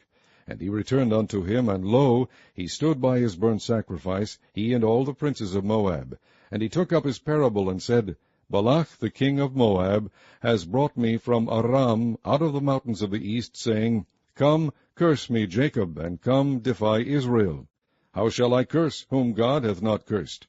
And he returned unto him, and lo, he stood by his burnt sacrifice, he and all the princes of Moab. And he took up his parable, and said, Balak the king of Moab has brought me from Aram out of the mountains of the east, saying, Come, curse me, Jacob, and come, defy Israel. How shall I curse, whom God hath not cursed?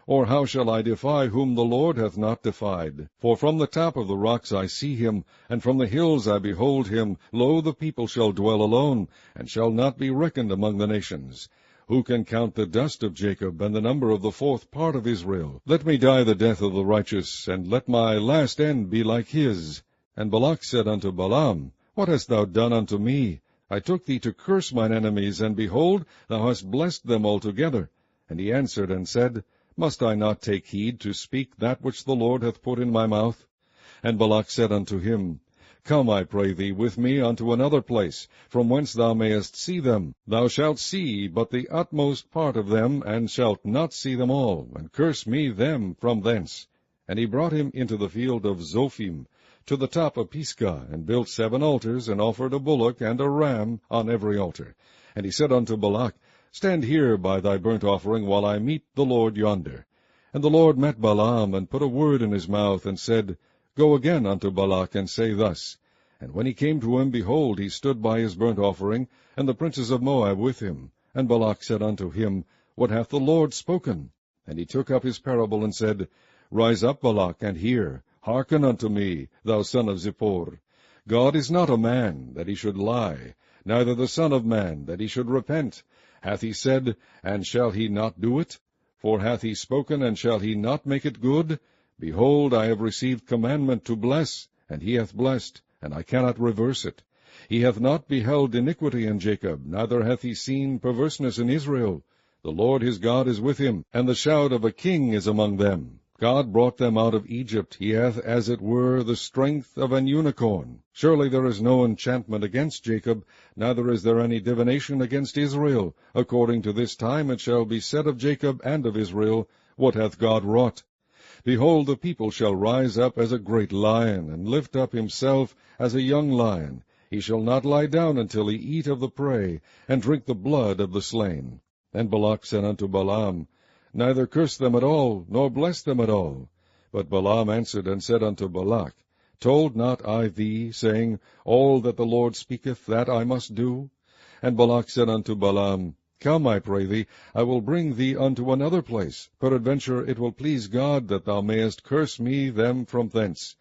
Or how shall I defy, whom the Lord hath not defied? For from the top of the rocks I see him, and from the hills I behold him. Lo, the people shall dwell alone, and shall not be reckoned among the nations. Who can count the dust of Jacob, and the number of the 4th part of Israel? Let me die the death of the righteous, and let my last end be like his. And Balak said unto Balaam, What hast thou done unto me? I took thee to curse mine enemies, and behold, thou hast blessed them altogether. And he answered and said, Must I not take heed to speak that which the Lord hath put in my mouth? And Balak said unto him, Come, I pray thee, with me unto another place, from whence thou mayest see them. Thou shalt see but the utmost part of them, and shalt not see them all, and curse me them from thence. And he brought him into the field of Zophim, to the top of Pisgah, and built 7 altars, and offered a bullock and a ram on every altar. And he said unto Balak, Stand here by thy burnt offering, while I meet the Lord yonder. And the Lord met Balaam, and put a word in his mouth, and said, Go again unto Balak, and say thus. And when he came to him, behold, he stood by his burnt offering, and the princes of Moab with him. And Balak said unto him, What hath the Lord spoken? And he took up his parable, and said, Rise up, Balak, and hear. Hearken unto me, thou son of Zippor. God is not a man, that he should lie, neither the son of man, that he should repent. Hath he said, and shall he not do it? For hath he spoken, and shall he not make it good? Behold, I have received commandment to bless, and he hath blessed, and I cannot reverse it. He hath not beheld iniquity in Jacob, neither hath he seen perverseness in Israel. The Lord his God is with him, and the shout of a king is among them. God brought them out of Egypt. He hath, as it were, the strength of an unicorn. Surely there is no enchantment against Jacob, neither is there any divination against Israel. According to this time it shall be said of Jacob and of Israel, What hath God wrought? Behold, the people shall rise up as a great lion, and lift up himself as a young lion. He shall not lie down until he eat of the prey, and drink the blood of the slain. And Balak said unto Balaam, Neither curse them at all, nor bless them at all. But Balaam answered and said unto Balak, Told not I thee, saying, All that the Lord speaketh, that I must do? And Balak said unto Balaam, Come, I pray thee, I will bring thee unto another place. Peradventure it will please God that thou mayest curse me them from thence.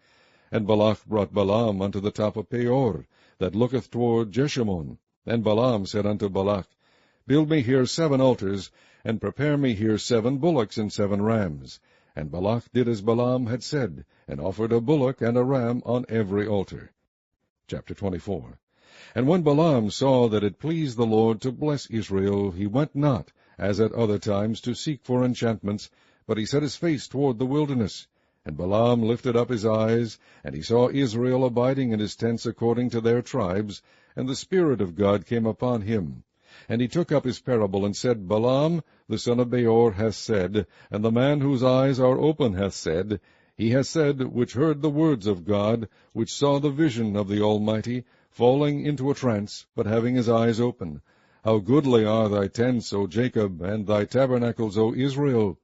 And Balak brought Balaam unto the top of Peor, that looketh toward Jeshimon. And Balaam said unto Balak, Build me here 7 altars, and prepare me here 7 bullocks and 7 rams. And Balak did as Balaam had said, and offered a bullock and a ram on every altar. Chapter 24. And when Balaam saw that it pleased the Lord to bless Israel, he went not, as at other times, to seek for enchantments, but he set his face toward the wilderness. And Balaam lifted up his eyes, and he saw Israel abiding in his tents according to their tribes, and the Spirit of God came upon him. And he took up his parable, and said, Balaam the son of Beor hath said, and the man whose eyes are open hath said, he hath said, which heard the words of God, which saw the vision of the Almighty, falling into a trance, but having his eyes open. How goodly are thy tents, O Jacob, and thy tabernacles, O Israel!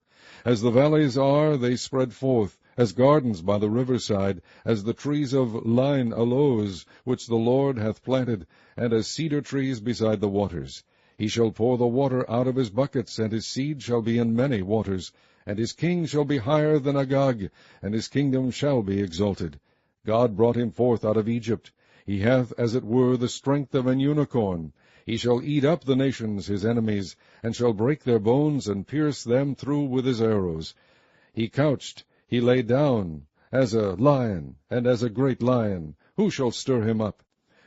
As the valleys are, they spread forth, as gardens by the riverside, as the trees of line aloes, which the Lord hath planted, and as cedar trees beside the waters. He shall pour the water out of his buckets, and his seed shall be in many waters, and his king shall be higher than Agag, and his kingdom shall be exalted. God brought him forth out of Egypt. He hath as it were the strength of an unicorn. He shall eat up the nations his enemies, and shall break their bones, and pierce them through with his arrows. He couched, he lay down, as a lion, and as a great lion. Who shall stir him up?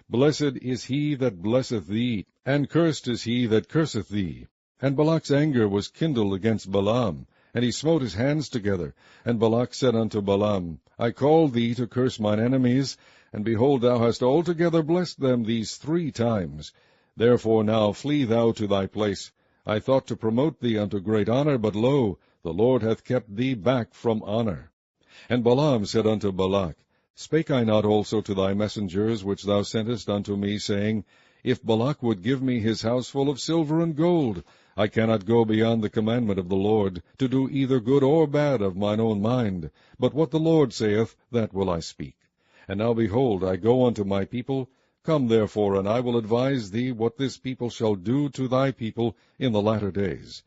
Blessed is he that blesseth thee, and cursed is he that curseth thee. And Balak's anger was kindled against Balaam, and he smote his hands together. And Balak said unto Balaam, I called thee to curse mine enemies, and behold, thou hast altogether blessed them these 3 times. Therefore now flee thou to thy place. I thought to promote thee unto great honor, but lo, the Lord hath kept thee back from honor. And Balaam said unto Balak, Spake I not also to thy messengers which thou sentest unto me, saying, If Balak would give me his house full of silver and gold, I cannot go beyond the commandment of the Lord, to do either good or bad of mine own mind, but what the Lord saith, that will I speak. And now behold, I go unto my people. Come therefore, and I will advise thee what this people shall do to thy people in the latter days.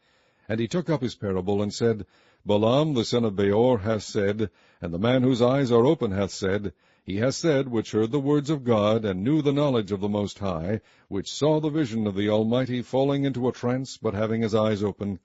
And he took up his parable, and said, Balaam the son of Beor hath said, and the man whose eyes are open hath said, he hath said, which heard the words of God, and knew the knowledge of the Most High, which saw the vision of the Almighty falling into a trance, but having his eyes open,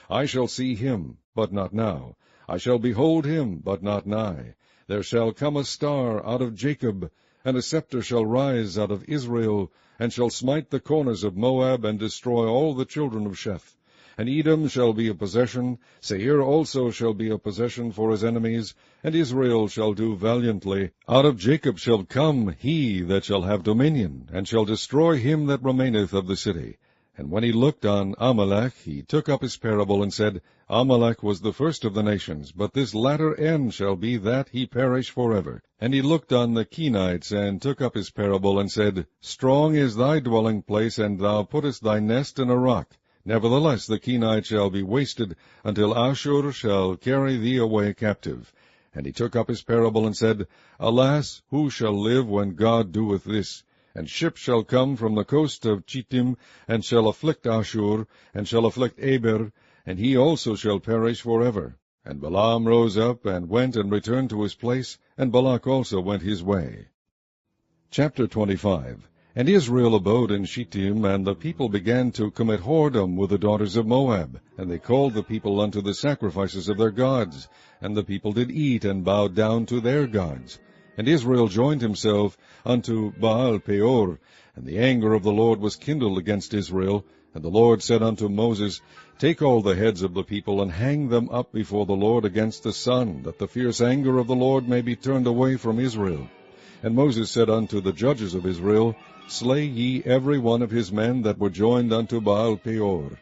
I shall see him, but not now. I shall behold him, but not nigh. There shall come a star out of Jacob, and a scepter shall rise out of Israel, and shall smite the corners of Moab, and destroy all the children of Sheth. And Edom shall be a possession, Seir also shall be a possession for his enemies, and Israel shall do valiantly. Out of Jacob shall come he that shall have dominion, and shall destroy him that remaineth of the city. And when he looked on Amalek, he took up his parable, and said, Amalek was the first of the nations, but this latter end shall be that he perish forever. And he looked on the Kenites, and took up his parable, and said, Strong is thy dwelling place, and thou puttest thy nest in a rock. Nevertheless the Kenites shall be wasted, until Ashur shall carry thee away captive. And he took up his parable, and said, Alas, who shall live when God doeth this? And ships shall come from the coast of Chittim, and shall afflict Ashur, and shall afflict Eber, and he also shall perish forever. And Balaam rose up, and went and returned to his place, and Balak also went his way. Chapter 25. And Israel abode in Shittim, and the people began to commit whoredom with the daughters of Moab. And they called the people unto the sacrifices of their gods. And the people did eat, and bowed down to their gods. And Israel joined himself unto Baal Peor, and the anger of the Lord was kindled against Israel. And the Lord said unto Moses, Take all the heads of the people, and hang them up before the Lord against the sun, that the fierce anger of the Lord may be turned away from Israel. And Moses said unto the judges of Israel, Slay ye every one of his men that were joined unto Baal Peor.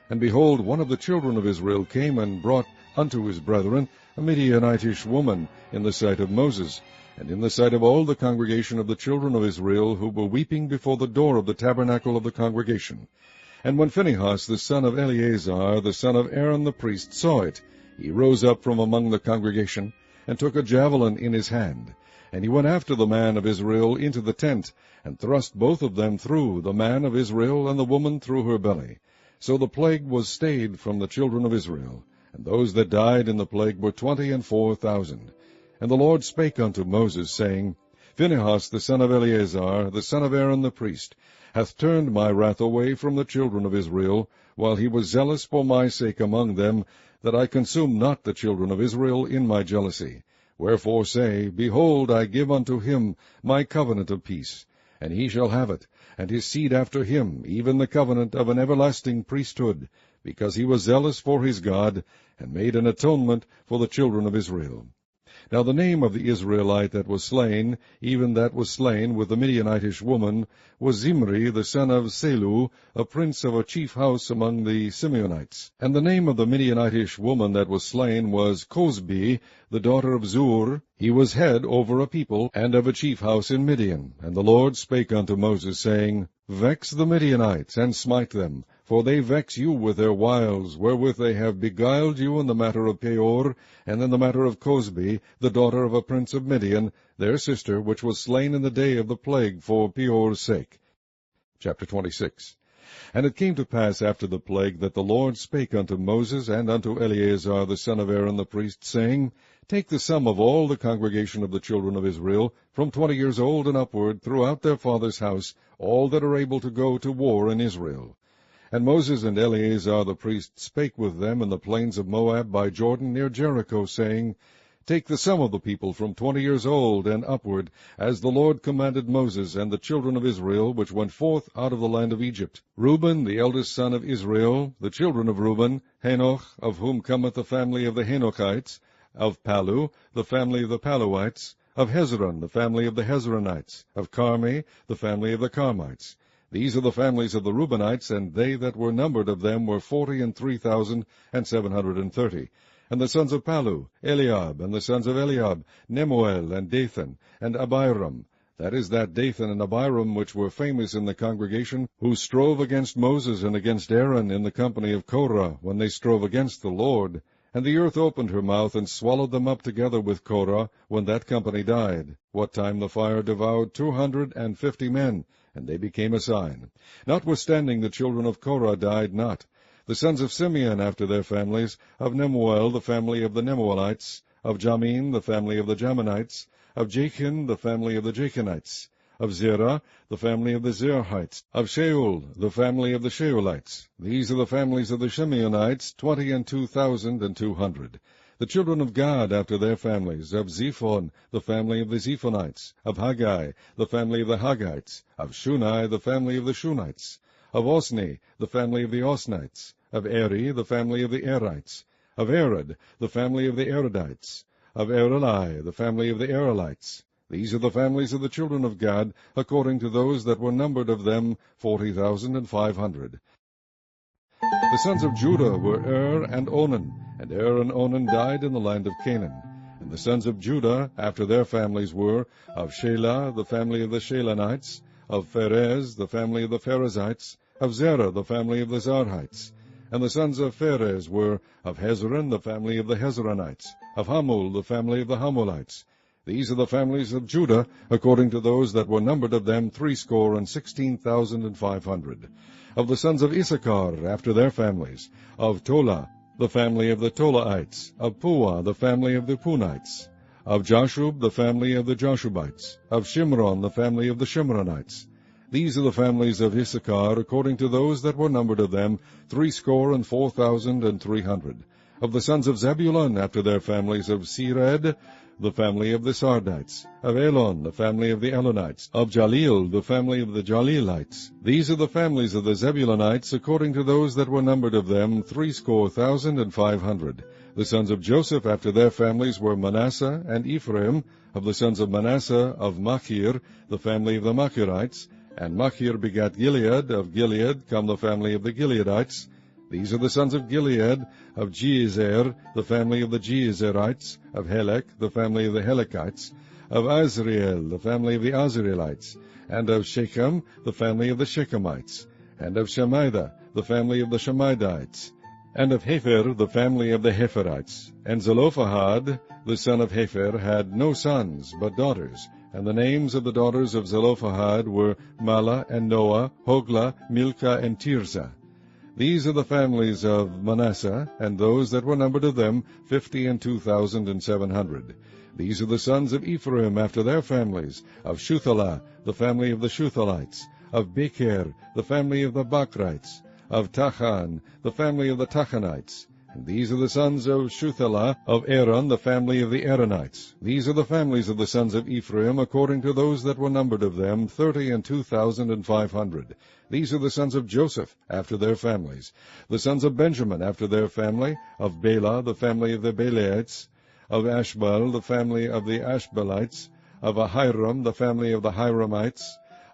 And behold, one of the children of Israel came and brought unto his brethren a Midianitish woman in the sight of Moses, and in the sight of all the congregation of the children of Israel, who were weeping before the door of the tabernacle of the congregation. And when Phinehas the son of Eleazar, the son of Aaron the priest, saw it, he rose up from among the congregation, and took a javelin in his hand. And he went after the man of Israel into the tent, and thrust both of them through, the man of Israel and the woman through her belly. So the plague was stayed from the children of Israel, and those that died in the plague were 24,000. And the Lord spake unto Moses, saying, Phinehas the son of Eleazar, the son of Aaron the priest, hath turned my wrath away from the children of Israel, while he was zealous for my sake among them, that I consume not the children of Israel in my jealousy. Wherefore say, Behold, I give unto him my covenant of peace, and he shall have it, and his seed after him, even the covenant of an everlasting priesthood, because he was zealous for his God, and made an atonement for the children of Israel. Now the name of the Israelite that was slain, even that was slain with the Midianitish woman, was Zimri the son of Selu, a prince of a chief house among the Simeonites. And the name of the Midianitish woman that was slain was Cosbi, the daughter of Zur. He was head over a people, and of a chief house in Midian. And the Lord spake unto Moses, saying, Vex the Midianites, and smite them, for they vex you with their wiles, wherewith they have beguiled you in the matter of Peor, and in the matter of Cosbi, the daughter of a prince of Midian, their sister, which was slain in the day of the plague for Peor's sake. Chapter 26. And it came to pass after the plague that the Lord spake unto Moses and unto Eleazar the son of Aaron the priest, saying, Take the sum of all the congregation of the children of Israel, from 20 years old and upward, throughout their father's house, all that are able to go to war in Israel. And Moses and Eleazar the priest spake with them in the plains of Moab by Jordan near Jericho, saying, Take the sum of the people from 20 years old and upward, as the Lord commanded Moses and the children of Israel, which went forth out of the land of Egypt. Reuben, the eldest son of Israel, the children of Reuben, Hanoch, of whom cometh the family of the Hanochites, of Palu, the family of the Paluites, of Hezron, the family of the Hezronites, of Carmi, the family of the Carmites. These are the families of the Reubenites, and they that were numbered of them were 40,003,730. And the sons of Palu, Eliab, and the sons of Eliab, Nemuel, and Dathan, and Abiram. That is that Dathan and Abiram which were famous in the congregation, who strove against Moses and against Aaron in the company of Korah, when they strove against the Lord. And the earth opened her mouth, and swallowed them up together with Korah, when that company died, what time the fire devoured 250 men, and they became a sign. Notwithstanding the children of Korah died not. The sons of Simeon after their families, of Nemuel the family of the Nemuelites, of Jamin the family of the Jaminites, of Jachin the family of the Jachinites, of Zerah the family of the Zerahites, of Shaul the family of the Shaulites. These are the families of the Simeonites, 22,200. The children of Gad after their families, of Zephon the family of the Zephonites, of Haggai the family of the Haggites, of Shunai the family of the Shunites, of Osni the family of the Osnites, of Eri the family of the Erites, of Arad the family of the Aradites, of Areli the family of the Arelites. These are the families of the children of Gad, according to those that were numbered of them, 40,500. The sons of Judah were and Onan, and and Onan died in the land of Canaan. And the sons of Judah after their families were, of Shelah the family of the Shelanites, of Pharez the family of the Pharezites, of Zerah the family of the Zarhites. And the sons of Pharez were, of Hezron the family of the Hezronites, of Hamul the family of the Hamulites. These are the families of Judah, according to those that were numbered of them, 16,500. Of the sons of Issachar after their families, of Tola the family of the Tolaites, of Puah the family of the Punites, of Jashub the family of the Jashubites, of Shimron the family of the Shimronites. These are the families of Issachar, according to those that were numbered of them, 64,300. Of the sons of Zebulun after their families, of Sered the family of the Sardites, of Elon the family of the Elonites, of Jalil the family of the Jalilites. These are the families of the Zebulunites, according to those that were numbered of them, 70,500. The sons of Joseph after their families were Manasseh and Ephraim. Of the sons of Manasseh, of Machir the family of the Machirites, and Machir begat Gilead. Of Gilead come the family of the Gileadites. These are the sons of Gilead, of Jeezer, the family of the Jeezerites, of Helek, the family of the Helekites, of Azriel, the family of the Azrielites, and of Shechem, the family of the Shechemites, and of Shemida, the family of the Shemidites, and of Hepher, the family of the Hepherites. And Zelophehad, the son of Hepher, had no sons, but daughters. And the names of the daughters of Zelophehad were Mala and Noah, Hoglah, Milcah, and Tirzah. These are the families of Manasseh, and those that were numbered of them, 52,700. These are the sons of Ephraim after their families, of Shuthelah, the family of the Shuthalites, of Becher, the family of the Bakrites, of Tachan, the family of the Tachanites. And these are the sons of Shuthelah, of Aaron, the family of the Aaronites. These are the families of the sons of Ephraim, according to those that were numbered of them, 32,500. These are the sons of Joseph, after their families. The sons of Benjamin, after their family, of Bela, the family of the Belaites, of Ashbal, the family of the Ashbalites, of Ahiram, the family of the Hiramites,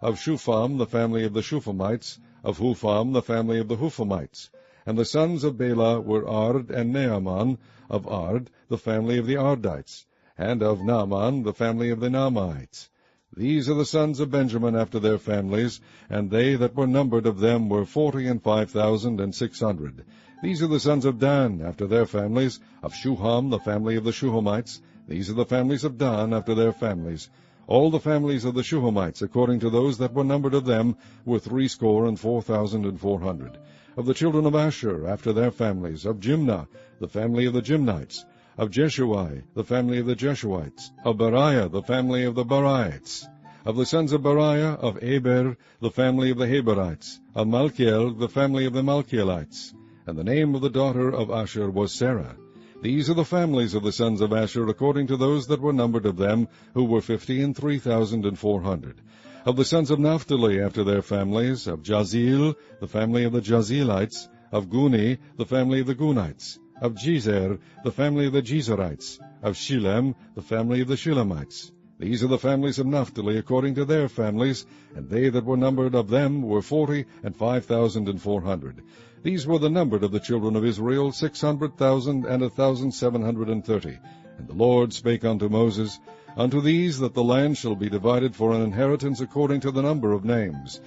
of Shupham, the family of the Shuphamites, of Hupham, the family of the Huphamites. And the sons of Bela were Ard and Naaman, of Ard, the family of the Ardites, and of Naaman, the family of the Naamites. These are the sons of Benjamin after their families, and they that were numbered of them were 45,600. These are the sons of Dan after their families, of Shuham, the family of the Shuhamites. These are the families of Dan after their families, All the families of the Shuhamites, according to those that were numbered of them, were 64,400. Of the children of Asher, after their families, of Jimnah, the family of the Jimnites, of Jeshuai, the family of the Jeshuites, of Beriah, the family of the Beriites, of the sons of Beriah, of Eber, the family of the Heberites, of Malchiel, the family of the Malchielites. And the name of the daughter of Asher was Sarah. These are the families of the sons of Asher, according to those that were numbered of them, who were 53,400. Of the sons of Naphtali, after their families, of Jazeel, the family of the Jazelites, of Guni, the family of the Gunites, of Jezer, the family of the Jezerites, of Shilem, the family of the Shilemites. These are the families of Naphtali, according to their families, and they that were numbered of them were 40,500. These were the numbered of the children of Israel, 600,000 and 1,730. And the Lord spake unto Moses, Unto these that the land shall be divided for an inheritance according to the number of names.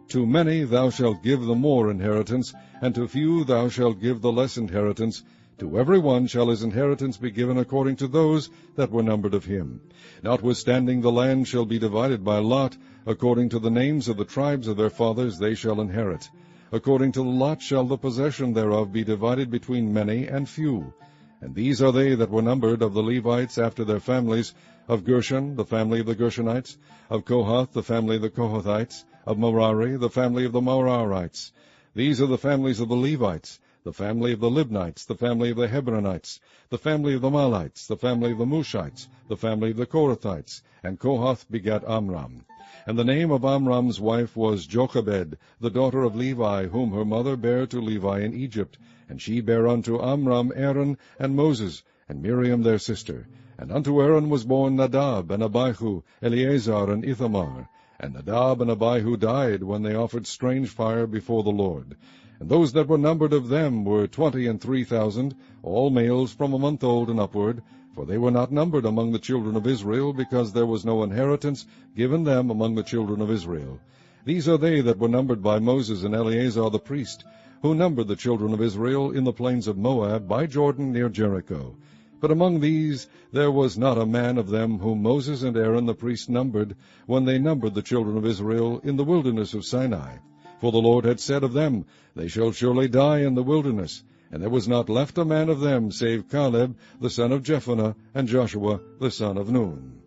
To many thou shalt give the more inheritance, and to few thou shalt give the less inheritance. To every one shall his inheritance be given according to those that were numbered of him. Notwithstanding the land shall be divided by lot, according to the names of the tribes of their fathers they shall inherit. According to the lot shall the possession thereof be divided between many and few. And these are they that were numbered of the Levites after their families, of Gershon, the family of the Gershonites, of Kohath, the family of the Kohathites, of Merari, the family of the Merarites. These are the families of the Levites, the family of the Libnites, the family of the Hebronites, the family of the Malites, the family of the Mushites, the family of the Korathites. And Kohath begat Amram. And the name of Amram's wife was Jochebed, the daughter of Levi, whom her mother bare to Levi in Egypt. And she bare unto Amram Aaron and Moses, and Miriam their sister. And unto Aaron was born Nadab, and Abihu, Eleazar, and Ithamar. And Nadab and Abihu died when they offered strange fire before the Lord. And those that were numbered of them were 23,000, all males from a month old and upward. For they were not numbered among the children of Israel, because there was no inheritance given them among the children of Israel. These are they that were numbered by Moses and Eleazar the priest, who numbered the children of Israel in the plains of Moab by Jordan near Jericho. But among these there was not a man of them whom Moses and Aaron the priest numbered, when they numbered the children of Israel in the wilderness of Sinai. For the Lord had said of them, They shall surely die in the wilderness. And there was not left a man of them, save Caleb the son of Jephunneh, and Joshua the son of Nun.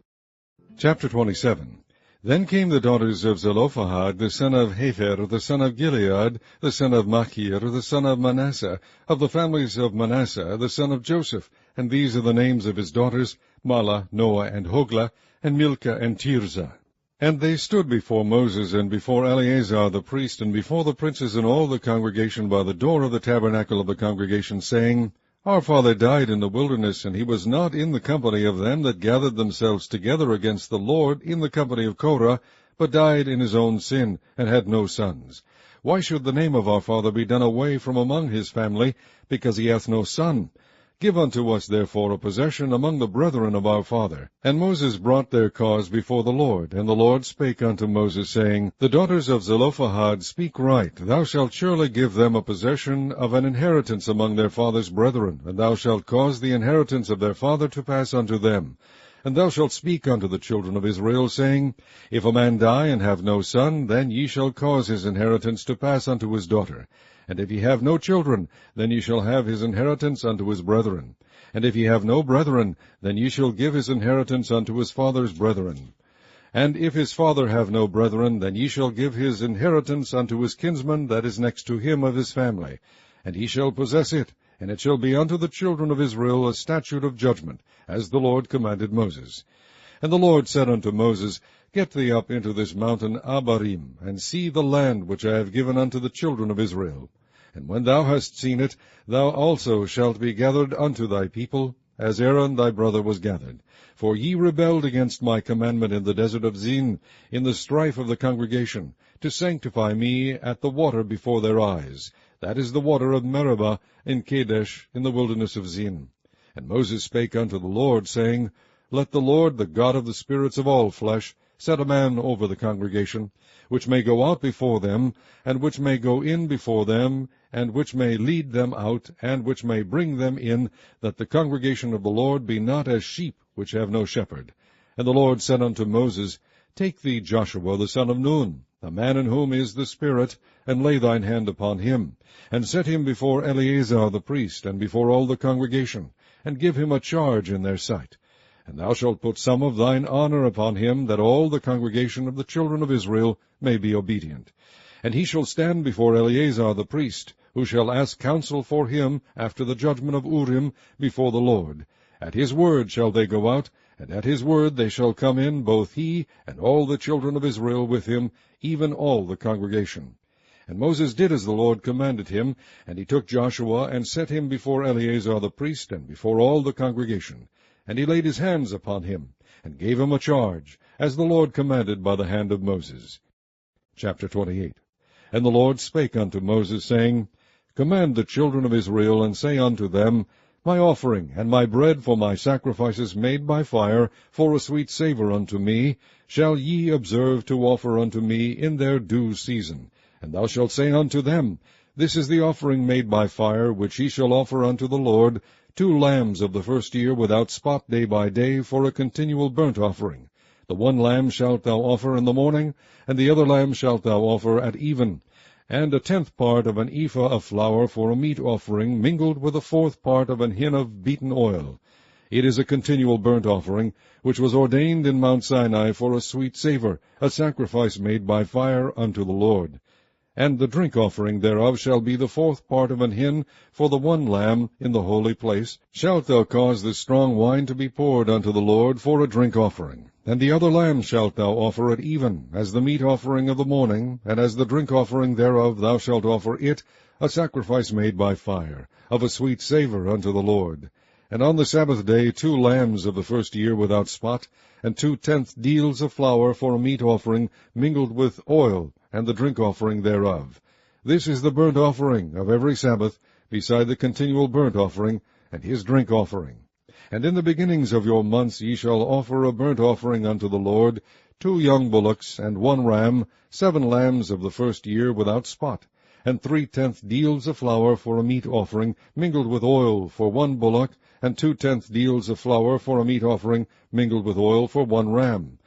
Chapter 27. Then came the daughters of Zelophehad, the son of Hepher, the son of Gilead, the son of Machir, the son of Manasseh, of the families of Manasseh, the son of Joseph. And these are the names of his daughters, Mahlah, Noah, and Hoglah, and Milcah, and Tirzah. And they stood before Moses, and before Eleazar the priest, and before the princes and all the congregation by the door of the tabernacle of the congregation, saying, Our father died in the wilderness, and he was not in the company of them that gathered themselves together against the Lord in the company of Korah, but died in his own sin, and had no sons. Why should the name of our father be done away from among his family, because he hath no son? Give unto us therefore a possession among the brethren of our father. And Moses brought their cause before the Lord. And the Lord spake unto Moses, saying, The daughters of Zelophehad speak right. Thou shalt surely give them a possession of an inheritance among their father's brethren, and thou shalt cause the inheritance of their father to pass unto them. And thou shalt speak unto the children of Israel, saying, If a man die and have no son, then ye shall cause his inheritance to pass unto his daughter. And if he have no children, then ye shall have his inheritance unto his brethren. And if he have no brethren, then ye shall give his inheritance unto his father's brethren. And if his father have no brethren, then ye shall give his inheritance unto his kinsman that is next to him of his family. And he shall possess it, and it shall be unto the children of Israel a statute of judgment, as the Lord commanded Moses. And the Lord said unto Moses, Get thee up into this mountain Abarim, and see the land which I have given unto the children of Israel. And when thou hast seen it, thou also shalt be gathered unto thy people, as Aaron thy brother was gathered. For ye rebelled against my commandment in the desert of Zin, in the strife of the congregation, to sanctify me at the water before their eyes. That is the water of Meribah in Kadesh, in the wilderness of Zin. And Moses spake unto the Lord, saying, Let the Lord, the God of the spirits of all flesh, set a man over the congregation, which may go out before them, and which may go in before them, and which may lead them out, and which may bring them in, that the congregation of the Lord be not as sheep which have no shepherd. And the Lord said unto Moses, Take thee Joshua the son of Nun, a man in whom is the Spirit, and lay thine hand upon him, and set him before Eleazar the priest, and before all the congregation, and give him a charge in their sight. And thou shalt put some of thine honor upon him, that all the congregation of the children of Israel may be obedient. And he shall stand before Eleazar the priest, who shall ask counsel for him after the judgment of Urim before the Lord. At his word shall they go out, and at his word they shall come in, both he and all the children of Israel with him, even all the congregation. And Moses did as the Lord commanded him, and he took Joshua, and set him before Eleazar the priest, and before all the congregation. And he laid his hands upon him, and gave him a charge, as the Lord commanded by the hand of Moses. Chapter 28. And the Lord spake unto Moses, saying, Command the children of Israel, and say unto them, My offering and my bread for my sacrifices made by fire, for a sweet savour unto me, shall ye observe to offer unto me in their due season. And thou shalt say unto them, This is the offering made by fire, which ye shall offer unto the Lord, 2 lambs of the first year without spot day by day, for a continual burnt offering. The one lamb shalt thou offer in the morning, and the other lamb shalt thou offer at even. And 1/10 part of an ephah of flour for a meat offering, mingled with 1/4 part of an hin of beaten oil. It is a continual burnt offering, which was ordained in Mount Sinai for a sweet savour, a sacrifice made by fire unto the Lord. And the drink offering thereof shall be 1/4 part of an hin for the one lamb in the holy place. Shalt thou cause the strong wine to be poured unto the Lord for a drink offering. And the other lamb shalt thou offer at even, as the meat offering of the morning, and as the drink offering thereof thou shalt offer it, a sacrifice made by fire, of a sweet savour unto the Lord. And on the Sabbath day 2 lambs of the first year without spot, and 2/10 deals of flour for a meat offering, mingled with oil, and the drink offering thereof. This is the burnt offering of every Sabbath, beside the continual burnt offering, and his drink offering. And in the beginnings of your months ye shall offer a burnt offering unto the Lord, 2 young bullocks, and 1 ram, 7 lambs of the first year without spot, and 3/10 deals of flour for a meat offering, mingled with oil, for 1 bullock, and 2/10 deals of flour for a meat offering, mingled with oil, for 1 ram.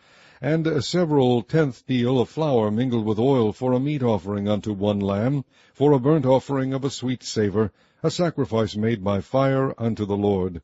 And a several 1/10 deal of flour mingled with oil for a meat offering unto 1 lamb, for a burnt offering of a sweet savour, a sacrifice made by fire unto the Lord.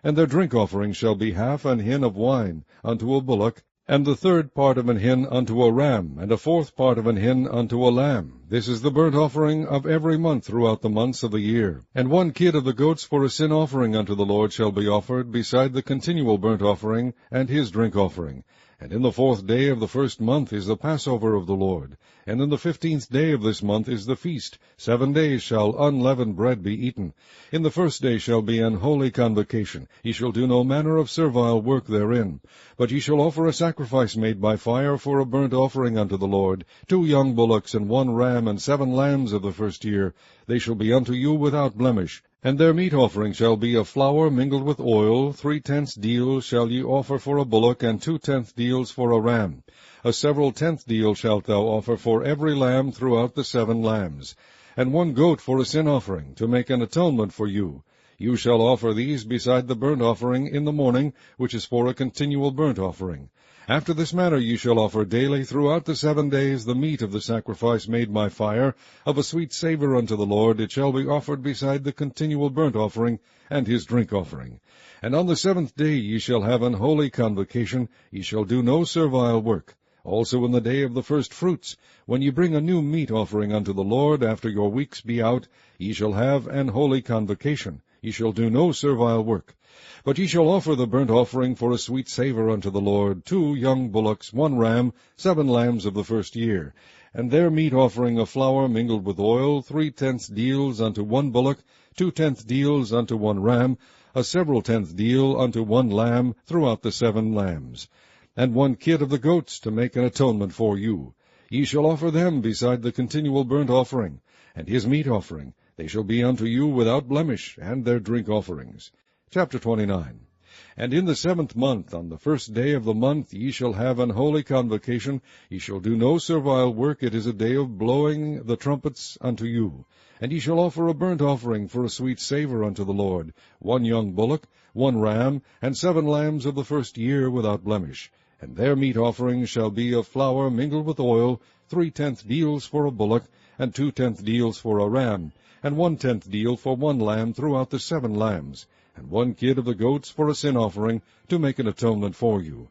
And their drink offering shall be 1/2 an hin of wine unto a bullock, and the 1/3 part of an hin unto a ram, and 1/4 part of an hin unto a lamb. This is the burnt offering of every month throughout the months of the year. And 1 kid of the goats for a sin offering unto the Lord shall be offered, beside the continual burnt offering, and his drink offering. And in the 4th day of the first month is the Passover of the Lord. And in the 15th day of this month is the feast. 7 days shall unleavened bread be eaten. In the 1st day shall be an holy convocation. Ye shall do no manner of servile work therein. But ye shall offer a sacrifice made by fire for a burnt offering unto the Lord, 2 young bullocks, and 1 ram, and 7 lambs of the first year. They shall be unto you without blemish. And their meat offering shall be of flour mingled with oil. 3/10 deals shall ye offer for a bullock, and 2/10 deals for a ram. A several 10th deal shalt thou offer for every lamb throughout the 7 lambs. And 1 goat for a sin offering, to make an atonement for you. You shall offer these beside the burnt offering in the morning, which is for a continual burnt offering. After this manner ye shall offer daily throughout the 7 days the meat of the sacrifice made by fire, of a sweet savour unto the Lord. It shall be offered beside the continual burnt offering, and his drink offering. And on the 7th day ye shall have an holy convocation. Ye shall do no servile work. Also in the day of the first fruits, when ye bring a new meat offering unto the Lord, after your weeks be out, ye shall have an holy convocation. Ye shall do no servile work. But ye shall offer the burnt offering for a sweet savour unto the Lord, 2 young bullocks, 1 ram, 7 lambs of the first year. And their meat offering of flour mingled with oil, 3/10 deals unto 1 bullock, 2/10 deals unto 1 ram, a several 10th deal unto 1 lamb throughout the 7 lambs. And 1 kid of the goats, to make an atonement for you. Ye shall offer them beside the continual burnt offering, and his meat offering. They shall be unto you without blemish, and their drink offerings. Chapter 29. And in the 7th month, on the 1st day of the month, ye shall have an holy convocation. Ye shall do no servile work. It is a day of blowing the trumpets unto you. And ye shall offer a burnt offering for a sweet savour unto the Lord, 1 young bullock, 1 ram, and 7 lambs of the first year without blemish. And their meat offering shall be of flour mingled with oil, 3/10 deals for a bullock, and 2/10 deals for a ram, and 1/10 deal for 1 lamb throughout the 7 lambs, and 1 kid of the goats for a sin offering, to make an atonement for you.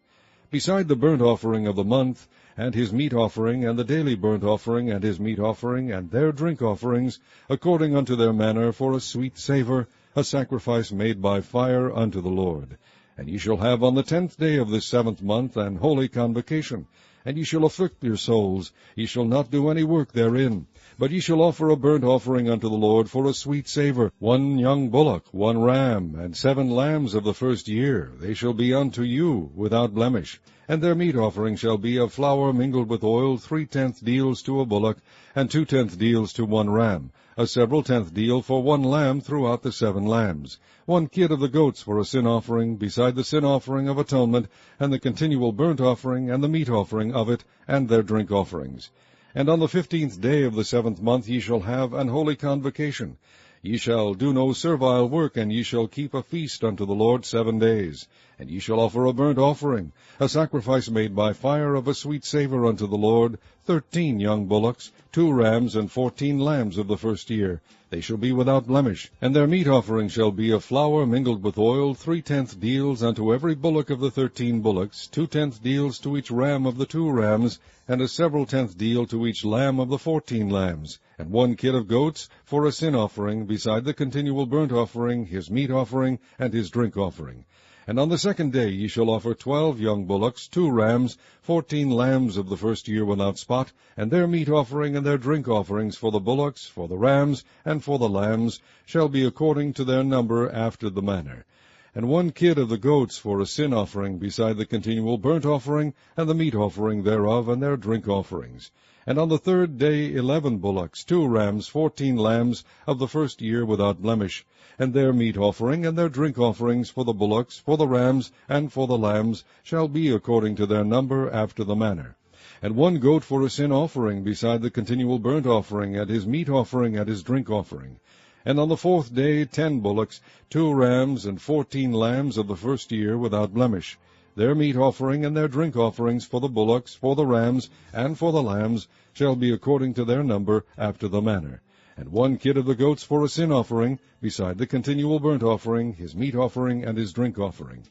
Beside the burnt offering of the month, and his meat offering, and the daily burnt offering, and his meat offering, and their drink offerings, according unto their manner, for a sweet savour, a sacrifice made by fire unto the Lord. And ye shall have on the 10th day of this 7th month an holy convocation, and ye shall afflict your souls. Ye shall not do any work therein. But ye shall offer a burnt offering unto the Lord for a sweet savour, 1 young bullock, 1 ram, and 7 lambs of the first year. They shall be unto you without blemish. And their meat offering shall be of flour mingled with oil, 3/10 deals to a bullock, and 2/10 deals to 1 ram, a several 10th deal for 1 lamb throughout the 7 lambs, 1 kid of the goats for a sin offering, beside the sin offering of atonement, and the continual burnt offering, and the meat offering of it, and their drink offerings. And on the 15th day of the 7th month ye shall have an holy convocation. Ye shall do no servile work, and ye shall keep a feast unto the Lord 7 days. And ye shall offer a burnt offering, a sacrifice made by fire of a sweet savour unto the Lord, 13 young bullocks, 2 rams, and 14 lambs of the first year. They shall be without blemish. And their meat offering shall be of flour mingled with oil, 3/10 deals unto every bullock of the 13 bullocks, 2/10 deals to each ram of the 2 rams, and a several 10th deal to each lamb of the 14 lambs, and 1 kid of goats for a sin offering, beside the continual burnt offering, his meat offering, and his drink offering. And on the 2nd day ye shall offer 12 young bullocks, 2 rams, 14 lambs of the first year without spot, and their meat offering and their drink offerings for the bullocks, for the rams, and for the lambs, shall be according to their number after the manner. And 1 kid of the goats for a sin offering, beside the continual burnt offering, and the meat offering thereof, and their drink offerings. And on the 3rd day 11 bullocks, 2 rams, 14 lambs of the first year without blemish, and their meat offering and their drink offerings for the bullocks, for the rams, and for the lambs, shall be according to their number after the manner. And 1 goat for a sin offering, beside the continual burnt offering, and his meat offering, and his drink offering. And on the 4th day 10 bullocks, 2 rams, and 14 lambs of the first year without blemish. Their meat offering and their drink offerings for the bullocks, for the rams, and for the lambs, shall be according to their number after the manner. And 1 kid of the goats for a sin offering, beside the continual burnt offering, his meat offering, and his drink offering.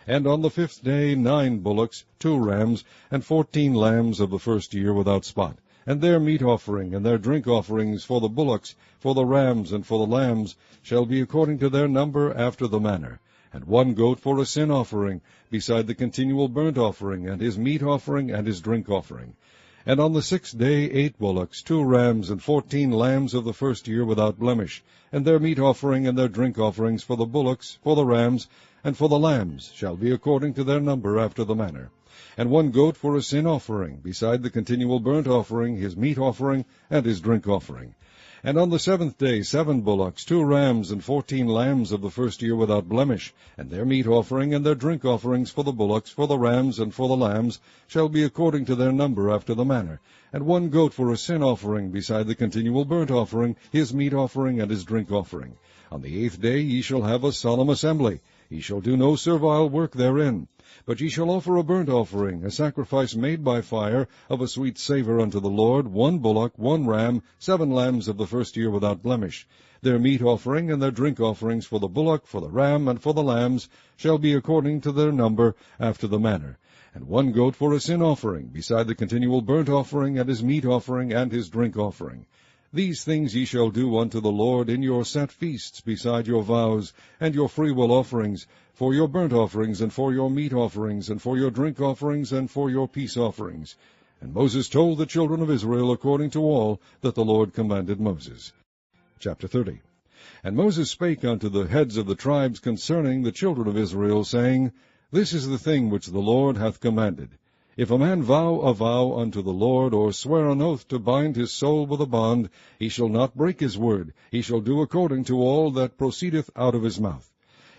And on the 5th day 9 bullocks, 2 rams, and 14 lambs of the first year without spot, and their meat offering and their drink offerings for the bullocks, for the rams, and for the lambs, shall be according to their number after the manner. And 1 goat for a sin offering, beside the continual burnt offering, and his meat offering, and his drink offering. And on the 6th day 8 bullocks, 2 rams, and 14 lambs of the first year without blemish, and their meat offering and their drink offerings for the bullocks, for the rams, and for the lambs, shall be according to their number after the manner. And 1 goat for a sin offering, beside the continual burnt offering, his meat offering, and his drink offering. And on the 7th day 7 bullocks, 2 rams, and 14 lambs of the first year without blemish, and their meat offering and their drink offerings for the bullocks, for the rams, and for the lambs, shall be according to their number after the manner. And 1 goat for a sin offering, beside the continual burnt offering, his meat offering, and his drink offering. On the 8th day ye shall have a solemn assembly. Ye shall do no servile work therein. But ye shall offer a burnt offering, a sacrifice made by fire, of a sweet savour unto the Lord, 1 bullock, 1 ram, 7 lambs of the first year without blemish. Their meat offering and their drink offerings for the bullock, for the ram, and for the lambs, shall be according to their number after the manner. And 1 goat for a sin offering, beside the continual burnt offering, and his meat offering, and his drink offering. These things ye shall do unto the Lord in your set feasts, beside your vows, and your freewill offerings, for your burnt offerings, and for your meat offerings, and for your drink offerings, and for your peace offerings. And Moses told the children of Israel according to all that the Lord commanded Moses. Chapter 30. And Moses spake unto the heads of the tribes concerning the children of Israel, saying, This is the thing which the Lord hath commanded. If a man vow a vow unto the Lord, or swear an oath to bind his soul with a bond, he shall not break his word. He shall do according to all that proceedeth out of his mouth.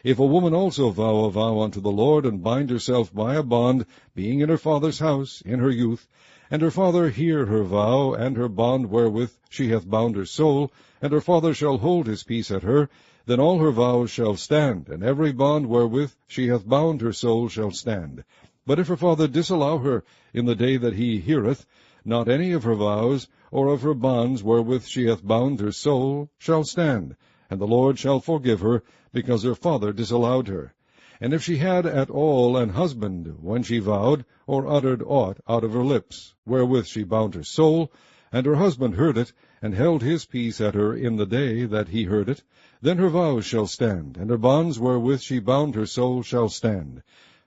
If a woman also vow a vow unto the Lord, and bind herself by a bond, being in her father's house in her youth, and her father hear her vow, and her bond wherewith she hath bound her soul, and her father shall hold his peace at her, then all her vows shall stand, and every bond wherewith she hath bound her soul shall stand. But if her father disallow her in the day that he heareth, not any of her vows, or of her bonds wherewith she hath bound her soul, shall stand, and the Lord shall forgive her, because her father disallowed her. And if she had at all an husband when she vowed, or uttered aught out of her lips, wherewith she bound her soul, and her husband heard it, and held his peace at her in the day that he heard it, then her vows shall stand, and her bonds wherewith she bound her soul shall stand.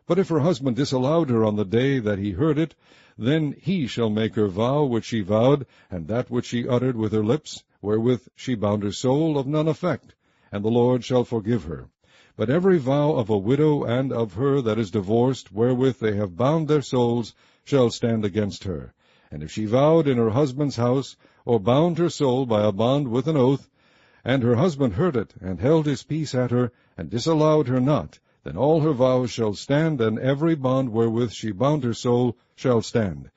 But if her husband disallowed her on the day that he heard it, then he shall make her vow which she vowed, and that which she uttered with her lips, wherewith she bound her soul, of none effect, and the Lord shall forgive her. But every vow of a widow and of her that is divorced, wherewith they have bound their souls, shall stand against her. And if she vowed in her husband's house, or bound her soul by a bond with an oath, and her husband heard it, and held his peace at her, and disallowed her not, then all her vows shall stand, and every bond wherewith she bound her soul shall stand.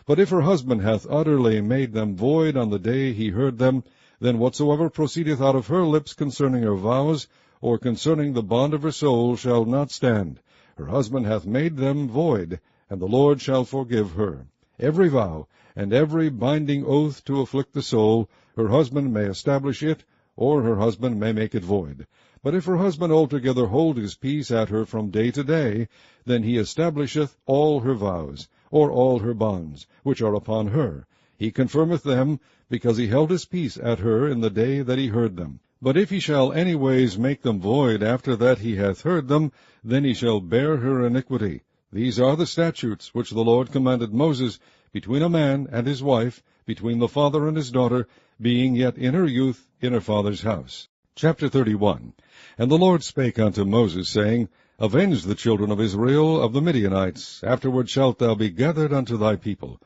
But if her husband hath utterly made them void on the day he heard them, then whatsoever proceedeth out of her lips concerning her vows, or concerning the bond of her soul, shall not stand. Her husband hath made them void, and the Lord shall forgive her. Every vow, and every binding oath to afflict the soul, her husband may establish it, or her husband may make it void. But if her husband altogether hold his peace at her from day to day, then he establisheth all her vows, or all her bonds, which are upon her. He confirmeth them, because he held his peace at her in the day that he heard them. But if he shall any ways make them void after that he hath heard them, then he shall bear her iniquity. These are the statutes which the Lord commanded Moses, between a man and his wife, between the father and his daughter, being yet in her youth in her father's house. Chapter 31. And the Lord spake unto Moses, saying, Avenge the children of Israel of the Midianites, afterward shalt thou be gathered unto thy people.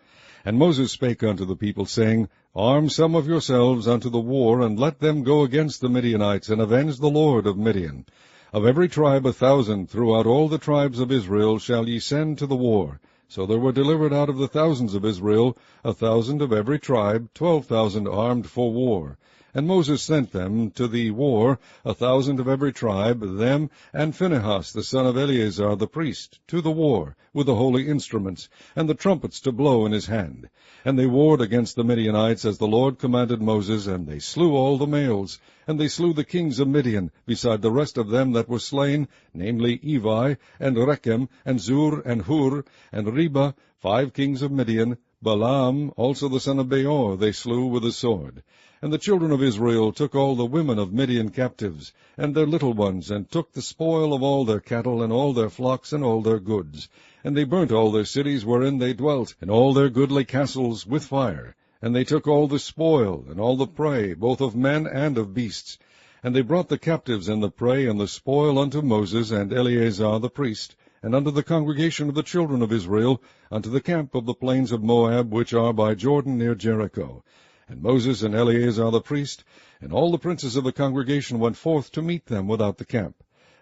And Moses spake unto the people, saying, Arm some of yourselves unto the war, and let them go against the Midianites, and avenge the Lord of Midian. Of every tribe 1,000 throughout all the tribes of Israel shall ye send to the war. So there were delivered out of the thousands of Israel 1,000 of every tribe, 12,000 armed for war. And Moses sent them to the war, 1,000 of every tribe, them and Phinehas the son of Eleazar the priest, to the war, with the holy instruments, and the trumpets to blow in his hand. And they warred against the Midianites, as the Lord commanded Moses, and they slew all the males. And they slew the kings of Midian, beside the rest of them that were slain, namely Evi, and Rechem, and Zur, and Hur, and Reba, 5 kings of Midian. Balaam also the son of Beor they slew with the sword. And the children of Israel took all the women of Midian captives, and their little ones, and took the spoil of all their cattle, and all their flocks, and all their goods. And they burnt all their cities wherein they dwelt, and all their goodly castles with fire. And they took all the spoil, and all the prey, both of men and of beasts. And they brought the captives and the prey and the spoil unto Moses and Eleazar the priest, and unto the congregation of the children of Israel, unto the camp of the plains of Moab, which are by Jordan near Jericho. And Moses and Eleazar the priest, and all the princes of the congregation went forth to meet them without the camp.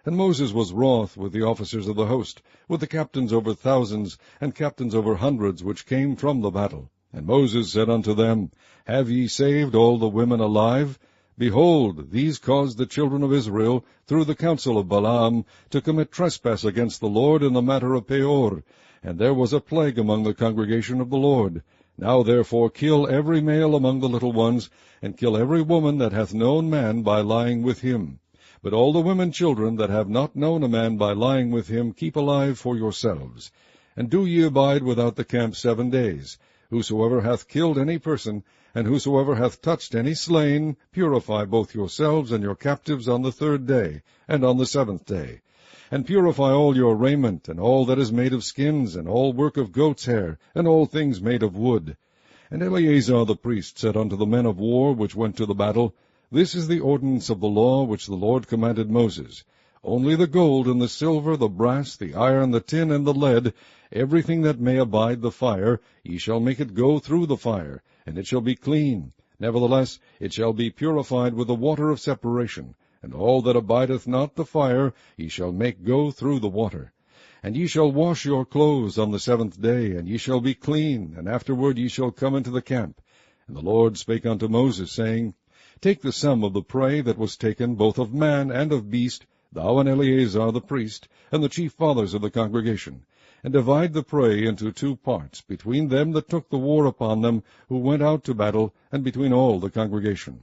And Moses was wroth with the officers of the host, with the captains over thousands, and captains over hundreds, which came from the battle. And Moses said unto them, Have ye saved all the women alive? Behold, these caused the children of Israel, through the counsel of Balaam, to commit trespass against the Lord in the matter of Peor. And there was a plague among the congregation of the Lord. Now therefore kill every male among the little ones, and kill every woman that hath known man by lying with him. But all the women children that have not known a man by lying with him keep alive for yourselves. And do ye abide without the camp 7 days. Whosoever hath killed any person, and whosoever hath touched any slain, purify both yourselves and your captives on the 3rd day, and on the 7th day. And purify all your raiment, and all that is made of skins, and all work of goat's hair, and all things made of wood. And Eleazar the priest said unto the men of war which went to the battle, This is the ordinance of the law which the Lord commanded Moses. Only the gold and the silver, the brass, the iron, the tin, and the lead, everything that may abide the fire, ye shall make it go through the fire, and it shall be clean. Nevertheless, it shall be purified with the water of separation. and all that abideth not the fire ye shall make go through the water. And ye shall wash your clothes on the 7th day, and ye shall be clean, and afterward ye shall come into the camp. And the Lord spake unto Moses, saying, Take the sum of the prey that was taken, both of man and of beast, thou and Eleazar the priest, and the chief fathers of the congregation, and divide the prey into 2 parts, between them that took the war upon them, who went out to battle, and between all the congregation.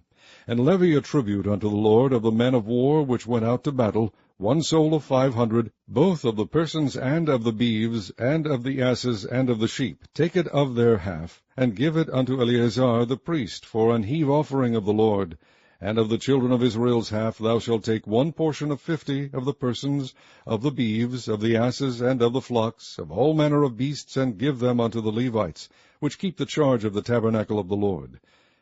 And levy a tribute unto the Lord of the men of war which went out to battle, 1 soul of 500, both of the persons and of the beeves, and of the asses, and of the sheep. Take it of their half, and give it unto Eleazar the priest, for an heave offering of the Lord. And of the children of Israel's half thou shalt take 1 portion of 50 of the persons, of the beeves, of the asses, and of the flocks, of all manner of beasts, and give them unto the Levites, which keep the charge of the tabernacle of the Lord.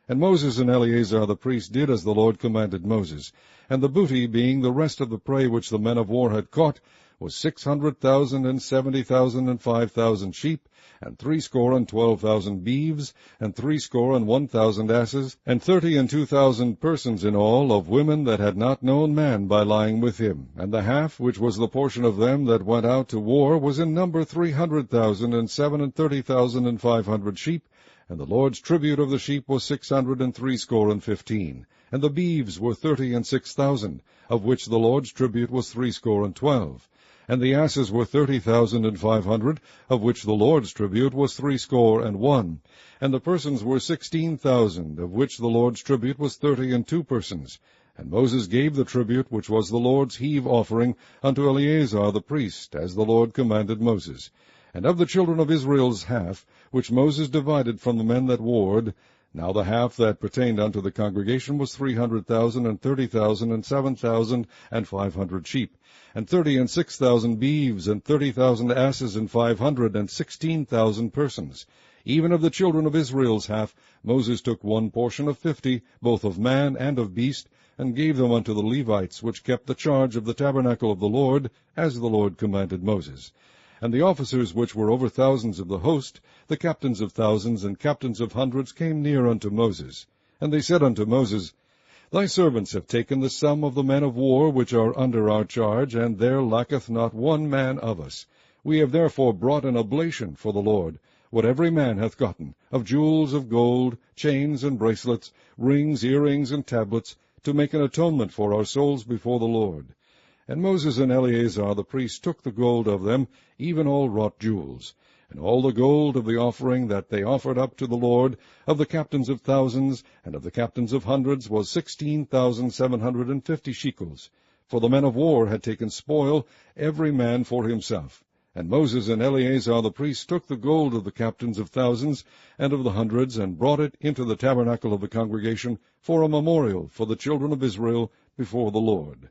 And Moses and Eleazar the priest did as the Lord commanded Moses. And the booty, being the rest of the prey which the men of war had caught, was 600,000 and 70,000 and 5,000 sheep, and 62,000 beeves, and 1,000 asses, and 32,000 persons in all, of women that had not known man by lying with him. And the half, which was the portion of them that went out to war, was in number 300,000 and 37,000 and 500 sheep, and the Lord's tribute of the sheep was 615. And the beeves were 36,000, of which the Lord's tribute was 12. And the asses were 30,500, of which the Lord's tribute was 61. And the persons were 16,000, of which the Lord's tribute was 32 persons. And Moses gave the tribute, which was the Lord's heave offering, unto Eleazar the priest, as the Lord commanded Moses. And of the children of Israel's half, which Moses divided from the men that warred, now the half that pertained unto the congregation was 300,000, and 30,000, and 7,000, and 500 sheep, and 36,000 beeves, and 30,000 asses, and 516,000 persons. Even of the children of Israel's half, Moses took 1 portion of 50, both of man and of beast, and gave them unto the Levites, which kept the charge of the tabernacle of the Lord, as the Lord commanded Moses. And the officers which were over thousands of the host, the captains of thousands and captains of hundreds, came near unto Moses. And they said unto Moses, Thy servants have taken the sum of the men of war which are under our charge, and there lacketh not 1 man of us. We have therefore brought an oblation for the Lord, what every man hath gotten, of jewels of gold, chains and bracelets, rings, earrings, and tablets, to make an atonement for our souls before the Lord. And Moses and Eleazar the priest took the gold of them, even all wrought jewels. And all the gold of the offering that they offered up to the Lord, of the captains of thousands, and of the captains of hundreds, was 16,750 shekels. For the men of war had taken spoil, every man for himself. And Moses and Eleazar the priest took the gold of the captains of thousands and of the hundreds, and brought it into the tabernacle of the congregation for a memorial for the children of Israel before the Lord.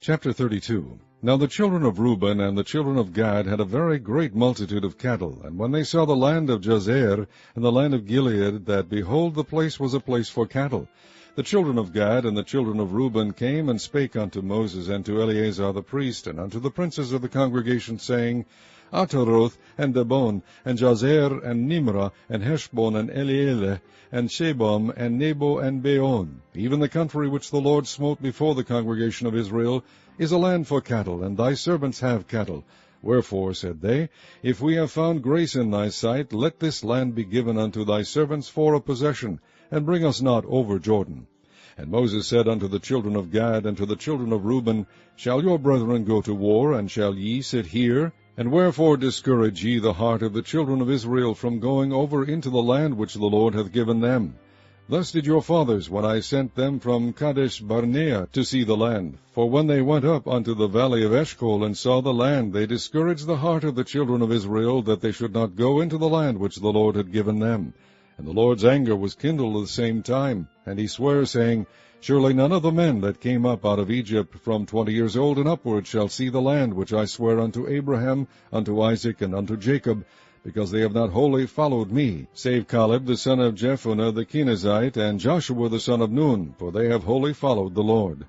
Chapter 32. Now the children of Reuben and the children of Gad had a very great multitude of cattle. And when they saw the land of Jazer and the land of Gilead, that, behold, the place was a place for cattle, the children of Gad and the children of Reuben came and spake unto Moses and to Eleazar the priest, and unto the princes of the congregation, saying, Ataroth, and Dibon, and Jazer, and Nimrah, and Heshbon, and Elealeh, and Shebam, and Nebo, and Beon, even the country which the Lord smote before the congregation of Israel, is a land for cattle, and thy servants have cattle. Wherefore, said they, if we have found grace in thy sight, let this land be given unto thy servants for a possession, and bring us not over Jordan. And Moses said unto the children of Gad and to the children of Reuben, Shall your brethren go to war, and shall ye sit here? And wherefore discourage ye the heart of the children of Israel from going over into the land which the Lord hath given them? Thus did your fathers, when I sent them from Kadesh Barnea to see the land. For when they went up unto the valley of Eshcol, and saw the land, they discouraged the heart of the children of Israel, that they should not go into the land which the Lord had given them. And the Lord's anger was kindled at the same time, and he sware, saying, Surely none of the men that came up out of Egypt from 20 years old and upward shall see the land which I swear unto Abraham, unto Isaac, and unto Jacob, because they have not wholly followed me, save Caleb the son of Jephunneh the Kenizzite, and Joshua the son of Nun, for they have wholly followed the Lord.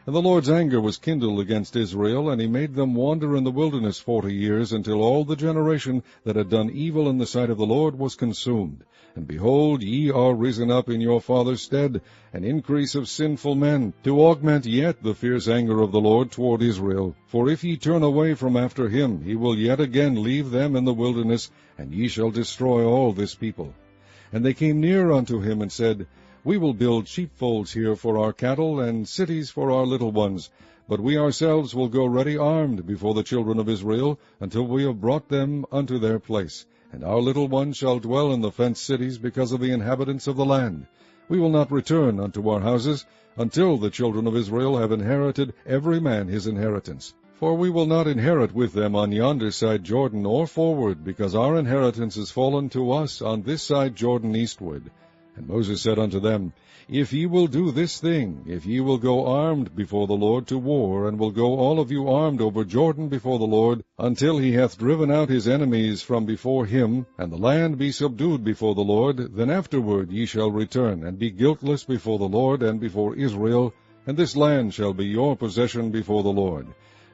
And the Lord's anger was kindled against Israel, and he made them wander in the wilderness 40 years, until all the generation that had done evil in the sight of the Lord was consumed. And behold, ye are risen up in your father's stead, an increase of sinful men, to augment yet the fierce anger of the Lord toward Israel. For if ye turn away from after him, he will yet again leave them in the wilderness, and ye shall destroy all this people. And they came near unto him, and said, We will build sheepfolds here for our cattle, and cities for our little ones. But we ourselves will go ready armed before the children of Israel, until we have brought them unto their place. And our little ones shall dwell in the fenced cities because of the inhabitants of the land. We will not return unto our houses, until the children of Israel have inherited every man his inheritance. For we will not inherit with them on yonder side Jordan, or forward, because our inheritance is fallen to us on this side Jordan eastward. And Moses said unto them, If ye will do this thing, if ye will go armed before the Lord to war, and will go all of you armed over Jordan before the Lord, until he hath driven out his enemies from before him, and the land be subdued before the Lord, then afterward ye shall return, and be guiltless before the Lord and before Israel, and this land shall be your possession before the Lord.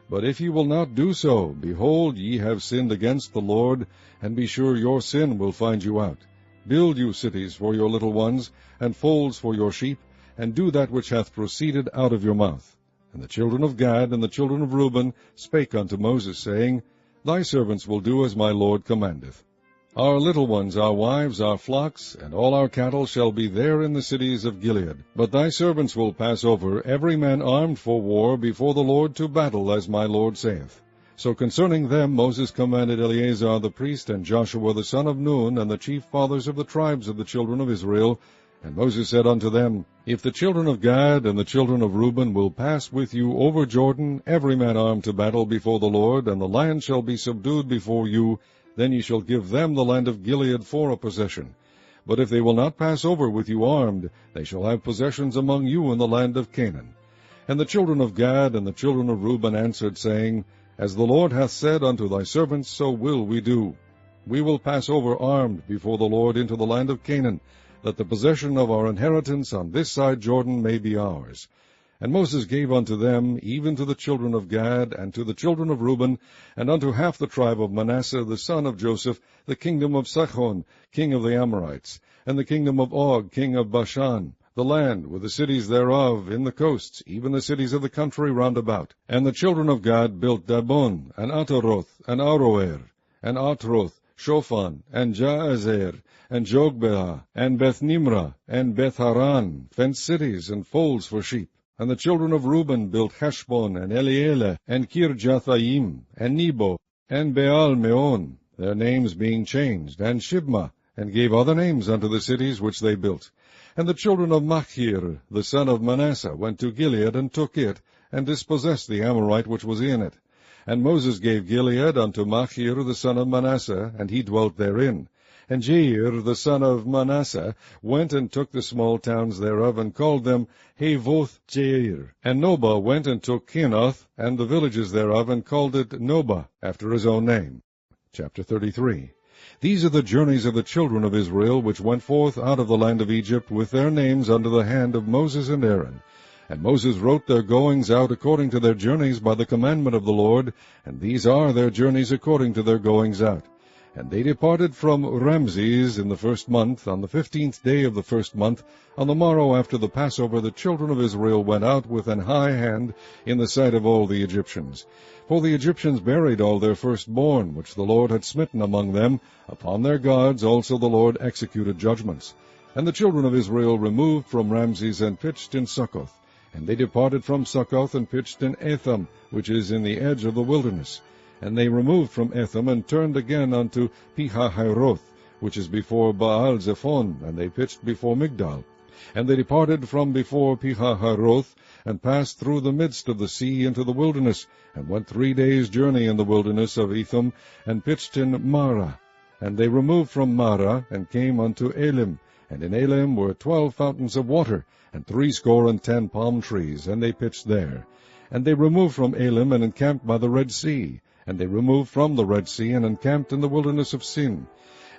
But if ye will not do so, behold, ye have sinned against the Lord, and be sure your sin will find you out. Build you cities for your little ones, and folds for your sheep, and do that which hath proceeded out of your mouth. And the children of Gad and the children of Reuben spake unto Moses, saying, Thy servants will do as my Lord commandeth. Our little ones, our wives, our flocks, and all our cattle shall be there in the cities of Gilead. But thy servants will pass over, every man armed for war, before the Lord to battle, as my Lord saith. So concerning them Moses commanded Eleazar the priest, and Joshua the son of Nun, and the chief fathers of the tribes of the children of Israel. And Moses said unto them, If the children of Gad and the children of Reuben will pass with you over Jordan, every man armed to battle before the Lord, and the land shall be subdued before you, then ye shall give them the land of Gilead for a possession. But if they will not pass over with you armed, they shall have possessions among you in the land of Canaan. And the children of Gad and the children of Reuben answered, saying, As the Lord hath said unto thy servants, so will we do. We will pass over armed before the Lord into the land of Canaan, that the possession of our inheritance on this side Jordan may be ours. And Moses gave unto them, even to the children of Gad, and to the children of Reuben, and unto half the tribe of Manasseh the son of Joseph, the kingdom of Sihon, king of the Amorites, and the kingdom of Og, king of Bashan, the land with the cities thereof in the coasts, even the cities of the country round about. And the children of Gad built Dabon, and Ataroth, and Aroer, and Atroth, Shophan, and Jaazer, and Jogbeah, and Beth-Nimrah, and Beth-Haran, fenced cities and folds for sheep. And the children of Reuben built Heshbon, and Elealeh, and Kirjathaim, and Nebo, and Baal-meon, their names being changed, and Shibmah, and gave other names unto the cities which they built. And the children of Machir, the son of Manasseh, went to Gilead, and took it, and dispossessed the Amorite which was in it. And Moses gave Gilead unto Machir the son of Manasseh, and he dwelt therein. And Jair the son of Manasseh went and took the small towns thereof, and called them Havoth Jair. And Nobah went and took Kenath, and the villages thereof, and called it Nobah, after his own name. Chapter 33. These are the journeys of the children of Israel, which went forth out of the land of Egypt, with their names under the hand of Moses and Aaron. And Moses wrote their goings out according to their journeys by the commandment of the Lord, and these are their journeys according to their goings out. And they departed from Ramses in the 1st month, on the 15th day of the 1st month. On the morrow after the Passover the children of Israel went out with an high hand in the sight of all the Egyptians. For the Egyptians buried all their firstborn, which the Lord had smitten among them. Upon their gods also the Lord executed judgments. And the children of Israel removed from Ramses, and pitched in Succoth. And they departed from Succoth, and pitched in Etham, which is in the edge of the wilderness. And they removed from Etham, and turned again unto Pihahiroth, which is before Baal-zephon, and they pitched before Migdal. And they departed from before Pihahiroth, and passed through the midst of the sea into the wilderness, and went 3 days' journey in the wilderness of Etham, and pitched in Marah. And they removed from Marah, and came unto Elim. And in Elim were 12 fountains of water, and 70 palm trees, and they pitched there. And they removed from Elim, and encamped by the Red Sea. And they removed from the Red Sea, and encamped in the wilderness of Sin.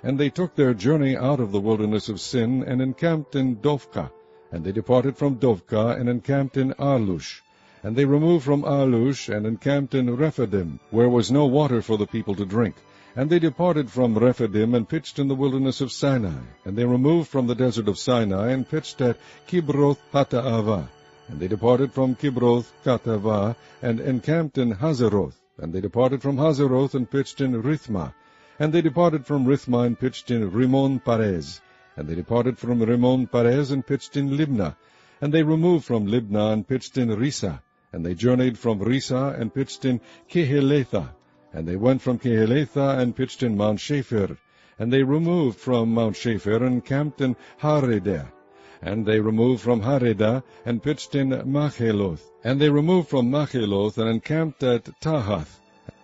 And they took their journey out of the wilderness of Sin, and encamped in Dovka. And they departed from Dovka, and encamped in Alush. And they removed from Alush, and encamped in Rephidim, where was no water for the people to drink. And they departed from Rephidim, and pitched in the wilderness of Sinai. And they removed from the desert of Sinai, and pitched at Kibroth Hattaavah. And they departed from Kibroth Hattaavah, and encamped in Hazeroth. And they departed from Hazeroth, and pitched in Rithmah. And they departed from Rithmah, and pitched in Rimmon Perez. And they departed from Rimmon Perez, and pitched in Libnah. And they removed from Libnah, and pitched in Risa. And they journeyed from Risa, and pitched in Kehelatha. And they went from Kehelatha, and pitched in Mount Shapher. And they removed from Mount Shapher, and camped in Haredah. And they removed from Haredah, and pitched in Macheloth. And they removed from Macheloth, and encamped at Tahath.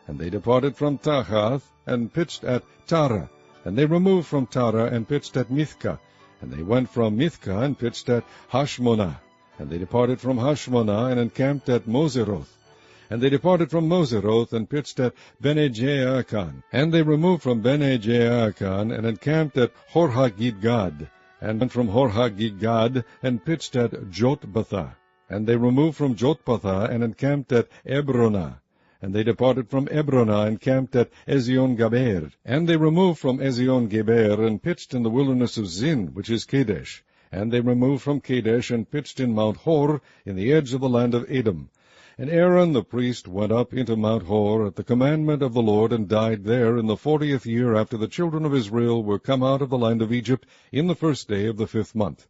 And they departed from Tahath, and pitched at Tara. And they removed from Tara, and pitched at Mithka. And they went from Mithka, and pitched at Hashmonah. And they departed from Hashmonah, and encamped at Moseroth. And they departed from Moseroth, and pitched at Bene-Jaakan. And they removed from Bene-Jaakan, and encamped at Horhagidgad. And went from Horhagidgad, and pitched at Jotbathah. And they removed from Jotbathah, and encamped at Ebronah. And they departed from Ebronah, and camped at Ezion-Geber. And they removed from Ezion-Geber, and pitched in the wilderness of Zin, which is Kadesh. And they removed from Kadesh, and pitched in Mount Hor, in the edge of the land of Edom. And Aaron the priest went up into Mount Hor at the commandment of the Lord, and died there in the 40th year after the children of Israel were come out of the land of Egypt, in the 1st day of the 5th month.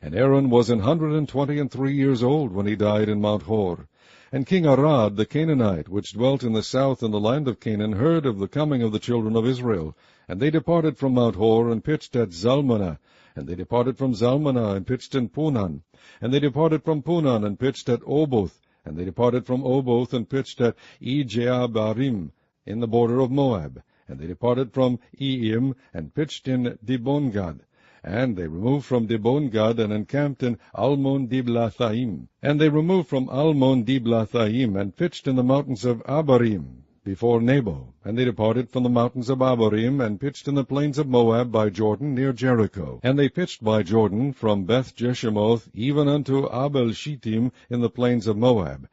And Aaron was 123 years old when he died in Mount Hor. And King Arad the Canaanite, which dwelt in the south in the land of Canaan, heard of the coming of the children of Israel. And they departed from Mount Hor, and pitched at Zalmanah. And they departed from Zalmanah, and pitched in Punan. And they departed from Punan, and pitched at Oboth. And they departed from Oboth, and pitched at Ijeabarim, in the border of Moab. And they departed from Eim, and pitched in Dibongad. And they removed from Dibongad, and encamped in Almon-Diblathaim. And they removed from Almon-Diblathaim, and pitched in the mountains of Abarim, before Nebo. And they departed from the mountains of Abarim, and pitched in the plains of Moab by Jordan, near Jericho. And they pitched by Jordan, from Beth-Jeshemoth, even unto Abel-Shittim, in the plains of Moab.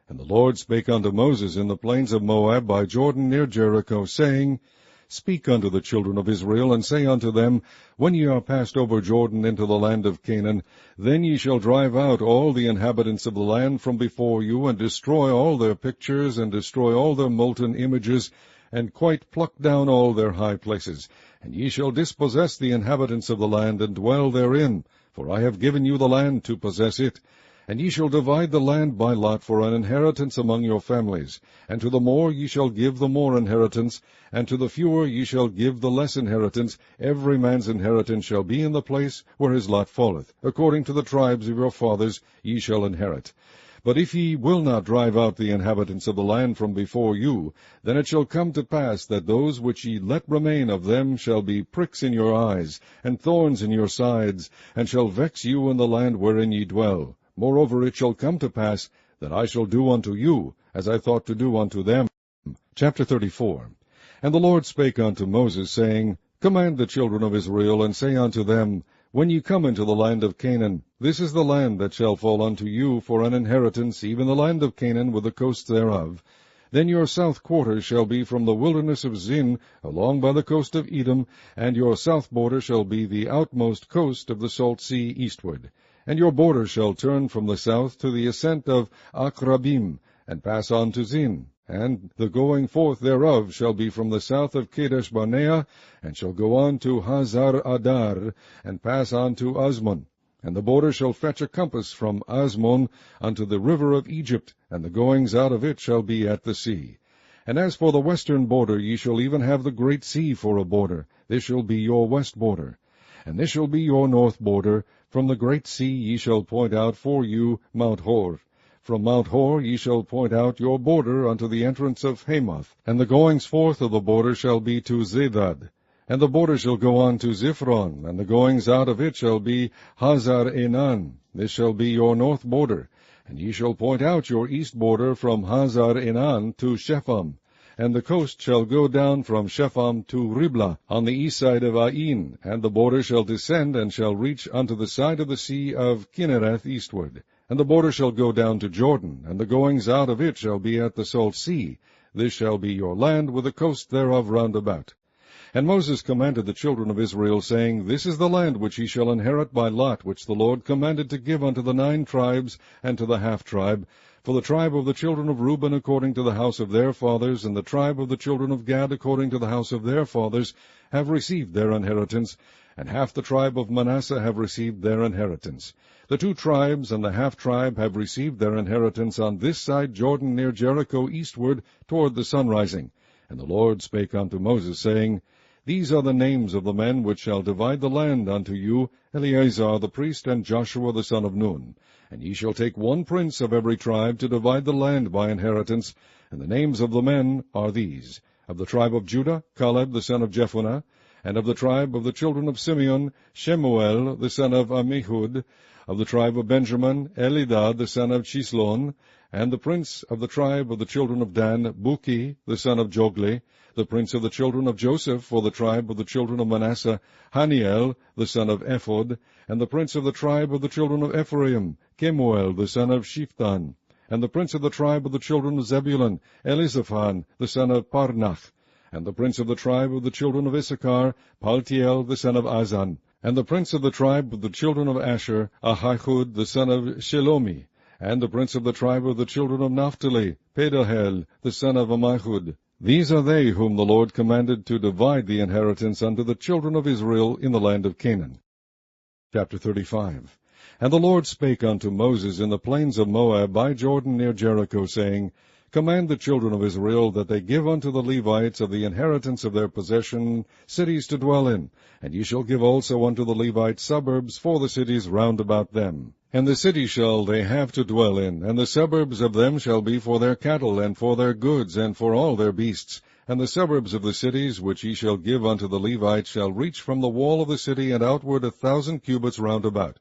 And the Lord spake unto Moses in the plains of Moab by Jordan, near Jericho, saying, Speak unto the children of Israel, and say unto them, When ye are passed over Jordan into the land of Canaan, then ye shall drive out all the inhabitants of the land from before you, and destroy all their pictures, and destroy all their molten images, and quite pluck down all their high places. And ye shall dispossess the inhabitants of the land, and dwell therein, for I have given you the land to possess it. And ye shall divide the land by lot for an inheritance among your families. And to the more ye shall give the more inheritance, and to the fewer ye shall give the less inheritance. Every man's inheritance shall be in the place where his lot falleth. According to the tribes of your fathers ye shall inherit. But if ye will not drive out the inhabitants of the land from before you, then it shall come to pass that those which ye let remain of them shall be pricks in your eyes, and thorns in your sides, and shall vex you in the land wherein ye dwell. Moreover, it shall come to pass that I shall do unto you as I thought to do unto them. Chapter 34. And the Lord spake unto Moses, saying, Command the children of Israel, and say unto them, When ye come into the land of Canaan, this is the land that shall fall unto you for an inheritance, even the land of Canaan with the coasts thereof. Then your south quarter shall be from the wilderness of Zin, along by the coast of Edom, and your south border shall be the outmost coast of the salt sea eastward. And your border shall turn from the south to the ascent of Akrabim, and pass on to Zin. And the going forth thereof shall be from the south of Kadesh-barnea, and shall go on to Hazar-Adar, and pass on to Azmon. And the border shall fetch a compass from Azmon unto the river of Egypt, and the goings out of it shall be at the sea. And as for the western border, ye shall even have the great sea for a border. This shall be your west border. And this shall be your north border. From the great sea ye shall point out for you Mount Hor. From Mount Hor ye shall point out your border unto the entrance of Hamath. And the goings forth of the border shall be to Zedad. And the border shall go on to Ziphron, and the goings out of it shall be Hazar-Enan. This shall be your north border. And ye shall point out your east border from Hazar-Enan to Shepham. And the coast shall go down from Shepham to Riblah, on the east side of Ain, and the border shall descend, and shall reach unto the side of the sea of Kinnereth eastward. And the border shall go down to Jordan, and the goings out of it shall be at the salt sea. This shall be your land, with the coast thereof round about. And Moses commanded the children of Israel, saying, This is the land which ye shall inherit by lot, which the Lord commanded to give unto the 9 tribes, and to the half-tribe, for the tribe of the children of Reuben according to the house of their fathers, and the tribe of the children of Gad according to the house of their fathers, have received their inheritance, and half the tribe of Manasseh have received their inheritance. The 2 tribes and the half-tribe have received their inheritance on this side Jordan near Jericho eastward toward the sunrising. And the Lord spake unto Moses, saying, These are the names of the men which shall divide the land unto you, Eleazar the priest, and Joshua the son of Nun. And ye shall take 1 prince of every tribe to divide the land by inheritance. And the names of the men are these: of the tribe of Judah, Caleb the son of Jephunneh; and of the tribe of the children of Simeon, Shemuel the son of Ammihud; of the tribe of Benjamin, Elidad the son of Chislon; and the prince of the tribe of the children of Dan, Buki the son of Jogli; the prince of the children of Joseph for the tribe of the children of Manasseh, Haniel the son of Ephod; and the prince of the tribe of the children of Ephraim, Kemuel the son of Shiphthan; and the prince of the tribe of the children of Zebulun, Elizaphan the son of Parnach; and the prince of the tribe of the children of Issachar, Paltiel the son of Azan; and the prince of the tribe of the children of Asher, Ahihud the son of Shelomi; and the prince of the tribe of the children of Naphtali, Pedahel the son of Ammihud. These are they whom the Lord commanded to divide the inheritance unto the children of Israel in the land of Canaan. Chapter 35. And the Lord spake unto Moses in the plains of Moab by Jordan near Jericho, saying, Command the children of Israel that they give unto the Levites of the inheritance of their possession cities to dwell in, and ye shall give also unto the Levites suburbs for the cities round about them. And the cities shall they have to dwell in, and the suburbs of them shall be for their cattle, and for their goods, and for all their beasts. And the suburbs of the cities which ye shall give unto the Levites shall reach from the wall of the city and outward 1,000 cubits round about.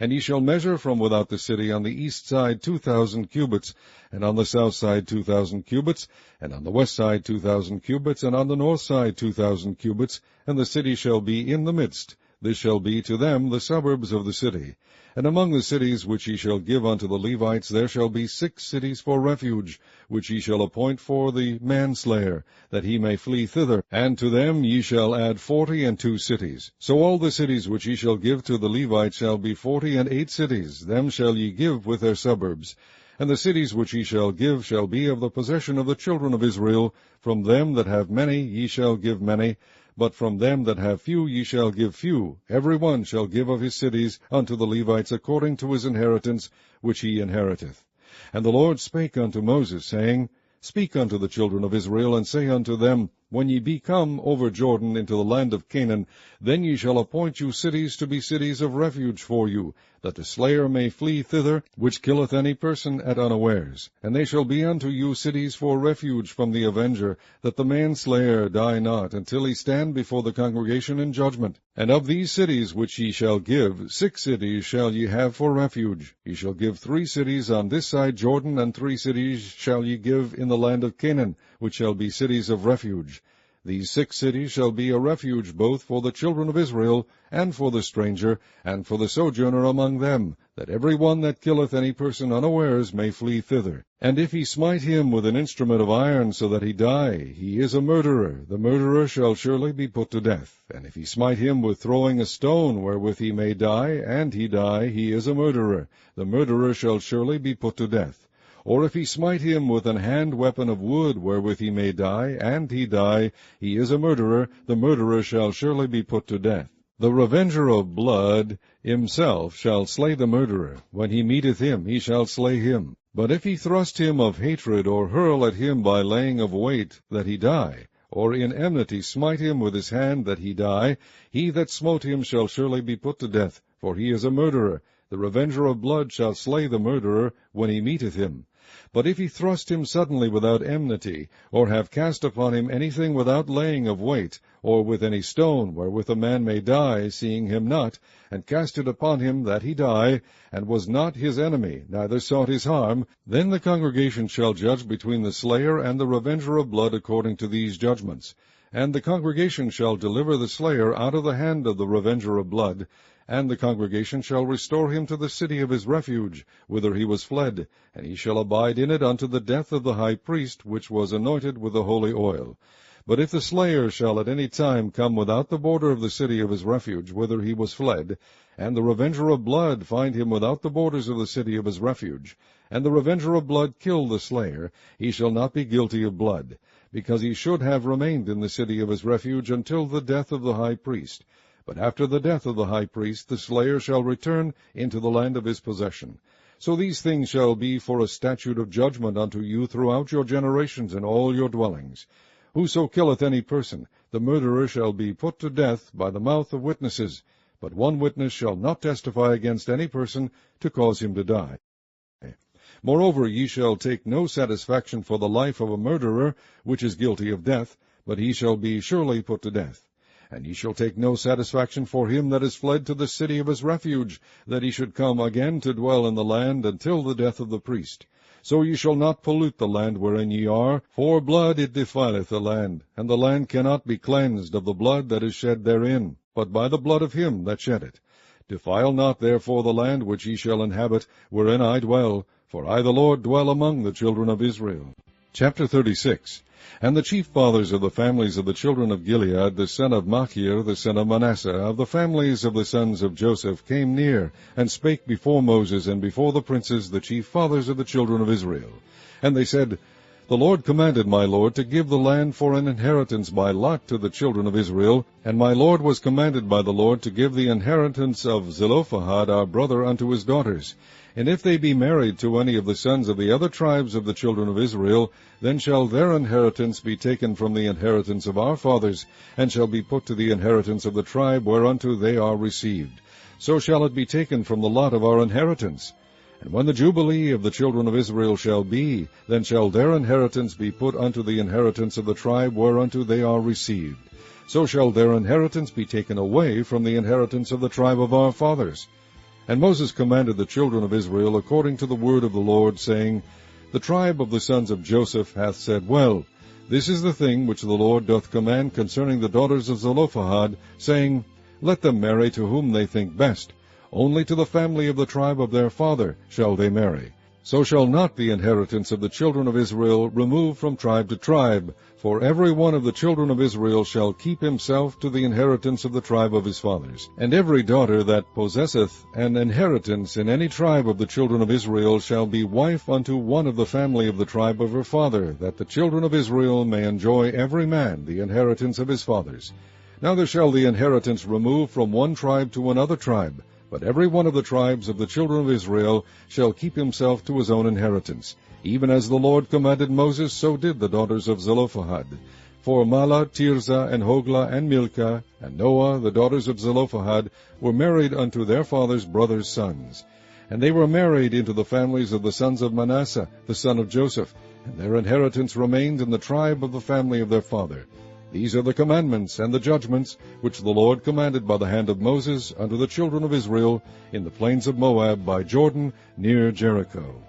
And ye shall measure from without the city on the east side 2,000 cubits, and on the south side 2,000 cubits, and on the west side 2,000 cubits, and on the north side 2,000 cubits, and the city shall be in the midst. This shall be to them the suburbs of the city. And among the cities which ye shall give unto the Levites there shall be 6 cities for refuge, which ye shall appoint for the manslayer, that he may flee thither, and to them ye shall add 42 cities. So all the cities which ye shall give to the Levites shall be 48 cities, them shall ye give with their suburbs. And the cities which ye shall give shall be of the possession of the children of Israel. From them that have many ye shall give many, but from them that have few ye shall give few. Every one shall give of his cities unto the Levites according to his inheritance which he inheriteth. And the Lord spake unto Moses, saying, Speak unto the children of Israel, and say unto them, When ye be come over Jordan into the land of Canaan, then ye shall appoint you cities to be cities of refuge for you, that the slayer may flee thither, which killeth any person at unawares. And they shall be unto you cities for refuge from the avenger, that the manslayer die not, until he stand before the congregation in judgment. And of these cities which ye shall give, 6 cities shall ye have for refuge. Ye shall give 3 cities on this side Jordan, and 3 cities shall ye give in the land of Canaan, which shall be cities of refuge. These 6 cities shall be a refuge both for the children of Israel, and for the stranger, and for the sojourner among them, that every one that killeth any person unawares may flee thither. And if he smite him with an instrument of iron, so that he die, he is a murderer. The murderer shall surely be put to death. And if he smite him with throwing a stone, wherewith he may die, and he die, he is a murderer. The murderer shall surely be put to death. Or if he smite him with an hand weapon of wood, wherewith he may die, and he die, he is a murderer. The murderer shall surely be put to death. The revenger of blood himself shall slay the murderer. When he meeteth him, he shall slay him. But if he thrust him of hatred, or hurl at him by laying of weight, that he die, or in enmity smite him with his hand, that he die, he that smote him shall surely be put to death, for he is a murderer. The revenger of blood shall slay the murderer when he meeteth him. But if he thrust him suddenly without enmity, or have cast upon him anything without laying of weight, or with any stone, wherewith a man may die, seeing him not, and cast it upon him that he die, and was not his enemy, neither sought his harm, then the congregation shall judge between the slayer and the revenger of blood according to these judgments. And the congregation shall deliver the slayer out of the hand of the revenger of blood, And the congregation shall restore him to the city of his refuge, whither he was fled, and he shall abide in it unto the death of the high priest, which was anointed with the holy oil. But if the slayer shall at any time come without the border of the city of his refuge, whither he was fled, and the revenger of blood find him without the borders of the city of his refuge, and the revenger of blood kill the slayer, he shall not be guilty of blood, because he should have remained in the city of his refuge until the death of the high priest. But after the death of the high priest, the slayer shall return into the land of his possession. So these things shall be for a statute of judgment unto you throughout your generations in all your dwellings. Whoso killeth any person, the murderer shall be put to death by the mouth of witnesses, but one witness shall not testify against any person to cause him to die. Moreover, ye shall take no satisfaction for the life of a murderer, which is guilty of death, but he shall be surely put to death. And ye shall take no satisfaction for him that is fled to the city of his refuge, that he should come again to dwell in the land until the death of the priest. So ye shall not pollute the land wherein ye are, for blood it defileth the land, and the land cannot be cleansed of the blood that is shed therein, but by the blood of him that shed it. Defile not therefore the land which ye shall inhabit, wherein I dwell, for I the Lord dwell among the children of Israel. Chapter 36. And the chief fathers of the families of the children of Gilead, the son of Machir, the son of Manasseh, of the families of the sons of Joseph, came near, and spake before Moses and before the princes, the chief fathers of the children of Israel. And they said, The Lord commanded my Lord to give the land for an inheritance by lot to the children of Israel, and my Lord was commanded by the Lord to give the inheritance of Zelophehad our brother unto his daughters. And if they be married to any of the sons of the other tribes of the children of Israel, then shall their inheritance be taken from the inheritance of our fathers, and shall be put to the inheritance of the tribe whereunto they are received. So shall it be taken from the lot of our inheritance. And when the Jubilee of the children of Israel shall be, then shall their inheritance be put unto the inheritance of the tribe whereunto they are received. So shall their inheritance be taken away from the inheritance of the tribe of our fathers. And Moses commanded the children of Israel according to the word of the Lord, saying, The tribe of the sons of Joseph hath said, Well, this is the thing which the Lord doth command concerning the daughters of Zelophehad, saying, Let them marry to whom they think best. Only to the family of the tribe of their father shall they marry. So shall not the inheritance of the children of Israel remove from tribe to tribe, for every one of the children of Israel shall keep himself to the inheritance of the tribe of his fathers. And every daughter that possesseth an inheritance in any tribe of the children of Israel shall be wife unto one of the family of the tribe of her father, that the children of Israel may enjoy every man the inheritance of his fathers. Neither shall the inheritance remove from one tribe to another tribe, but every one of the tribes of the children of Israel shall keep himself to his own inheritance. Even as the Lord commanded Moses, so did the daughters of Zelophehad. For Mahlah, Tirzah, and Hoglah, and Milcah, and Noah, the daughters of Zelophehad, were married unto their father's brothers' sons. And they were married into the families of the sons of Manasseh, the son of Joseph, and their inheritance remained in the tribe of the family of their father. These are the commandments and the judgments which the Lord commanded by the hand of Moses unto the children of Israel in the plains of Moab by Jordan near Jericho.